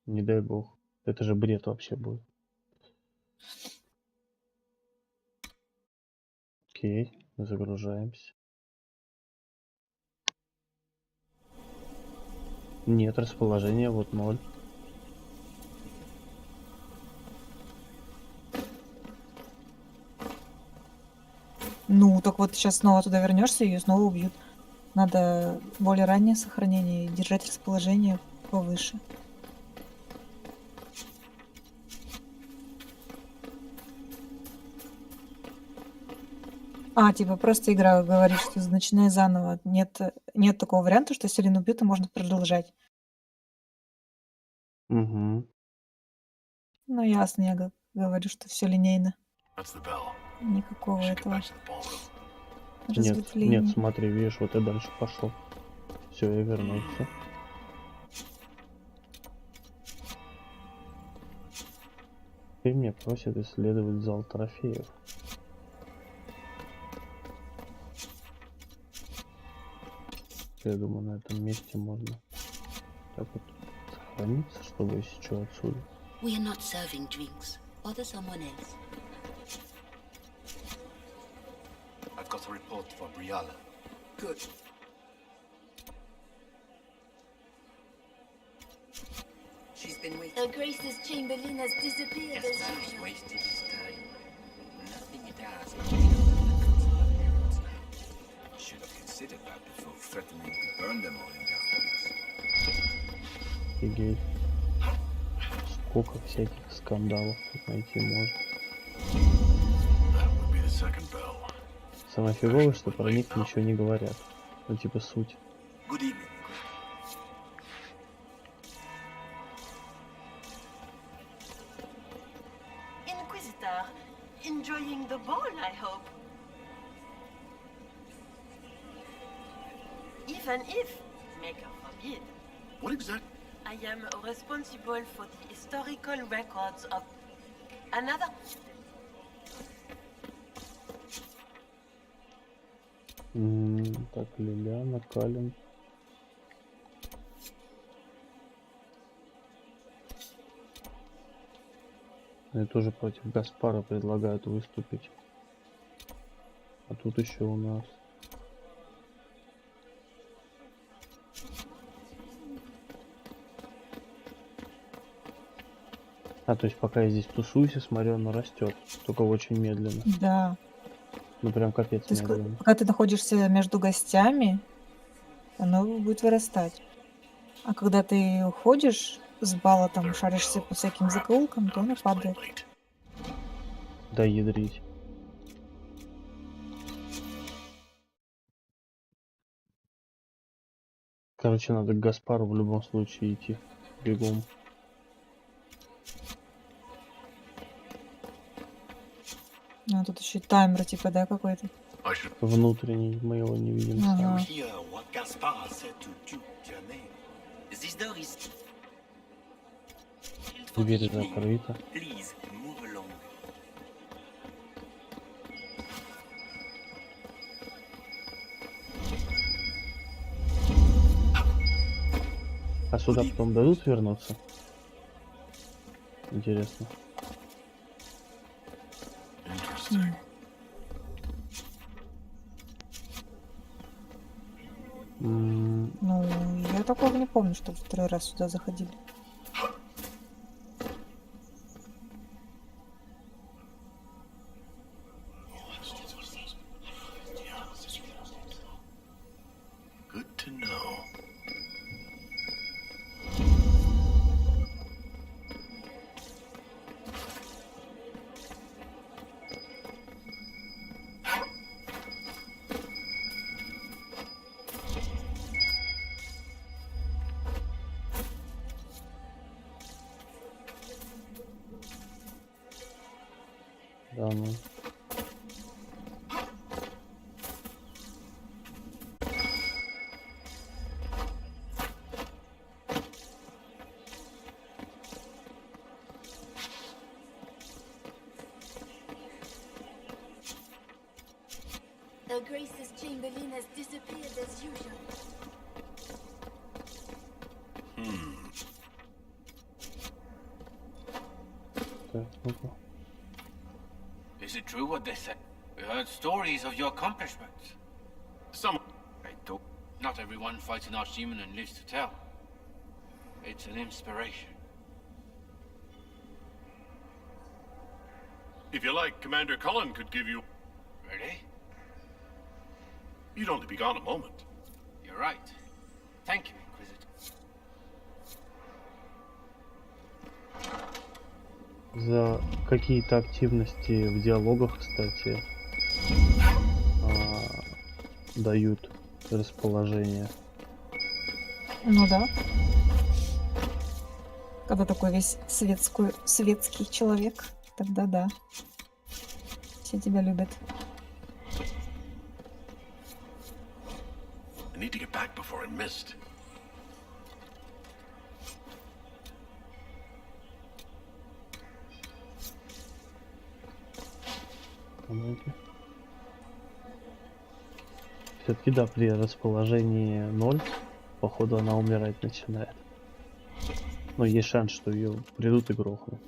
Не дай бог. Это же бред вообще будет. Окей, загружаемся. Нет, расположение вот 0. Ну, так вот сейчас снова туда вернешься, ее снова убьют. Надо более раннее сохранение и держать расположение повыше. Типа просто игра говорит, что начинай заново. Нет такого варианта, что если Селену убьют, то можно продолжать. Угу. Ну, ясно, я говорю, что все линейно. That's the bell. Никакого We should get этого. back to the ballroom. Нет, разветвление. нет, смотри, видишь, вот я дальше пошел. Все, я вернулся. И меня просят исследовать зал трофеев. Я думаю, на этом месте можно так вот сохраниться, чтобы если что отсюда. We are not serving drinks. Bother someone else. I've got a report for Briala. Good. She's been waiting. Her Grace's Chamberlain has disappeared as Gaspard usual. wasted his time. Nothing he does. Should have considered that before threatening to burn them all in their homes. Офигеть. Сколько всяких скандалов тут найти можно. That would be the second bell. Самое фиговое, что про них ничего не говорят. Ну типа суть. Good evening. Inquisitor, enjoying the ball, I hope. Even if, maker forbid, What exactly? I am responsible for the historical records of another. Так, Лилиана, Калин. Они тоже против Гаспара предлагают выступить. А тут еще у нас. А, то есть пока я здесь тусуюсь и смотрю, оно растет. Только очень медленно. Да. Ну прям капец То есть, медленно. пока ты находишься между гостями, оно будет вырастать. А когда ты уходишь с бала, там шаришься по всяким закоулкам, то оно падает. Да ядрить. Короче, надо к Гаспару в любом случае идти. Бегом. А тут еще и таймер, типа, да, какой-то. Внутренний, мы его не видим. Ага. Hear what Gaspard said to Duke Germain. This door is... Дверь закрыта. Please, move along. А сюда потом дадут вернуться? Интересно. Ну, я такого не помню, что второй раз сюда заходили. Good to know. Да, ну. Her Grace's Chamberlain has disappeared as usual. Так, ну-ка. Is it true what they said? We heard stories of your accomplishments. Some... I don't... Not everyone fights an archdemon and lives to tell. It's an inspiration. If you like, Commander Cullen could give you... Really? You'd only be gone a moment. You're right. Thank you, Inquisitor. За какие-то активности в диалогах, кстати, дают расположение. Ну да. Когда такой весь светский человек, тогда да. Все тебя любят. need to get back before I missed. Все-таки да, при расположении 0, походу она умирать начинает. Но есть шанс, что ее придут и грохнут.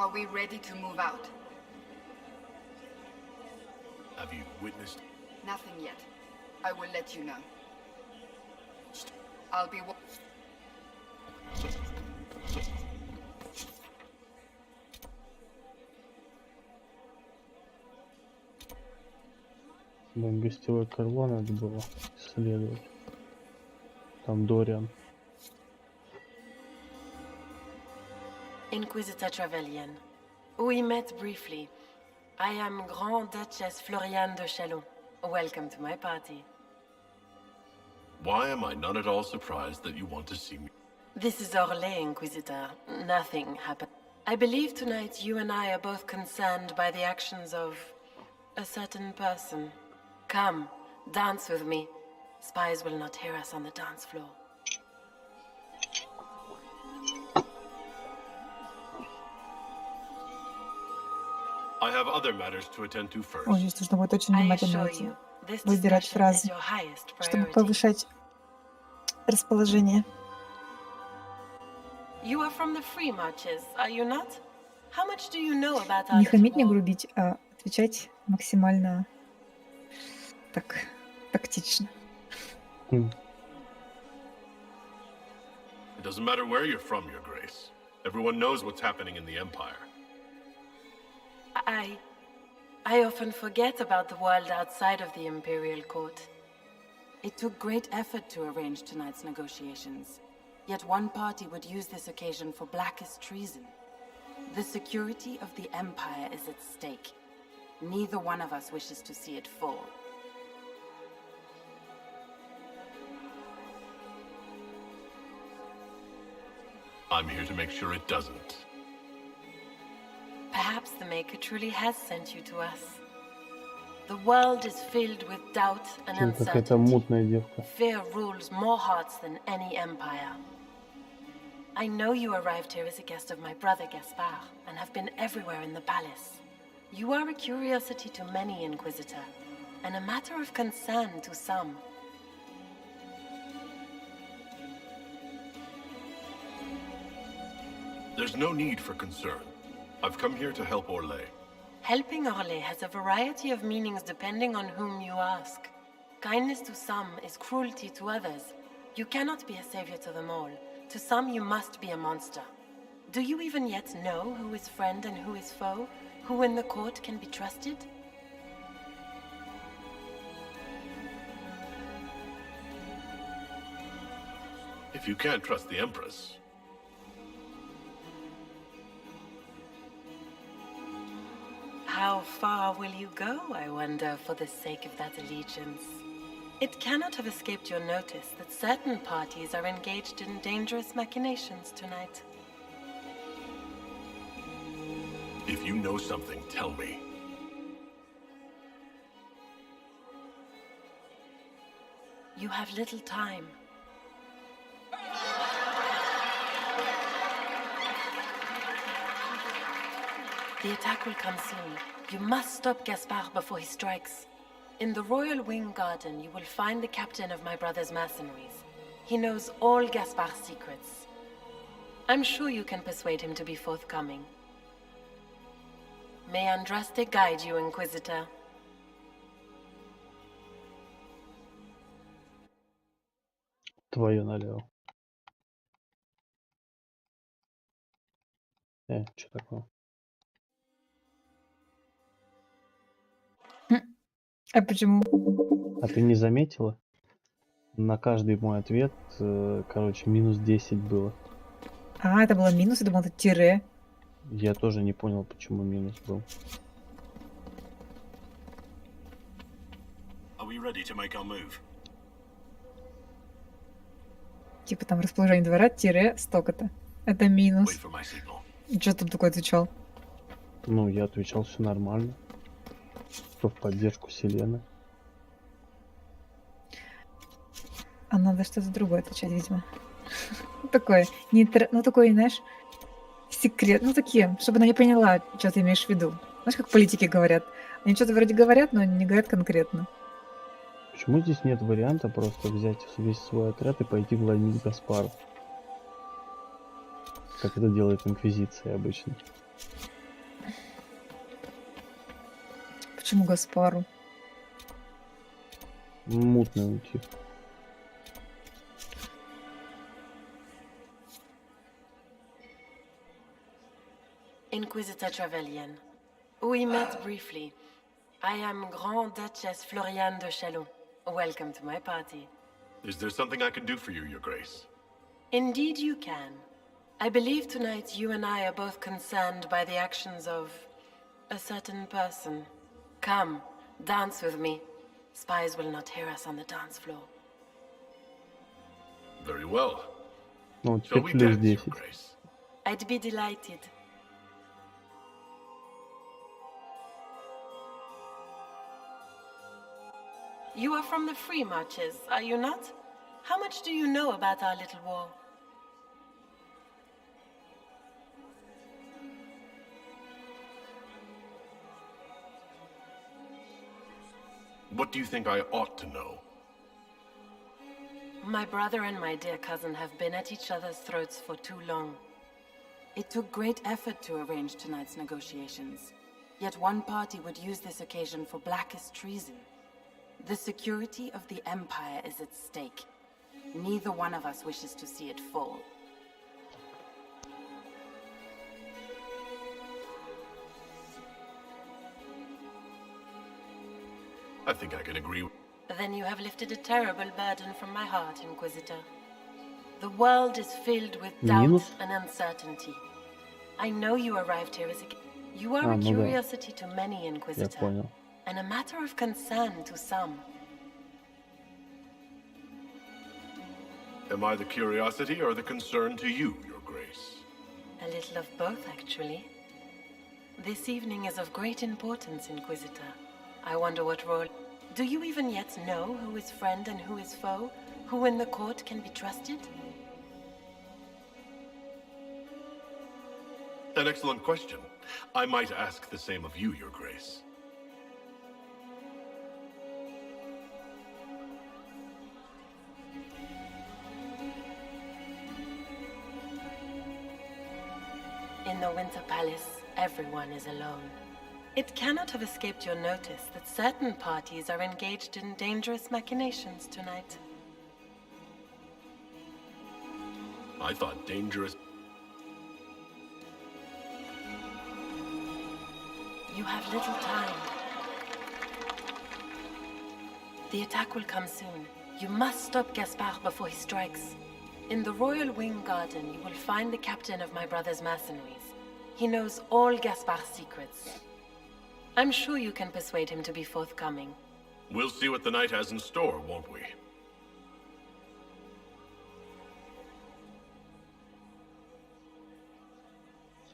Are we ready to move out? Have you witnessed? Nothing yet. I will let you know. I'll be... Гостевое крыло надо было исследовать. Там Дориан. Inquisitor Trevelyan. We met briefly. I am Grand Duchess Floriane de Chalon. Welcome to my party. Why am I not at all surprised that you want to see me? This is Orlais, Inquisitor. Nothing happened. I believe tonight you and I are both concerned by the actions of a certain person. Come, dance with me. Spies will not hear us on the dance floor. I have other matters to attend to first. Ой, здесь нужно будет очень внимательно выбирать фразы, чтобы повышать расположение. You are from the Free Marches, are you not? How much do you know about Не our хамить, не грубить, а отвечать максимально так тактично. It doesn't matter where you're from, Your Grace. Everyone knows what's happening in the Empire. I often forget about the world outside of the Imperial Court. It took great effort to arrange tonight's negotiations. Yet one party would use this occasion for blackest treason. The security of the Empire is at stake. Neither one of us wishes to see it fall. I'm here to make sure it doesn't. Perhaps the Maker truly has sent you to us. The world is filled with doubt and Какая-то uncertainty. мутная девка. Fear rules more hearts than any empire. I know you arrived here as a guest of my brother Gaspard, and have been everywhere in the palace. You are a curiosity to many, Inquisitor, and a matter of concern to some. There's no need for concern. I've come here to help Orlais. Helping Orlais has a variety of meanings depending on whom you ask. Kindness to some is cruelty to others. You cannot be a savior to them all. To some you must be a monster. Do you even yet know who is friend and who is foe? Who in the court can be trusted? If you can't trust the Empress, How far will you go, I wonder, for the sake of that allegiance? It cannot have escaped your notice that certain parties are engaged in dangerous machinations tonight. if you know something, tell me. You have little time. The attack will come soon. You must stop Gaspard before he strikes. In the Royal Wing Garden, you will find the captain of my brother's mercenaries. He knows all Gaspard's secrets. I'm sure you can persuade him to be forthcoming. May Andraste guide you, Inquisitor. Твою налево. Что такое? А почему? А ты не заметила? На каждый мой ответ, короче, минус 10 было. А, это было минус, я думал, это тире. Я тоже не понял, почему минус был. Are we ready to make our move? Типа там расположение двора, тире, столько-то. Это минус. Wait for my signal. И что там такое отвечал? Ну, я отвечал, все нормально. Что в поддержку Селены. А надо что-то другое отвечать, видимо. Такое, ну такой, знаешь, секрет, ну такие, чтобы она не поняла, что ты имеешь в виду. Знаешь, как политики говорят. Они что-то вроде говорят, но не говорят конкретно. Почему здесь нет варианта просто взять весь свой отряд и пойти главнить Гаспару? Как это делает Инквизиция обычно. Почему Гаспару? Мутный тип. Inquisitor Trevelyan. We met briefly. I am Grand Duchess Floriane de Chalon. Welcome to my party. Is there something I can do for you, Your Grace? Indeed you can. I believe tonight you and I are both concerned by the actions of a certain person. Come, dance with me. Spies will not hear us on the dance floor. Very well. Ну, Shall теперь we плюс dance, Your 10. Grace? I'd be delighted. You are from the Free Marches, are you not? How much do you know about our little war? What do you think I ought to know? My brother and my dear cousin have been at each other's throats for too long. It took great effort to arrange tonight's negotiations. Yet one party would use this occasion for blackest treason. The security of the Empire is at stake. Neither one of us wishes to see it fall. I think I can agree. Then you have lifted a terrible burden from my heart, Inquisitor. The world is filled with doubt and uncertainty. I know you arrived here as a... You are a curiosity to many, Inquisitor, and a matter of concern to some. Am I the curiosity or the concern to you, Your Grace? A little of both, actually. This evening is of great importance, Inquisitor. I wonder what role... Do you even yet know who is friend and who is foe? Who in the court can be trusted? An excellent question. I might ask the same of you, Your Grace. In the Winter Palace, everyone is alone. It cannot have escaped your notice that certain parties are engaged in dangerous machinations tonight. I thought dangerous... You have little time. The attack will come soon. You must stop Gaspard before he strikes. In the Royal Wing Garden, you will find the captain of my brother's mercenaries. He knows all Gaspard's secrets. I'm sure you can persuade him to be forthcoming. We'll see what the night has in store, won't we?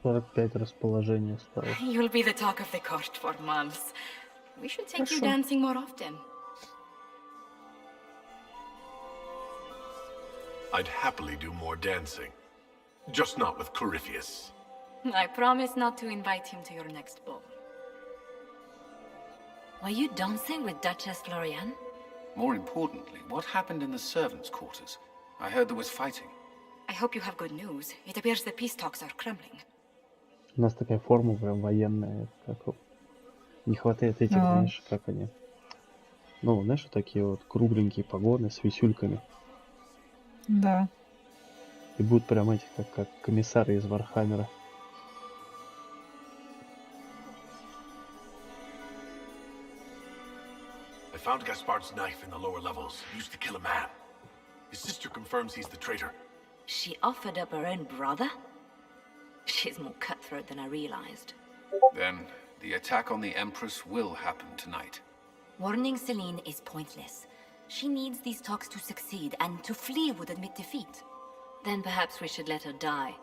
расположения стало. You'll be the talk of the court for months. We should take you dancing more often. I'd happily do more dancing. Just not with Corypheus. I promise not to invite him to your next ball. Were you dancing with Duchess Floriane? More importantly, what happened in the servants' quarters? I heard there was fighting. I hope you have good news. It appears the peace talks are crumbling. У нас такая форма прям военная, как не хватает этих, знаешь, как они. Ну, знаешь, вот такие вот кругленькие погоны с висюльками. Да. И будут прям эти, как комиссары из Вархаммера. found Gaspard's knife in the lower levels, used to kill a man. His sister confirms he's the traitor. She offered up her own brother? She's more cutthroat than I realized. Then, the attack on the Empress will happen tonight. Warning Celine is pointless. She needs these talks to succeed, and to flee would admit defeat. Then perhaps we should let her die.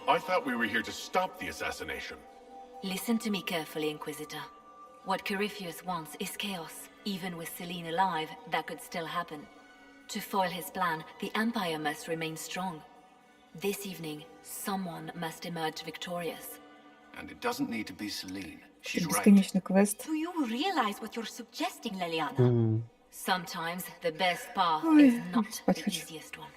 I thought we were here to stop the assassination. Listen to me carefully, Inquisitor. What Corypheus wants is chaos. Even with Celine alive, that could still happen. To foil his plan, the Empire must remain strong. This evening, someone must emerge victorious. And it doesn't need to be Celine. She's right. Бесконечный квест. Do you realize what you're suggesting, Leliana? Sometimes the best path Ой, is not спать the хочу. easiest one.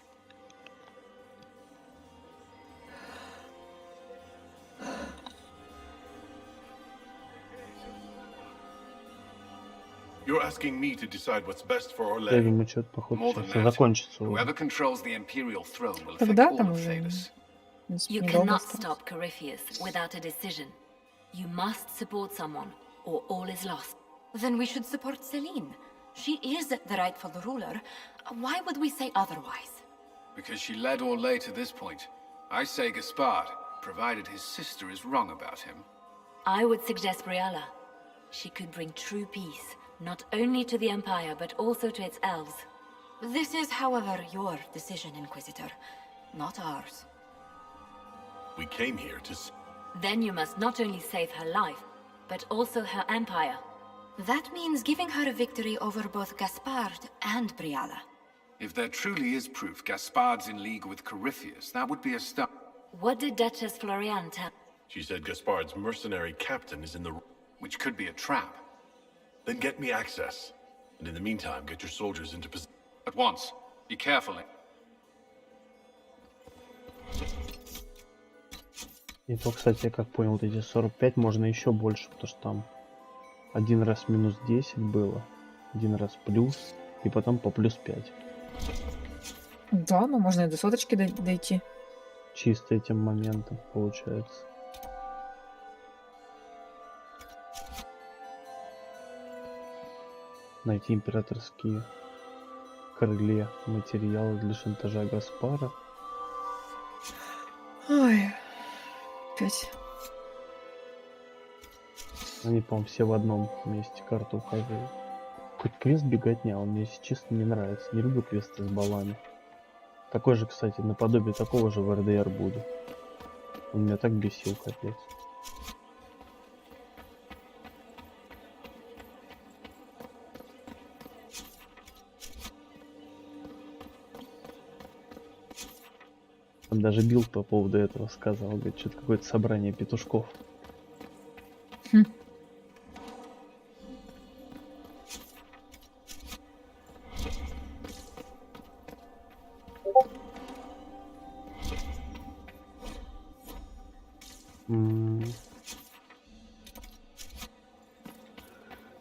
You're asking me to decide what's best for Я Orlais. думаю, что-то походу More than сейчас that, закончится уже. whoever controls the Imperial throne will affect Тогда all там of уже, Thales. в принципе, You недолго cannot осталось. stop Corypheus without a decision. You must support someone, or all is lost. Then we should support Celine. She is the rightful ruler. Why would we say otherwise? Because she led Orlais to this point. I say Gaspard, provided his sister is wrong about him. I would suggest Briella. She could bring true peace, not only to the Empire, but also to its elves. This is, however, your decision, Inquisitor, not ours. We came here to... Then you must not only save her life, but also her empire. That means giving her a victory over both Gaspard and Briella. If there truly is proof Gaspard's in league with Corypheus, that would be a start. What did Duchess Florian tell? She said Gaspard's mercenary captain is in the... Which could be a trap. Then get me access. And in the meantime, get your soldiers into position. At once. Be careful. И то, кстати, я как понял, вот эти 45 можно еще больше, потому что там один раз минус 10 было, один раз плюс, и потом по плюс 5. Да, ну можно и до соточки дойти. Чисто этим моментом получается. Найти императорские крылья, материалы для шантажа Гаспара. Ой, опять. Они, по-моему, все в одном месте карту указывают. Хоть квест беготня, он мне, если честно, не нравится. Не люблю квесты с балами. Такой же, кстати, наподобие такого же в РДР будет. Он меня так бесил, капец. Он даже билд по поводу этого сказал. Говорит, что-то какое-то собрание петушков.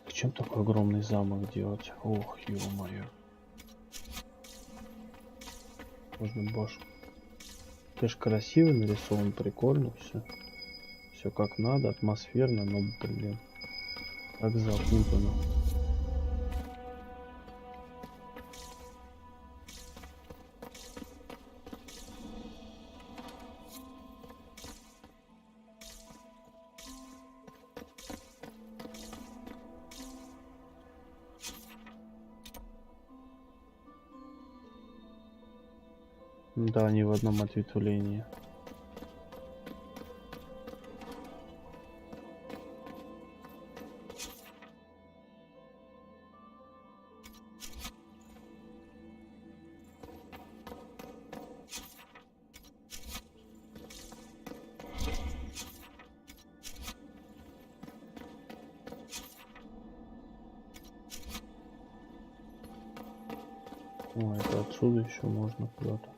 Зачем такой огромный замок делать? Ох, ё-моё. Можно башку. Конечно, красиво нарисован, прикольно все. Все как надо, атмосферно, но, блин, как запутано. Да, они в одном ответвлении. О, это отсюда еще можно куда-то.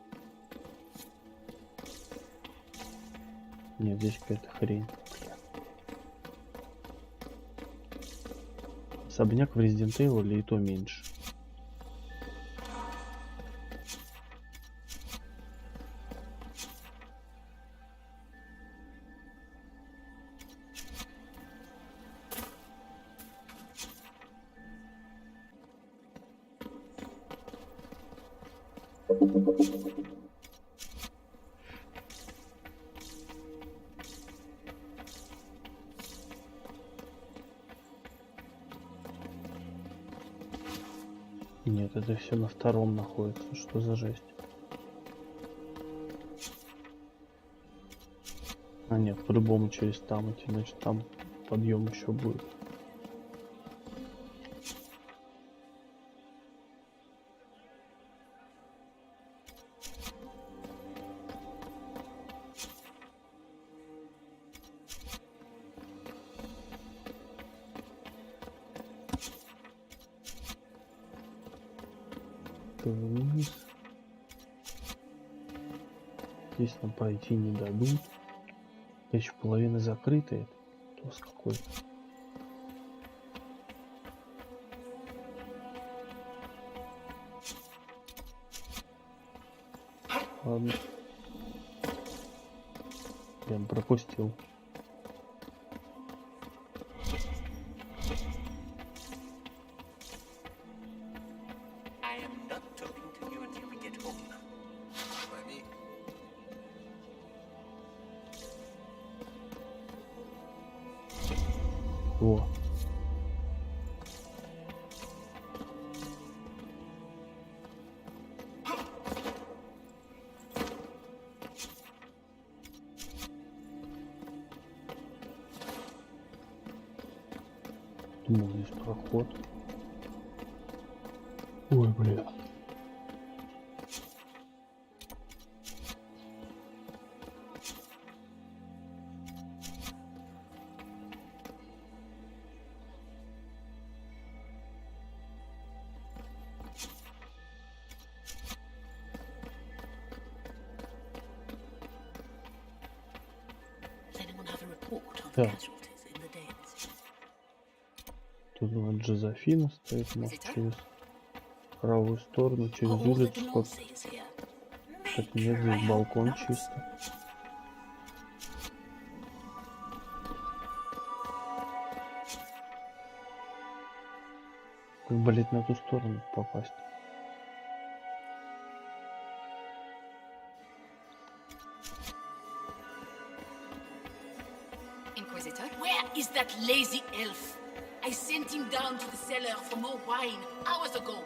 Нет, здесь какая-то хрень. Особняк в Resident Evil и то меньше. Нет, это все на втором находится. Что за жесть? А нет, по-любому через там идти, значит там подъем еще будет. Вниз. Здесь нам пройти не дадут. Еще половина закрытая. Тос какой-то. Ладно. Я пропустил. Во. Думал, здесь проход. Ой, бля. Так. Тут вот Джозефина стоит, может, через правую сторону, через улицу. Так, нет, здесь балкон чисто. Как, блять, на ту сторону попасть? Where is that lazy elf? I sent him down to the cellar for more wine hours ago.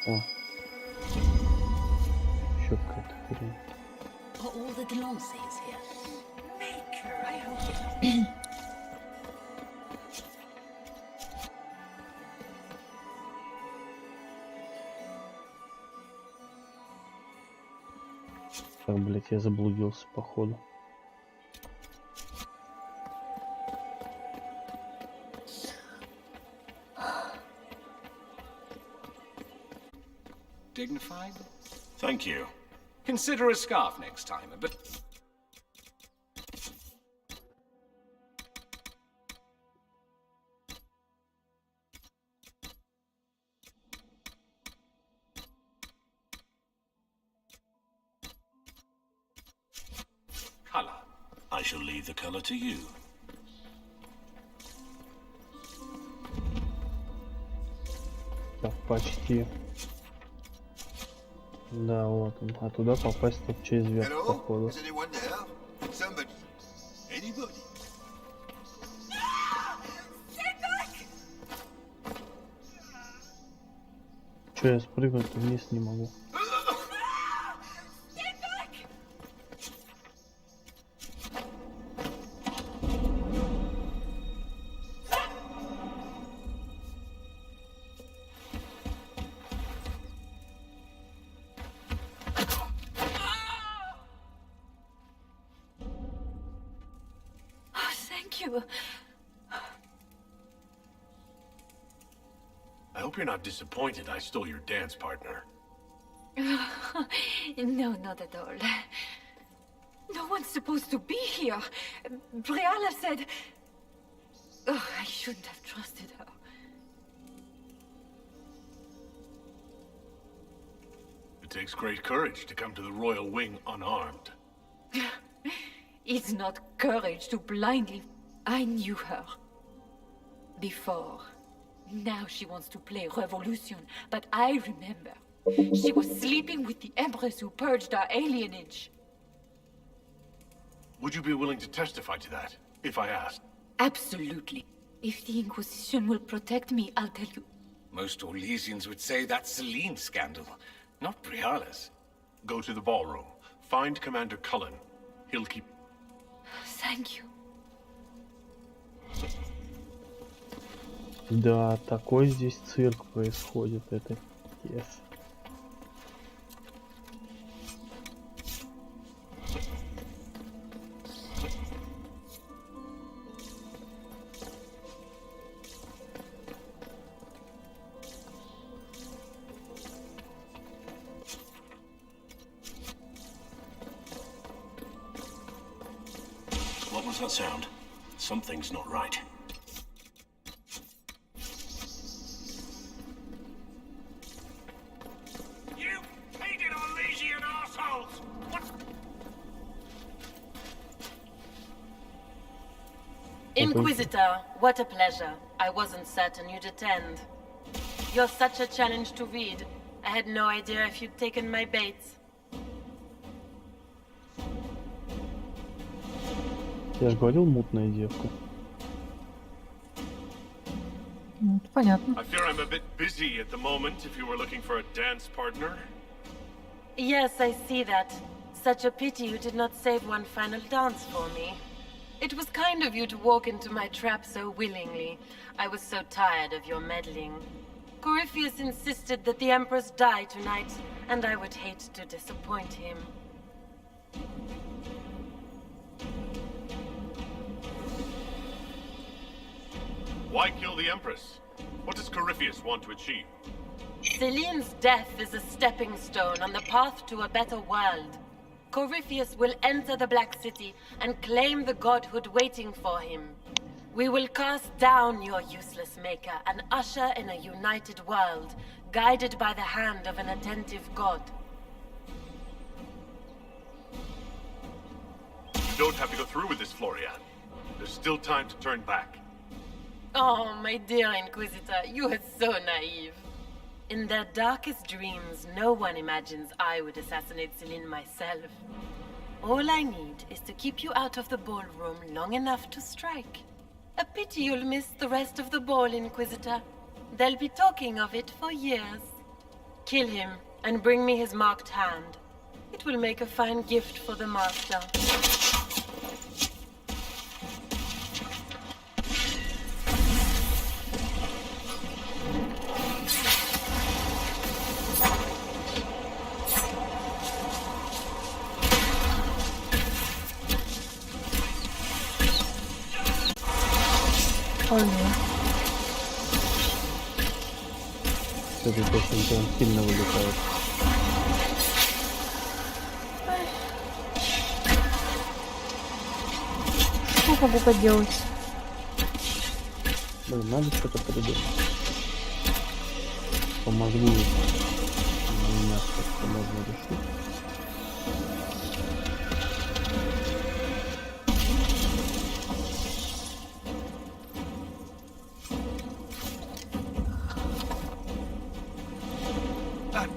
О. Еще какая-то хрень. Are all the Delonces here? Maker, I hope. Так, блять, я заблудился, походу. Dignified? Thank you. Consider a scarf next time, but... Color. I shall leave the color to you. Так, почти. Да, вот он. А туда попасть только через верх, походу. Че, я спрыгнуть вниз не могу? I hope you're not disappointed I stole your dance partner. No, not at all. No one's supposed to be here. Brianna said... Oh, I shouldn't have trusted her. It takes great courage to come to the royal wing unarmed. It's not courage to blindly... I knew her. Before. Now she wants to play revolution, but I remember. She was sleeping with the Empress who purged our alienage. Would you be willing to testify to that, if I asked? Absolutely. If the Inquisition will protect me, I'll tell you. Most Orlesians would say that's Celine's scandal, not Briala's. Go to the ballroom. Find Commander Cullen. He'll keep... Thank you. Да, такой здесь цирк происходит, это yes. What was that sound? Something's not right. You hated Orlesian assholes! What? Inquisitor, what a pleasure. I wasn't certain you'd attend. You're such a challenge to read. I had no idea if you'd taken my baits. Я же говорил, мутная девка. Понятно. I fear I'm a bit busy at the moment if you were looking for a dance partner. Yes, I see that. Such a pity you did not save one final dance for me. It was kind of you to walk into my trap so willingly. I was so tired of your meddling. Corypheus insisted that the Empress die tonight, and I would hate to disappoint him. Why kill the Empress? What does Corypheus want to achieve? Celine's death is a stepping stone on the path to a better world. Corypheus will enter the Black City and claim the godhood waiting for him. We will cast down your useless maker and usher in a united world, guided by the hand of an attentive god. You don't have to go through with this, Florian. There's still time to turn back. Oh, my dear Inquisitor, you are so naive. In their darkest dreams, no one imagines I would assassinate Celine myself. All I need is to keep you out of the ballroom long enough to strike. A pity you'll miss the rest of the ball, Inquisitor. They'll be talking of it for years. Kill him and bring me his marked hand. It will make a fine gift for the Master. Все-таки очень сильно вылетает. Что могу поделать? Блин, надо что-то придумать. Помогли меня, что можно решить.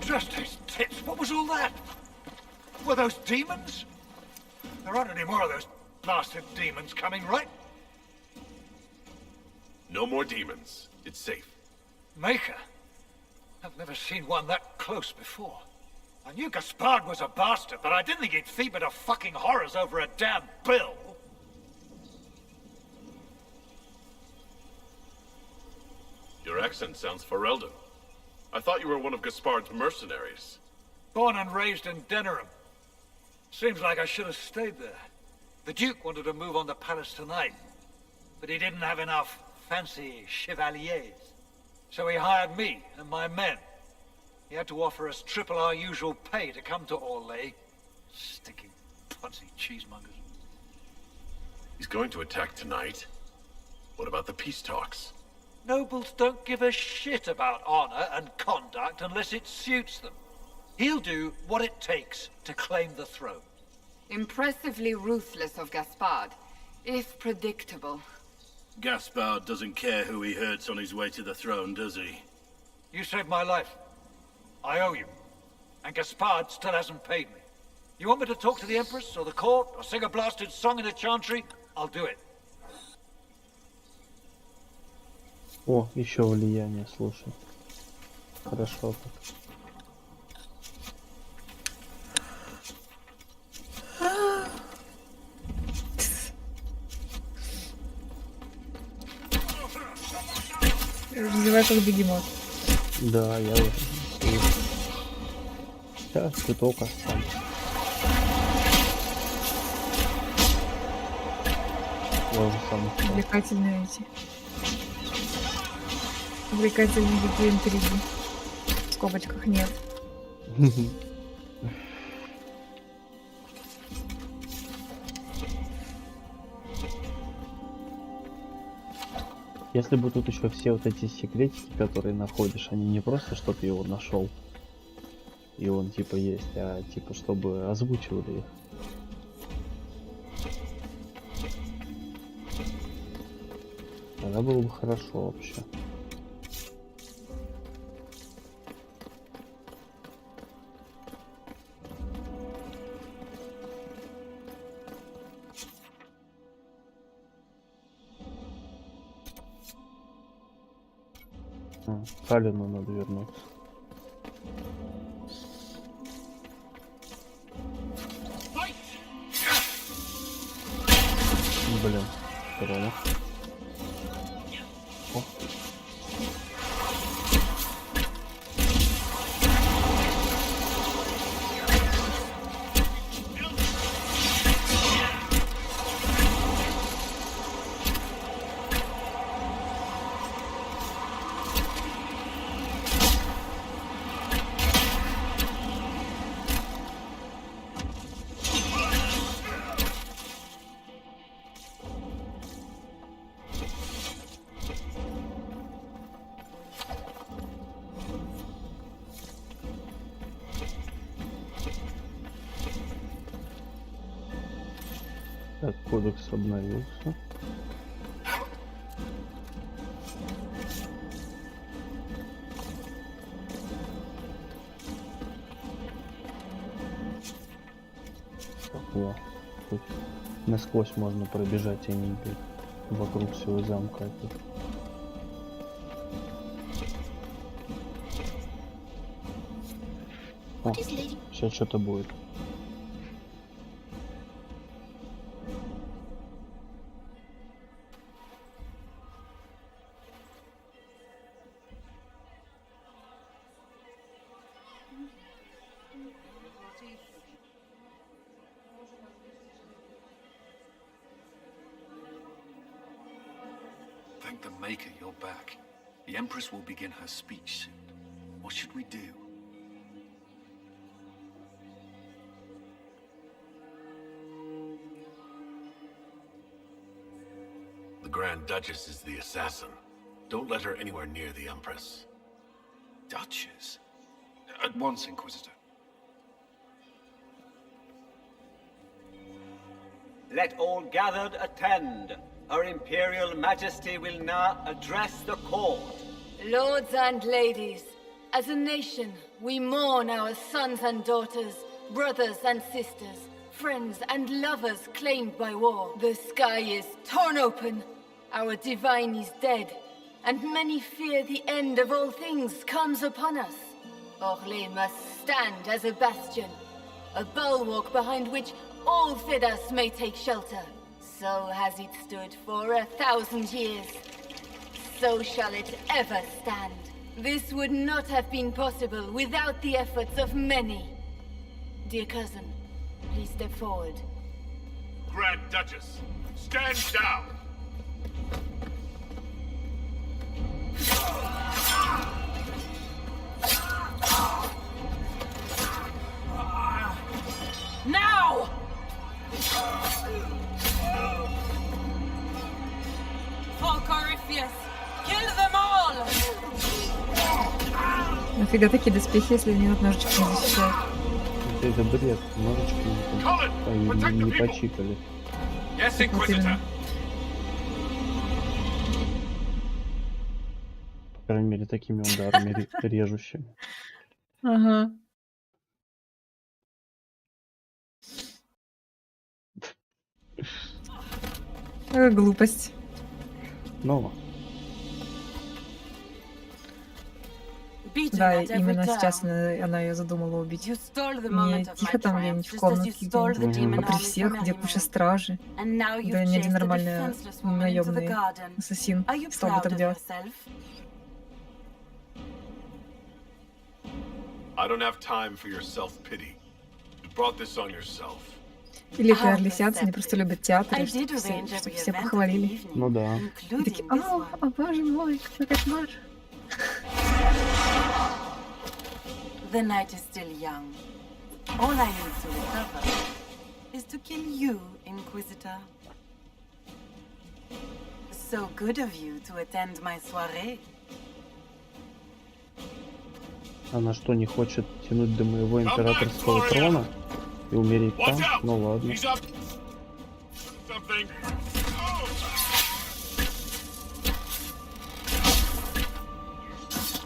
Just his tits. What was all that? Were those demons? There aren't any more of those blasted demons coming, right? No more demons. It's safe. Maker? I've never seen one that close before. I knew Gaspard was a bastard, but I didn't think he'd fever to fucking horrors over a damn bill. Your accent sounds Ferelden. I thought you were one of Gaspard's mercenaries. Born and raised in Denerim. Seems like I should have stayed there. The Duke wanted to move on the palace tonight, but he didn't have enough fancy chevaliers. So he hired me and my men. He had to offer us triple our usual pay to come to Orlais. Stinking punsy cheesemongers. He's going to attack tonight. What about the peace talks? Nobles don't give a shit about honor and conduct unless it suits them. He'll do what it takes to claim the throne. Impressively ruthless of Gaspard, if predictable. Gaspard doesn't care who he hurts on his way to the throne, does he? You saved my life. I owe you. And Gaspard still hasn't paid me. You want me to talk to the Empress, or the court, or sing a blasted song in the chantry? I'll do it. О, еще влияние, слушай. Хорошо так. Развивай как бегемот. Да, я уже. Сейчас цветок останется. Я уже сам. Увлекательные эти. Увлекательные какие интриги. В скобочках нет. Если бы тут еще все вот эти секретики, которые находишь, они не просто, чтобы ты его нашел, и он типа есть, а типа чтобы озвучивали их. Тогда было бы хорошо вообще. Калину надо вернуться. Блин, здорово. О. Так, кодекс обновился. Так, о, тут насквозь можно пробежать, а не бить вокруг всего замка. О, сейчас что-то будет. Thank the Maker you're back. The Empress will begin her speech soon. What should we do? The Grand Duchess is the assassin. Don't let her anywhere near the Empress. Duchess? At once, Inquisitor. Let all gathered attend. Her Imperial Majesty will now address the court. Lords and ladies, as a nation, we mourn our sons and daughters, brothers and sisters, friends and lovers claimed by war. The sky is torn open, our divine is dead, and many fear the end of all things comes upon us. Orlais must stand as a bastion, a bulwark behind which all Fidas may take shelter. So has it stood for 1,000 years. So shall it ever stand. This would not have been possible without the efforts of many. Dear cousin, please step forward. Grand Duchess, stand down! Now! Volcorifius, kill them all! Нафига такие доспехи, если они от ножичек не защищают? Это бред, ножички не почикали. Yes, Inquisitor. По крайней мере, такими ударами режущими. Ага. Глупость. Ну, Да, именно сейчас она ее задумала убить. Не тихо там где-нибудь в комнатке, а при всех, где куча стражи. Да ни один нормальный наемный ассасин стал бы так делать. I don't have time for your self-pity. You brought this on yourself. Или пиар-лисятся, они просто любят театр, чтобы все похвалили. Ну да. И такие, о боже мой, какой кошмар. The night is still young. All I need to recover is to kill you, Inquisitor. So good of you to attend my soirée. Она что, не хочет тянуть до моего императорского трона и умереть там? Ну ладно.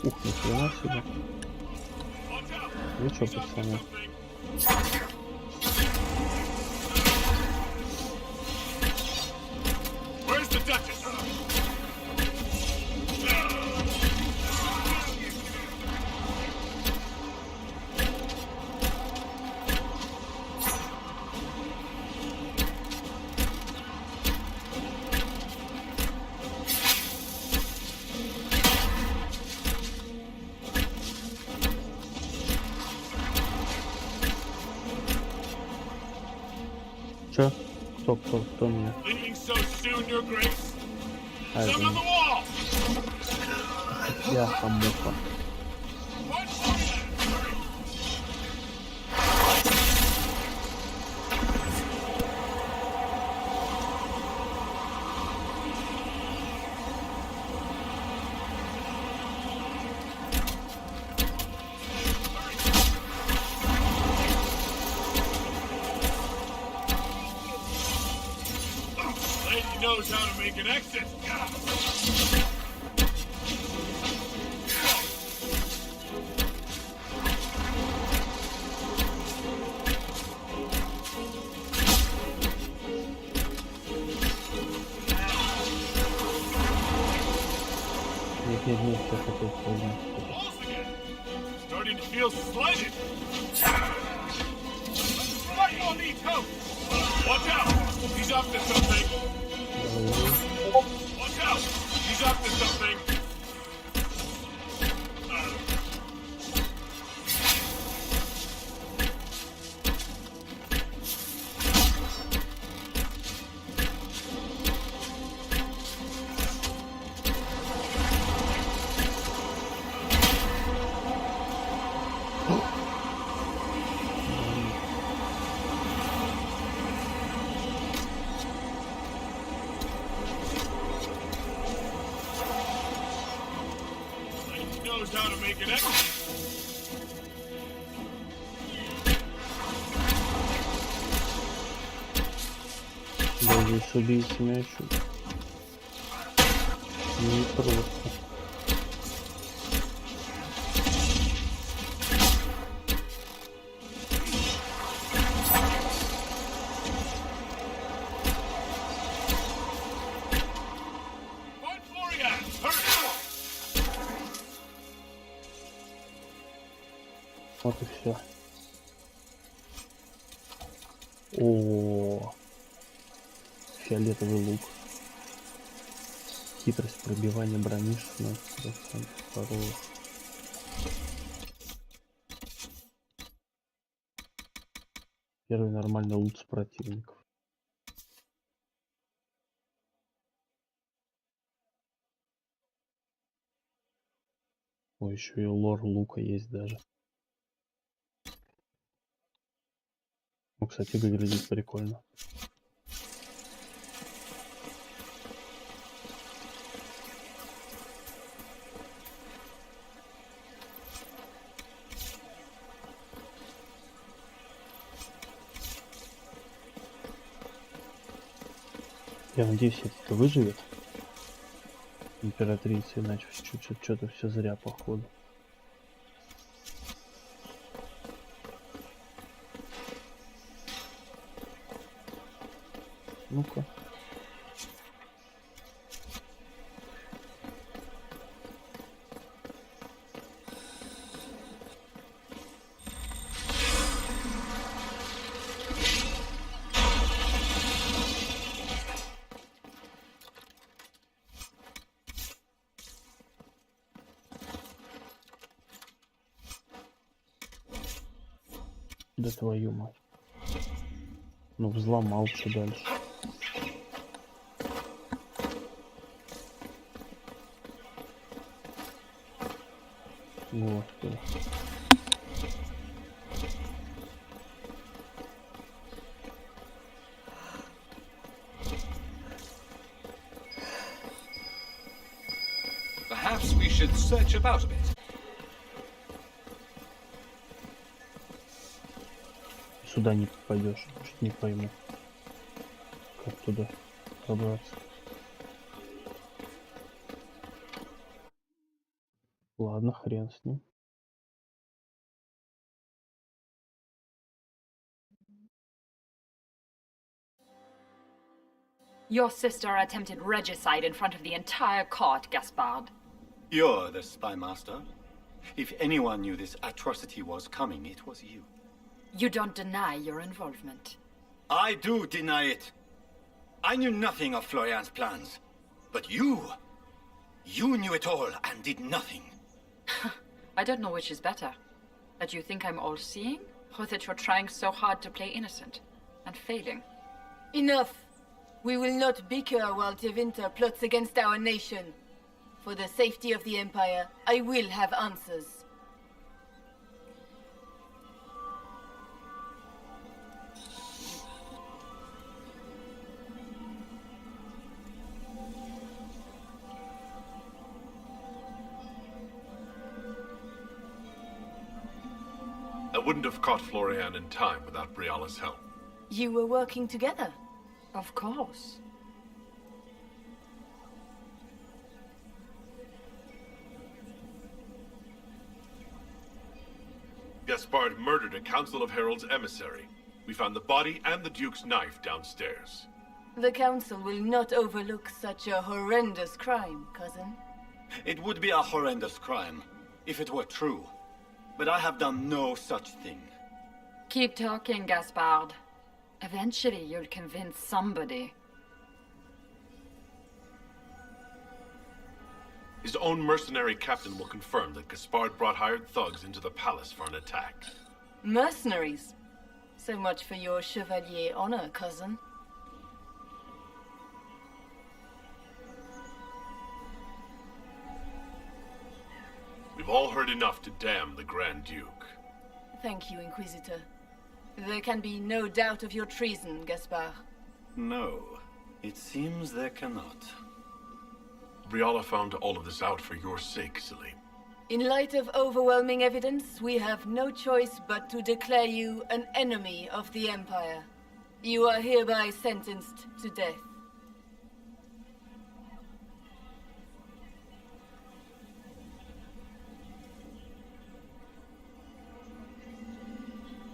Ух, ни хрена себе. Ну чё, пацаны? Чё? Кто меня? А, это не. Я хамуха. Knows how to make an exit. Нет, что хотел сказать. Starting to feel slighted. Right on these coats. Watch out! He's up to something. Watch out! He's up to something. Knows how to make an exit. Даже с убийцами еще не просто. Вот и все. О, фиолетовый лук. Хитрость пробивания брони 16%. Второго. Первый нормальный лут с противников. О, еще и лор лука есть даже. Ну, кстати, выглядит прикольно. Я надеюсь, это выживет. императрицы, иначе что-то все зря, походу. Ну-ка. Да твою мать. Ну, взломался дальше. Господи. Perhaps we should search about a bit. Сюда не попадешь, что не пойму, как туда пробраться. Ладно, хрен с ним. Your sister attempted regicide in front of the entire court, Gaspard. You're the spy master. If anyone knew this atrocity was coming, it was you. You don't deny your involvement. I do deny it. I knew nothing of Florian's plans. But you knew it all and did nothing. I don't know which is better. That you think I'm all-seeing, or that you're trying so hard to play innocent and failing. Enough! We will not bicker while Tevinter plots against our nation. For the safety of the Empire, I will have answers. I wouldn't have caught Florian in time without Briala's help. You were working together? Of course. Gaspard murdered a Council of Heralds emissary. We found the body and the Duke's knife downstairs. The Council will not overlook such a horrendous crime, cousin. It would be a horrendous crime, if it were true. But I have done no such thing. Keep talking, Gaspard. Eventually, you'll convince somebody. His own mercenary captain will confirm that Gaspard brought hired thugs into the palace for an attack. Mercenaries? So much for your chevalier honor, cousin. We've all heard enough to damn the Grand Duke. Thank you, Inquisitor. There can be no doubt of your treason, Gaspard. No, it seems there cannot. Briala found all of this out for your sake, Celine. In light of overwhelming evidence, we have no choice but to declare you an enemy of the Empire. You are hereby sentenced to death.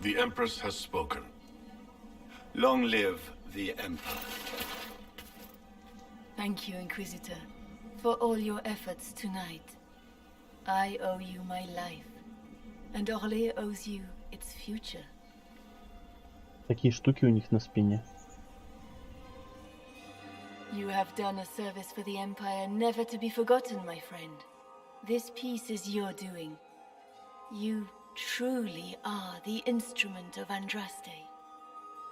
The Empress has spoken. Long live the Empire. Thank you, Inquisitor, for all your efforts tonight. I owe you my life, and Orlais owes you its future. Такие штуки у них на спине. You have done a service for the Empire never to be forgotten, my friend. This piece is your doing. You truly are the instrument of Andraste.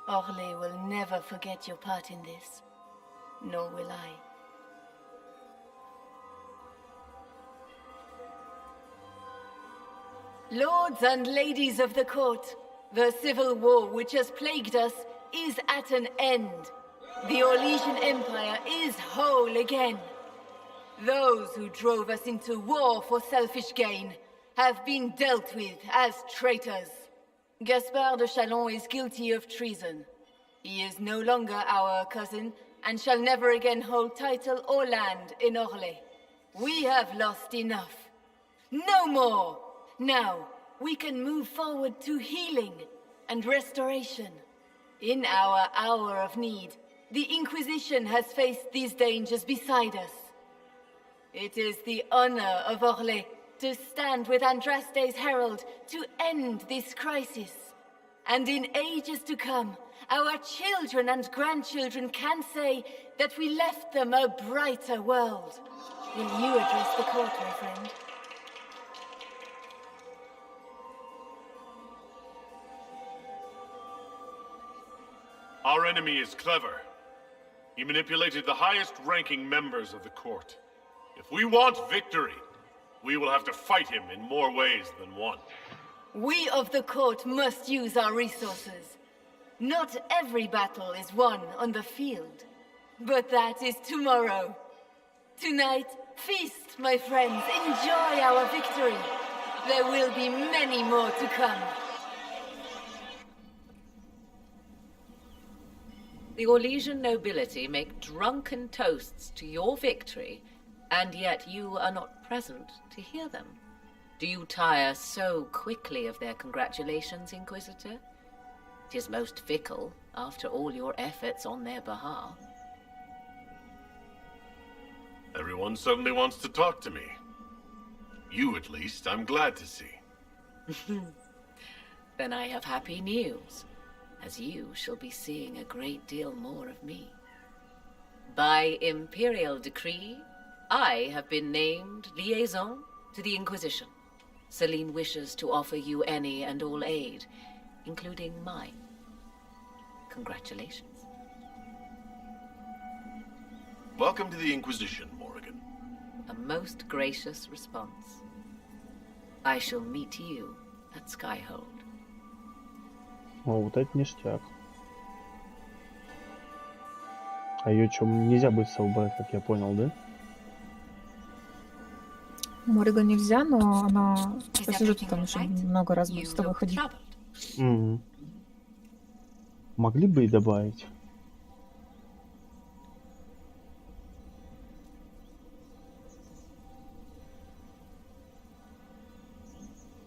Orlais will never forget your part in this, nor will I. Lords and ladies of the court, the civil war which has plagued us is at an end. The Orlesian Empire is whole again. Those who drove us into war for selfish gain have been dealt with as traitors. Gaspard de Chalon is guilty of treason. He is no longer our cousin, and shall never again hold title or land in Orlais. We have lost enough. No more! Now, we can move forward to healing and restoration. In our hour of need, the Inquisition has faced these dangers beside us. It is the honor of Orlais to stand with Andraste's herald to end this crisis. And in ages to come, our children and grandchildren can say that we left them a brighter world. Will you address the court, my friend? Our enemy is clever. He manipulated the highest-ranking members of the court. If we want victory, we will have to fight him in more ways than one. We of the court must use our resources. Not every battle is won on the field. But that is tomorrow. Tonight, feast, my friends. Enjoy our victory. There will be many more to come. The Orlesian nobility make drunken toasts to your victory, and yet you are not present to hear them. Do you tire so quickly of their congratulations, Inquisitor? It is most fickle, after all your efforts on their behalf. Everyone suddenly wants to talk to me. You, at least, I'm glad to see. Then I have happy news, as you shall be seeing a great deal more of me. By imperial decree, I have been named liaison to the Inquisition. Celine wishes to offer you any and all aid, including mine. Congratulations. Welcome to the Inquisition, Morrigan. A most gracious response. I shall meet you at Skyhold. О, вот это ништяк. А ее что, нельзя быстро убрать, как я понял, да? Морриган нельзя, но она по сюжету там еще много раз будет с тобой ходить. Угу. Могли бы и добавить.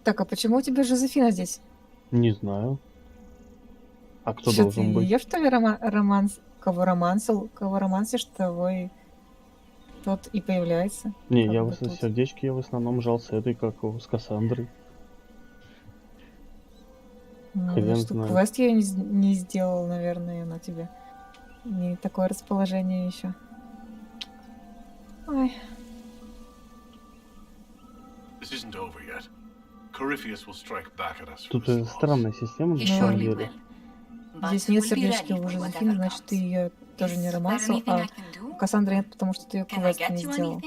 Так, а почему у тебя Жозефина здесь? Не знаю. А кто Что, должен ты быть? ее, что ли, кого романсишь, того и тот и появляется? Не, как я бы в тут. сердечке я в основном жал с этой, как его, с Кассандрой. Ну, Хрен что знает. квест я не сделал, наверное, она тебе. Не такое расположение еще. Ой. This isn't over yet. Corypheus will strike back at us. Тут странная система на самом деле. Здесь нет сердечки у Жозефины, значит, ты ее тоже не романсил, а у Кассандры нет, потому что ты ее квест не сделал.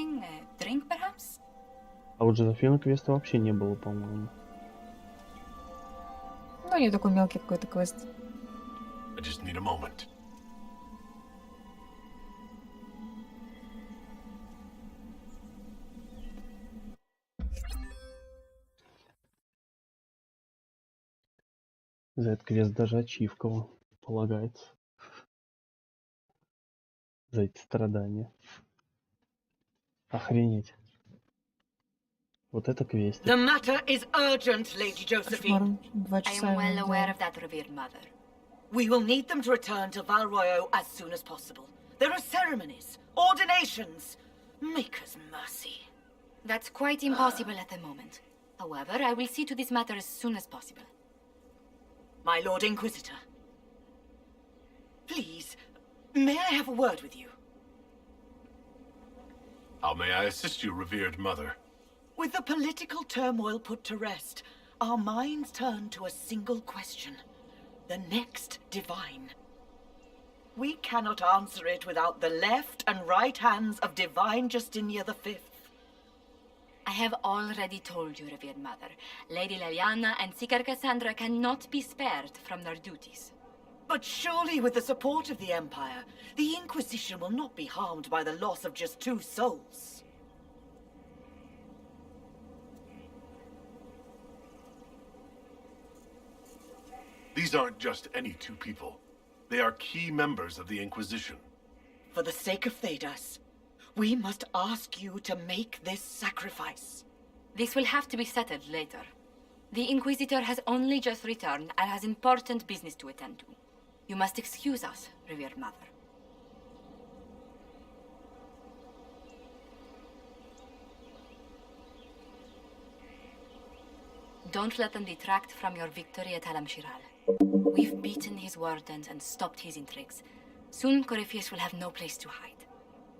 А у Жозефины квеста вообще не было, по-моему. Ну, не такой мелкий какой-то квест. I just need a moment. За этот квест даже ачивка полагается. За эти страдания. Охренеть. Вот это квестик. The matter is urgent, Lady Josephine. I am well aware of that, revered mother. We will need them to return to Valroyo as soon as possible. There are ceremonies, ordinations. Make us mercy. That's quite impossible at the moment. However, I will see to this matter as soon as possible. My Lord Inquisitor. Please, may I have a word with you? How may I assist you, revered mother? With the political turmoil put to rest, our minds turn to a single question. The next divine. We cannot answer it without the left and right hands of divine Justinia V. I have already told you, revered mother. Lady Liliana and Seeker Cassandra cannot be spared from their duties. But surely with the support of the Empire, the Inquisition will not be harmed by the loss of just 2 souls. These aren't just any 2 people. They are key members of the Inquisition. For the sake of Thedas, We must ask you to make this sacrifice. This will have to be settled later. The Inquisitor has only just returned and has important business to attend to. You must excuse us, revered mother. Don't let them detract from your victory at Alam-Shiral. We've beaten his wardens and stopped his intrigues. Soon Corypheus will have no place to hide.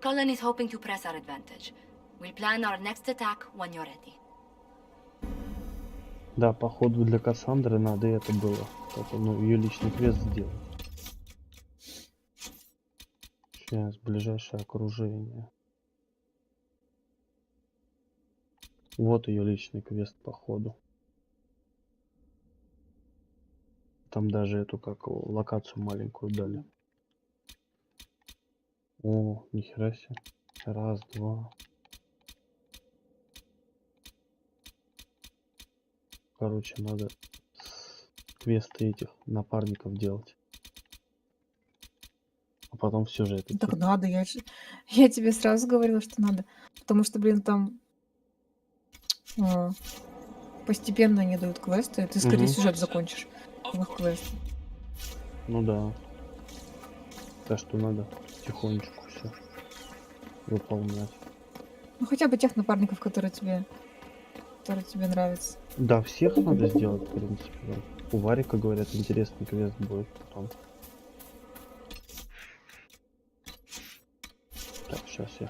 Cullen is hoping to press our advantage. We'll plan our next attack when you're ready. Да, походу для Кассандры надо это было. Это, ну, ее личный квест сделать. Сейчас, ближайшее окружение. Вот ее личный квест, походу. Там даже эту, как локацию маленькую дали. О, нихера себе. Раз, два. Короче, надо квесты этих напарников делать. А потом все же это... Так надо, я тебе сразу говорила, что надо. Потому что, блин, там постепенно они дают квесты, и ты скорее сюжет закончишь. Квест. Ну да. Так что надо потихонечку все выполнять. Ну хотя бы тех напарников, которые тебе нравятся. Да, всех надо сделать, в принципе. Да. У Варика, говорят, интересный квест будет потом. Так, сейчас я